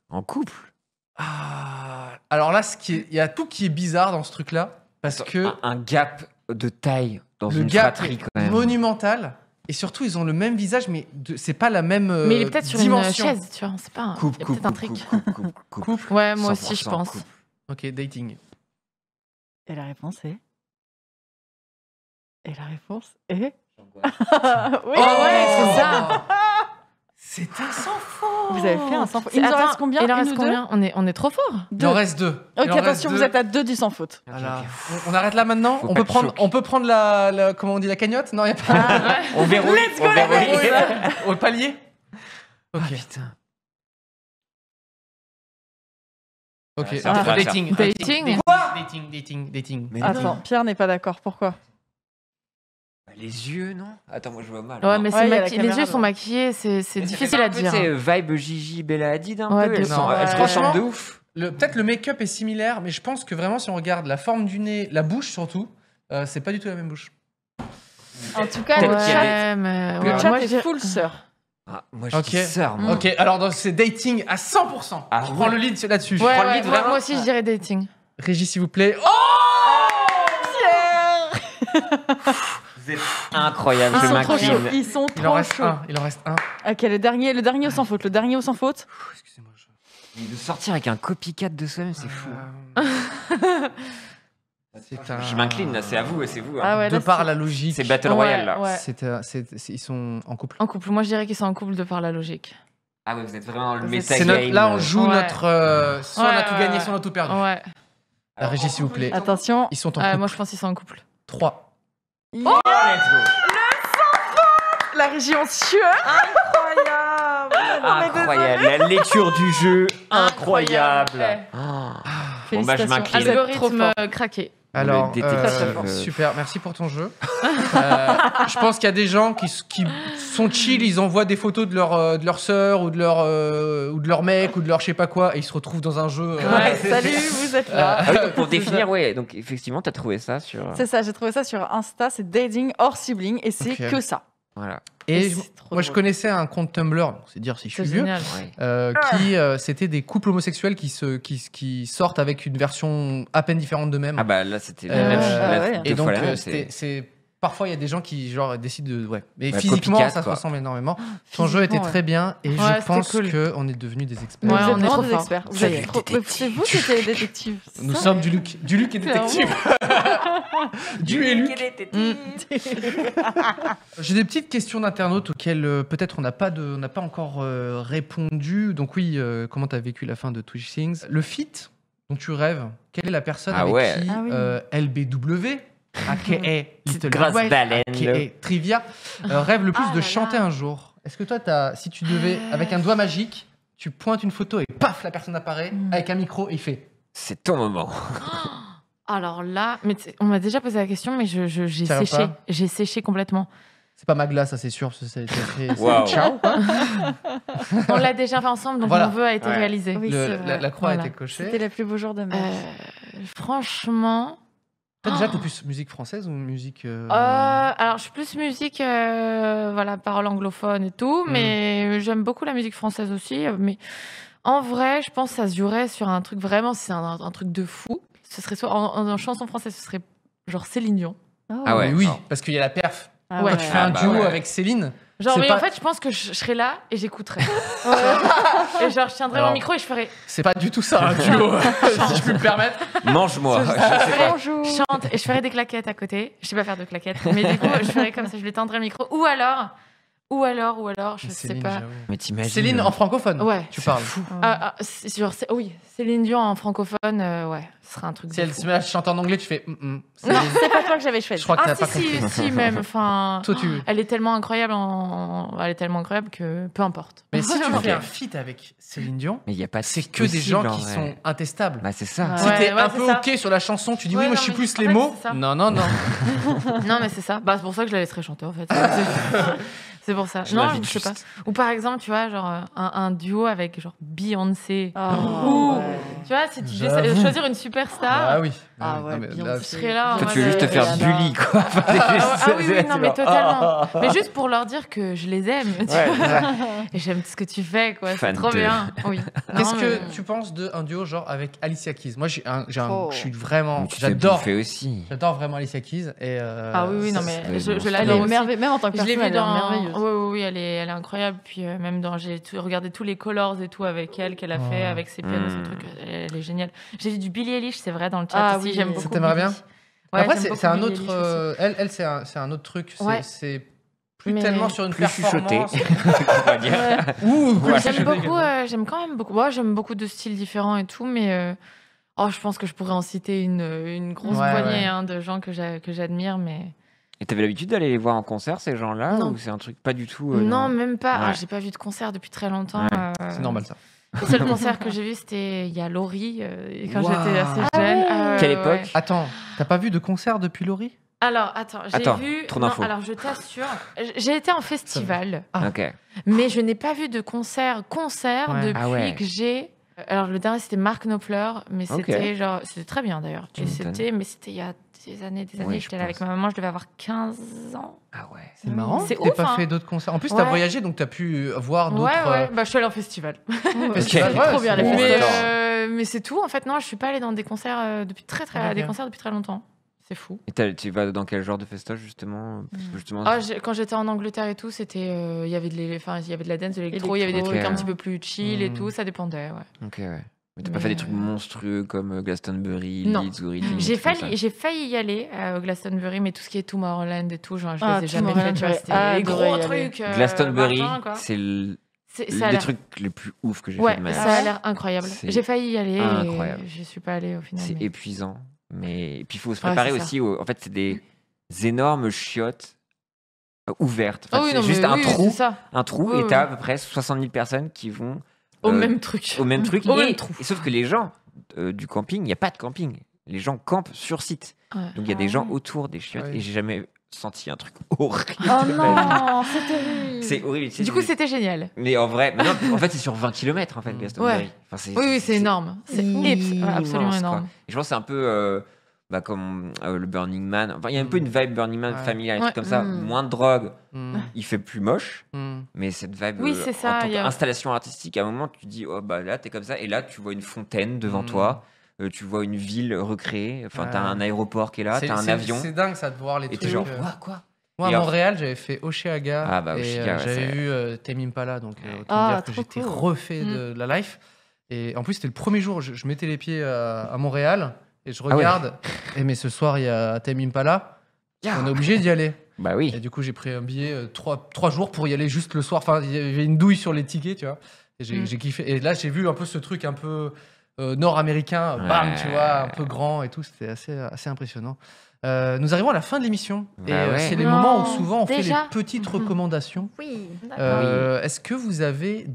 En couple. Ah. Alors là, il y a tout qui est bizarre dans ce truc-là parce que Un gap de taille dans le une gap fratrie, est quand même. monumental et surtout ils ont le même visage, mais c'est pas la même Mais il est peut-être sur dimension. une chaise, tu vois. On sait pas. Couple, Il y a couple, peut-être un couple, truc. Couple. Ouais, moi aussi, je 100% pense. couple. Ok, dating. Et la réponse est... Et la réponse est... Oui. Oh ouais, c'est ça. C'est un sans faux. Vous avez fait un sans faute. Il nous en Attends, reste combien? Il en Une reste ou deux? combien on est trop fort. Il en reste deux. Ok, Il en reste attention, deux. vous êtes à 2 du sans faute. Voilà. On arrête là maintenant. Faut On pas peut te prendre, choquer. on peut prendre la comment on dit, la cagnotte? Non, il y a pas. On verrouille. On verrouille. Au palier. Ok. Putain. Ok. ça va, ça va. Dating. Dating. Dating. Mais Attends, non. Pierre n'est pas d'accord. Pourquoi? Les yeux, non? Attends, moi je vois mal. Ouais, mais Ouais, il y a la les caméra yeux sont devant. maquillés, c'est difficile à dire. C'est vibe Gigi Bella Hadid un Ouais, peu. de- Elles se Ouais. ressemblent de ouf. Peut-être le make-up est similaire, mais je pense que vraiment, si on regarde la forme du nez, la bouche surtout, c'est pas du tout la même bouche. En tout cas, Peut-être le qu'il y a chat, mais le ouais, chat moi, est je dirais- full sœur. Ah, moi je Ok. dis sœur, moi. Ok, alors donc, c'est dating à 100%. Ah je ouais. prends le lead là-dessus. Ouais, prends le ouais, lead, moi, vraiment moi aussi, je dirais dating. Régie, s'il vous plaît. Oh Vous êtes incroyable, Ils je sont trop chauds. m'incline. Ils sont Il en trop reste chauds. un. Il en reste un. Ok, le dernier au sans faute. Le dernier au sans faute. Excusez-moi. Mais de sortir avec un copycat de soi-même, c'est fou. C'est un... Je m'incline, là, c'est à vous, c'est vous. hein. Ah ouais, De là, par la logique. C'est Battle Royale, là. Ouais. Ils sont en couple. En couple, moi je dirais qu'ils sont en couple de par la logique. Ah ouais, vous êtes vraiment dans le C'est méta game. Là, on joue Ouais. notre. Soit on a Ouais, tout ouais, gagné, ouais. soit on a tout perdu. Ouais. La régie, s'il vous plaît. Attention. Ils sont en couple. Moi je pense qu'ils sont en couple. 3. Oh, let's go. La région sueur. Incroyable. Incroyable, la lecture du jeu, incroyable. Ouais. Oh. Bon, bah, je Félicitations. m'incline. Vous êtes trop Algorithme fort. craqué. Alors, Le détective, super, merci pour ton jeu. Je pense qu'il y a des gens qui sont chill, ils envoient des photos de leur sœur ou de leur mec ou de leur je sais pas quoi et ils se retrouvent dans un jeu. Ouais, salut, vous êtes là. Ah oui, donc pour définir, ouais, donc effectivement, t'as trouvé ça sur. C'est ça, j'ai trouvé ça sur Insta, c'est dating hors sibling et c'est Ok. que ça. Voilà. Et c'est trop moi, je drôle. connaissais un compte Tumblr, donc c'est dire si je C'est suis vieux, génial. Ouais. qui c'était des couples homosexuels qui sortent avec une version à peine différente d'eux-mêmes. Ah bah là, c'était Euh, la même. ah là, ouais. deux Et donc, fois la même, c'est- c'est parfois il y a des gens qui genre décident de ouais. Mais Ouais, physiquement, copycat, ça se quoi. ressemble énormément. Ton jeu était Physiquement, très bien et Ouais, je c'était pense cool. qu'on est devenus des experts. Ouais, vous êtes on est vraiment trop des forts. experts. Vous Salut, êtes trop- détective. C'est vous qui étiez détective. c'est Nous ça sommes du Luc et détective. Du et Luc. J'ai des petites questions d'internautes auxquelles peut-être on n'a pas encore répondu. Donc oui, comment tu as vécu la fin de Twitch Things? Le feat dont tu rêves, quelle est la personne Ah avec ouais. qui Ah oui. LBW, aka Little grosse Big Wife, baleine, aka Trivia, rêve le plus Ah de là chanter là. un jour? Est-ce que toi, si tu devais, avec un doigt magique, tu pointes une photo et paf, la personne apparaît avec un micro et il fait C'est ton moment. Alors là, on m'a déjà posé la question, mais j'ai Tiens séché. pas. J'ai séché complètement. C'est pas Magla, ça c'est sûr, parce que ça a été fait. Waouh. Ciao, quoi. On l'a déjà fait ensemble, donc Voilà. mon vœu a été Ouais. réalisé. Oui, Le- c'est vrai. la croix a Voilà. été cochée. C'était le plus beau jour de ma vie. Franchement... Toi, déjà, t'es plus musique française ou musique. Alors, je suis plus musique, voilà, parole anglophone et tout, mais j'aime beaucoup la musique française aussi. Mais en vrai, je pense que ça se jouerait sur un truc vraiment, c'est un truc de fou. Ce serait soit en chanson française, ce serait genre Céline Dion. Ah ouais. Mais oui, non. parce qu'il y a la perf. Ah Ouais. Quand tu fais Ah un bah duo ouais. avec Céline, Genre, C'est mais pas- en fait, je pense que je serais là et j'écouterais. Et genre, je tiendrais Alors- mon micro et je ferais c'est pas du tout ça un duo, si je puis me permettre. Mange-moi. Je sais pas. Bonjour. je chante et je ferais des claquettes à côté. Je sais pas faire de claquettes, mais du coup, je ferais comme ça, je lui tendrais le micro. Ou alors, je sais Céline, pas. j'avoue. Mais t'imagines. Céline en francophone. Ouais. Tu parles. Oui, Céline Dion en francophone, ouais, ce serait un truc Si de elle fou. se met à chanter en anglais, tu fais. Céline. C'est pas toi que j'avais choisi. Je crois que Ah t'as si, pas compris. si, même, enfin... Toi, tu. Elle est tellement incroyable elle est tellement incroyable que peu importe. Mais si tu Ok. fais un feat avec Céline Dion, Mais il y a pas de c'est feat que des gens possible, en qui vrai. sont intestables. Bah c'est ça. Ouais. Si t'es ouais, un c'est peu ça. ok sur la chanson, tu dis Ouais, oui, moi non, je suis mais plus en les fait, mots. c'est ça. Non, non, non. Non, mais c'est ça. Bah, c'est pour ça que je la laisserai chanter, en fait. C'est pour ça. Je Non, l'invite je sais pas. juste. Ou par exemple, tu vois, genre un duo avec genre Beyoncé. Oh, ouais. Tu vois, si tu J'avoue. devais choisir une superstar... Ah oui. Ah ouais, Non, mais Beyoncé. là, Je serais là. en Toi, mode, tu veux juste te faire Rihanna. bully, quoi. Enfin, c'est Ah, juste- ah oui, oui, non, mais genre, totalement. Mais juste pour leur dire que je les aime. tu Ouais, vois. ouais. Et j'aime ce que tu fais, quoi. C'est Fan trop de. bien. Oui. Qu'est-ce Non, que mais- tu penses d'un duo genre avec Alicia Keys? Moi, Oh. je suis vraiment. Mais tu t'es J'adore. bouffé aussi. J'adore vraiment Alicia Keys. Et Ah oui, oui, non, mais c'est- je Elle Elle l'adore est aussi. merveilleuse. Même en tant que Je l'ai personne, vue elle est dans. merveilleuse. Oui, oui, oui, elle est incroyable. Puis même j'ai regardé tous les colors et tout avec elle qu'elle a fait, Ouais. avec ses pianos, son truc. Elle est géniale. J'ai vu du Billie Eilish, c'est vrai, dans le chat Ah aussi. oui. J'aime Ça beaucoup. t'aimerait bien Billie. Ouais, Après, j'aime c'est beaucoup un Billie autre. Eilish aussi. Elle, c'est un autre truc. Ouais. C'est plus Mais- tellement sur une Plus chuchoté, performance. on va dire. Ouh, plus Ouais. J'aime chuchoté. beaucoup, j'aime quand même beaucoup. Moi, j'aime beaucoup de styles différents et tout, mais je pense que je pourrais en citer une grosse Ouais, poignée ouais. hein, de gens que j'admire, mais Et t'avais l'habitude d'aller les voir en concert, ces gens-là? Non. Ou c'est un truc pas du tout. non, même pas. Ouais. Ah, j'ai pas vu de concert depuis très longtemps. Ouais. C'est normal ça. Le seul concert que j'ai vu, c'était il y a Laurie, quand Waouh. j'étais assez Ah jeune. ouais. Quelle époque? Attends, t'as pas vu de concert depuis Laurie? Alors, attends, j'ai Attends, vu. trop Non, d'infos. alors, je t'assure, j'ai été en festival, Ah. Ok. mais je n'ai pas vu de concert Ouais. depuis Ah ouais. que j'ai. Alors, le dernier, c'était Mark Knopfler, mais Ok. c'était genre. C'était très bien d'ailleurs. Tu Et m'étonnes. c'était il y a des années. Oui, je J'étais là avec pense. ma maman, je devais avoir 15 ans. Ah ouais. C'est marrant. C'est T'as ouf, pas hein. fait d'autres concerts. En plus, t'as Ouais. voyagé, donc t'as pu voir d'autres. Ouais. Bah, je suis allée en festival. festivals. Ok. Ouais, Trop bien, c'est les bon. festivals. Mais c'est tout. En fait, non, je suis pas allée dans des concerts depuis Ah, des ok. concerts depuis très longtemps. C'est fou. Et tu vas dans quel genre de festoche, justement? Parce que justement. Quand j'étais en Angleterre et tout, c'était il y avait de la dance, de l'électro, il y avait des Électro, trucs ok. un petit peu plus chill et Mm. tout, ça dépendait. Ouais. Ok, ouais. Mais t'as pas Mais, fait des trucs monstrueux comme Glastonbury, Non. Leeds ou Reading? J'ai des trucs comme failli y aller au Glastonbury, mais tout ce qui est Tomorrowland et tout, genre, je Ah, les ai jamais Tomorrowland, fait. Tu vois, j'aurais c'était les adoré gros y aller. trucs. ça. Glastonbury, machin, quoi. c'est Ça a les l'air- trucs les plus ouf que j'ai Ouais, fait de ma vie. ça a l'air incroyable. C'est J'ai failli y aller incroyable. et je suis pas allée au final. C'est mais- épuisant. Mais puis il faut se Ouais, préparer c'est ça. aussi. En fait, c'est des énormes chiottes ouvertes. Ah Enfin, oui, c'est non, juste mais un oui, trou, c'est ça. un trou, Oui, et t'as oui. à peu près 70 000 personnes qui vont Au euh, même truc. au même truc. Au et, même trou. et sauf que les gens du camping, il n'y a pas de camping. Les gens campent sur site. Ouais. Donc il y a Ah des gens ouais. autour des chiottes Ah oui. et j'ai jamais senti un truc horrible. Oh de ma vie. non, c'est terrible. C'est horrible. Du coup, c'était génial. Mais en vrai, mais non, en fait, c'est sur 20 km en fait, Glastonbury. Ouais. Enfin, Oui, c'est énorme. C'est absolument immense, énorme. quoi. Et je pense que c'est un peu comme le Burning Man. Enfin, il y a un peu une vibe Burning Man Ouais. familiale, un Ouais. truc comme ça. Mm. Moins de drogue, Mm. il fait plus moche, Mm. mais cette vibe Oui, c'est ça, en tant il y a- qu'installation artistique, à un moment, tu te dis, oh bah là, t'es comme ça, et là, tu vois une fontaine devant Mm. toi, tu vois une ville recréée, enfin, t'as Ouais. un aéroport qui est là, C'est- t'as un c'est- avion, C'est dingue ça de voir les et trucs. t'es genre, quoi? Moi, Et à en- Montréal, j'avais fait Oshéaga. Ah, bah, et Oshéaga, ouais, j'avais c'est- vu Tame Impala, donc autant Ah, dire que trop j'étais cool. refait de la life. Et en plus, c'était le premier jour, je mettais les pieds à Montréal et je Ah ouais. regarde. Et mais ce soir, il y a Tame Impala. On est obligé d'y aller. Bah oui. Et du coup, j'ai pris un billet 3 jours pour y aller juste le soir. Enfin, il y avait une douille sur les tickets, tu vois. Et j'ai kiffé. Et là, j'ai vu un peu ce truc un peu nord-américain, bam, Ouais. tu vois, un peu grand et tout. C'était assez impressionnant. Nous arrivons à la fin de l'émission. Bah et ouais. c'est les Non, moments où souvent on fait les déjà petites recommandations. Oui. Est-ce que vous avez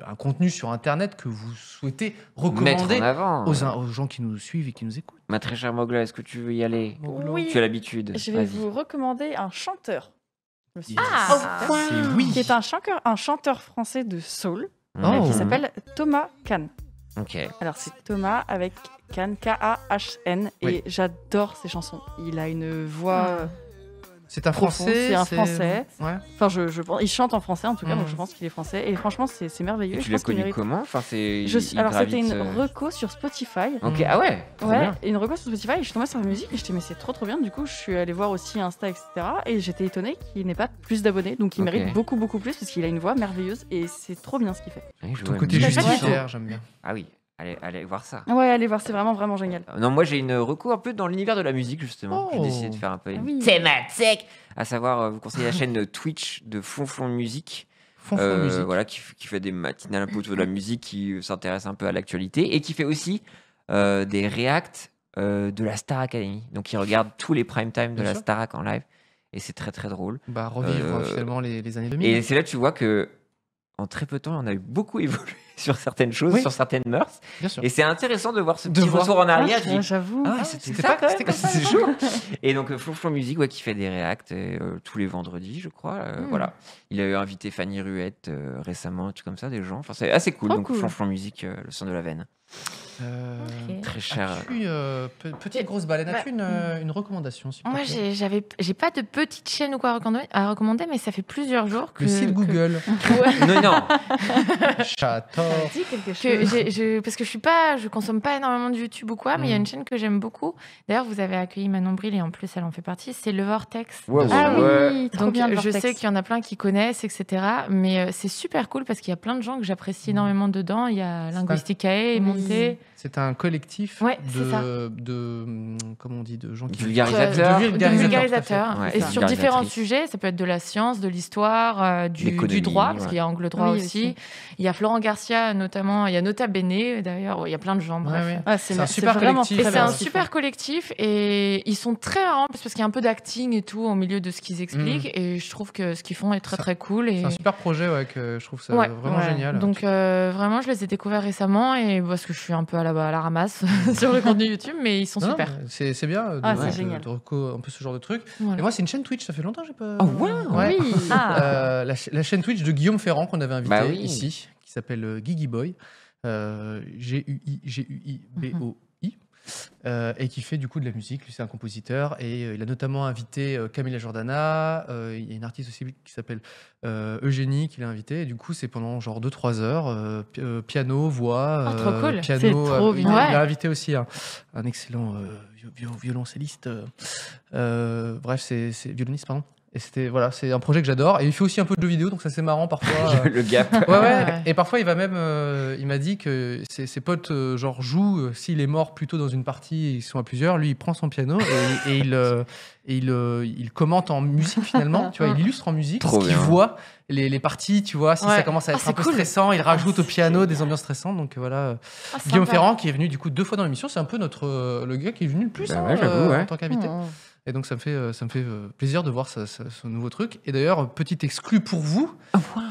un contenu sur Internet que vous souhaitez Mettre recommander en avant. aux gens qui nous suivent et qui nous écoutent? Ma très chère Mogla, est-ce que tu veux y aller? Oui. Tu as l'habitude. Je vais Vas-y. vous recommander un chanteur. Je me suis dit, C'est oui. qui est un chanteur français de soul Oh. qui s'appelle Thomas Kahn. Ok. Alors c'est Thomas avec Kahn, K-A-H-N, et Oui. j'adore ses chansons. Il a une voix C'est un profonde, français. c'est un français. Ouais. Enfin, je pense, il chante en français en tout cas, Mhm. donc je pense qu'il est français. Et franchement, c'est merveilleux. Et Je tu l'as pense qu'il connu mérite- comment? Enfin, c'est. Alors c'était gravite, une reco sur Spotify. Ok, ah ouais, trop Ouais, bien. une reco sur Spotify, et je suis tombée sur la musique et je me mais c'est trop bien. Du coup, je suis allée voir aussi Insta, etc. Et j'étais étonnée qu'il n'ait pas plus d'abonnés. Donc il Ok. mérite beaucoup plus parce qu'il a une voix merveilleuse et c'est trop bien ce qu'il fait. Ouais, je Ton vois côté le judiciaire, j'aime bien. Ah oui, allez voir ça. Ouais, allez voir, c'est vraiment génial. Non, moi j'ai une reco un peu dans l'univers de la musique justement. J'ai Oh. décidé de faire un peu Ah une oui. thématique, à savoir vous conseiller la chaîne Twitch de Flonflon Musique, Fonfon musique. voilà, qui fait des matinales un peu autour de la musique, qui s'intéresse un peu à l'actualité et qui fait aussi des reacts de la Star Academy. Donc il regarde tous les prime time de Bien la sûr. Starac en live et c'est très drôle. Bah, revivre finalement les années 2000. Et c'est là que tu vois que en très peu de temps, on a eu beaucoup évolué sur certaines choses, Oui. sur certaines mœurs. Bien sûr. Et c'est intéressant de voir ce De petit voir. retour en arrière. tu dis, J'avoue. ah ouais, c'était c'était ça, pas- c'était comme ça, c'est chaud. Et donc Flonflon Musique, ouais, qui fait des reacts tous les vendredis, je crois. Voilà. Il a eu invité Fanny Ruette récemment, tout comme ça, des gens. Enfin, c'est assez cool. Trop Donc cool. Flonflon Musique, le son de la veine. Ok. Très cher. As-tu, petite grosse baleine, as-tu une recommandation s'il te Moi, plaît j'ai pas de petite chaîne ou quoi à recommander, mais ça fait plusieurs jours que. Le site que- Google. Non. J'adore. Dis quelque que chose. parce que je consomme pas énormément de YouTube ou quoi, mais il y a une chaîne que j'aime beaucoup. D'ailleurs, vous avez accueilli Manon Bril et en plus, elle en fait partie. C'est Le Vortex. Ouais, Ah ouais. oui, trop Donc, bien. le je Vortex. sais qu'il y en a plein qui connaissent, etc. Mais c'est super cool parce qu'il y a plein de gens que j'apprécie énormément dedans. Il y a Linguisticae, Oui. Monté. C'est un collectif Ouais, c'est ça. comment on dit, de gens qui Vulgarisateur. De De vulgarisateurs, vulgarisateurs. Ouais, Et c'est ça. sur différents Vulgarisatrice. sujets, ça peut être de la science, de l'histoire, du L'économie, droit, parce ouais. qu'il y a Angle Droit Oui, aussi. aussi. Il y a Florent Garcia notamment, il y a Nota Bene d'ailleurs, il y a plein de gens, bref. Ouais. Ah, C'est un super vraiment collectif. Et très c'est bien un ce qu'ils super font. collectif et ils sont très marrants parce qu'il y a un peu d'acting et tout au milieu de ce qu'ils expliquent et je trouve que ce qu'ils font est très cool. Et... C'est un super projet, ouais, que je trouve ça Ouais, vraiment ouais. génial. Donc vraiment, je les ai découverts récemment et parce que je suis un peu à la ramasse sur le contenu YouTube, mais ils sont Non, super. mais c'est bien Ah, c'est génial. de reco un peu ce genre de truc. Voilà. Et moi, c'est une chaîne Twitch, ça fait longtemps que j'ai pas. Oh, wow. Ouais. Oui. La chaîne Twitch de Guillaume Ferrand qu'on avait invité Bah oui. ici, qui s'appelle Gigi Boy, Guiboy, et qui fait du coup de la musique. Lui, c'est un compositeur et il a notamment invité Camila Jordana. Il y a une artiste aussi qui s'appelle Eugénie qu'il a invité. Et du coup, c'est pendant genre 2-3 heures, piano, voix, Oh, trop cool. piano. C'est trop bien. Il Ouais. a invité aussi un excellent violoncelliste. Bref, c'est violoniste, pardon. Et c'est un projet que j'adore. Et il fait aussi un peu de jeux vidéo, donc ça c'est marrant parfois. Le gap. Ouais. Ouais. Et parfois, il va même. Il m'a dit que ses potes genre jouent. S'il est mort plutôt dans une partie, et ils sont à plusieurs. Lui, il prend son piano et il commente en musique finalement. Tu vois, il illustre en musique. Trop ce qu'il bien. voit les parties. Tu vois, si Ouais. ça commence à Ah, être un c'est peu cool. stressant, il rajoute au piano des ambiances stressantes. Donc voilà. Ah, Guillaume sympa. Ferrand qui est venu du coup 2 fois dans l'émission. C'est un peu le gars qui est venu le plus Bah ouais, j'avoue, en ouais. tant qu'invité. Oh. Et donc ça me fait plaisir de voir ce nouveau truc. Et d'ailleurs, petit exclu pour vous,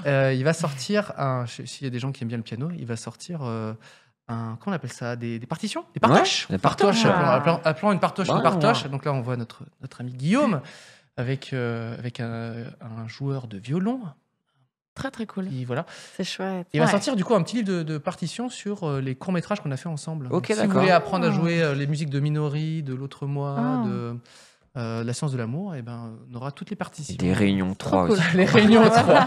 il va sortir s'il y a des gens qui aiment bien le piano, il va sortir comment on appelle ça, des partitions, des partoches. Ouais, des Partoches, partoches. appelons une partoche Bah, une partoche. Donc là, on voit notre ami Guillaume avec un joueur de violon. Très cool. Voilà. C'est chouette. Il va Ouais. sortir du coup un petit livre de partitions sur les courts-métrages qu'on a fait ensemble. Ok, Donc, si vous d'accord. voulez apprendre à jouer les musiques de Minori, de L'autre mois, Ah. de La science de l'amour, et ben, on aura toutes les partitions. Des réunions 3 cool. aussi. Les réunions 3.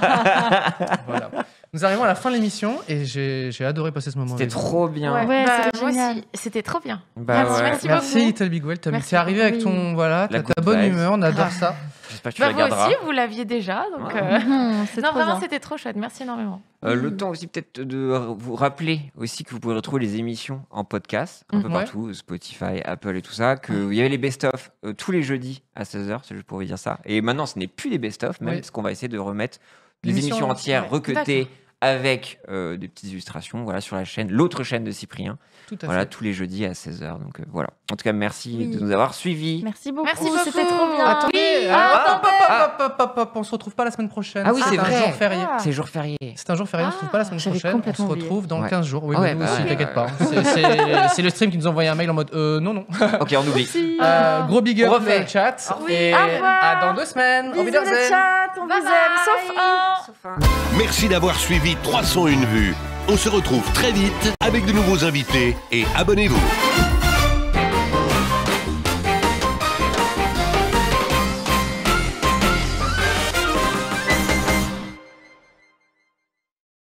Voilà. Nous arrivons à la fin de l'émission et j'ai adoré passer ce moment. C'était avec vous. trop bien. Ouais, Bah, c'était moi génial. aussi, c'était trop bien. Bah Merci, ouais. merci. Merci beaucoup. Little Big Well, Merci t'es arrivé avec beaucoup. ton La ta good bonne vibes. humeur, on adore ça. J'espère que tu Bah, la vous garderas. aussi, vous l'aviez déjà. Donc, C'est non, trop vraiment, bien. c'était trop chouette. Merci énormément. Le temps aussi peut-être de vous rappeler aussi que vous pouvez retrouver les émissions en podcast un peu Ouais. partout, Spotify, Apple et tout ça, qu'il y avait les best-of tous les jeudis à 16h, c'est juste pour vous dire ça. Et maintenant, ce n'est plus des best-of, même Ouais. parce qu'on va essayer de remettre les L'émission émissions entières ouais. recrutées avec des petites illustrations voilà, sur la chaîne, l'autre chaîne de Cyprien. Tout à Voilà, fait. tous les jeudis à 16h. Donc voilà. En tout cas, merci de nous avoir suivis. Merci beaucoup. Merci beaucoup. C'était trop bien. Attendez, hop, on se retrouve pas la semaine prochaine. Ah oui, c'est un vrai. jour férié. C'est jour férié. C'est un jour férié, on se retrouve pas la semaine j'avais prochaine. On se complètement oublié. retrouve dans Ouais. 15 jours. Oui, Ah mais ouais, nous bah aussi, ouais, t'inquiète ouais. pas. C'est le stream qui nous a envoyé un mail en mode non. Ok, on oublie. Merci. Gros big up On refait. le chat. Oui, Et au revoir. à dans 2 semaines. Au Bisous Wiedersehen. le chat, on vous aime, sauf un. Merci d'avoir suivi 301 vues. On se retrouve très vite avec de nouveaux invités et abonnez-vous.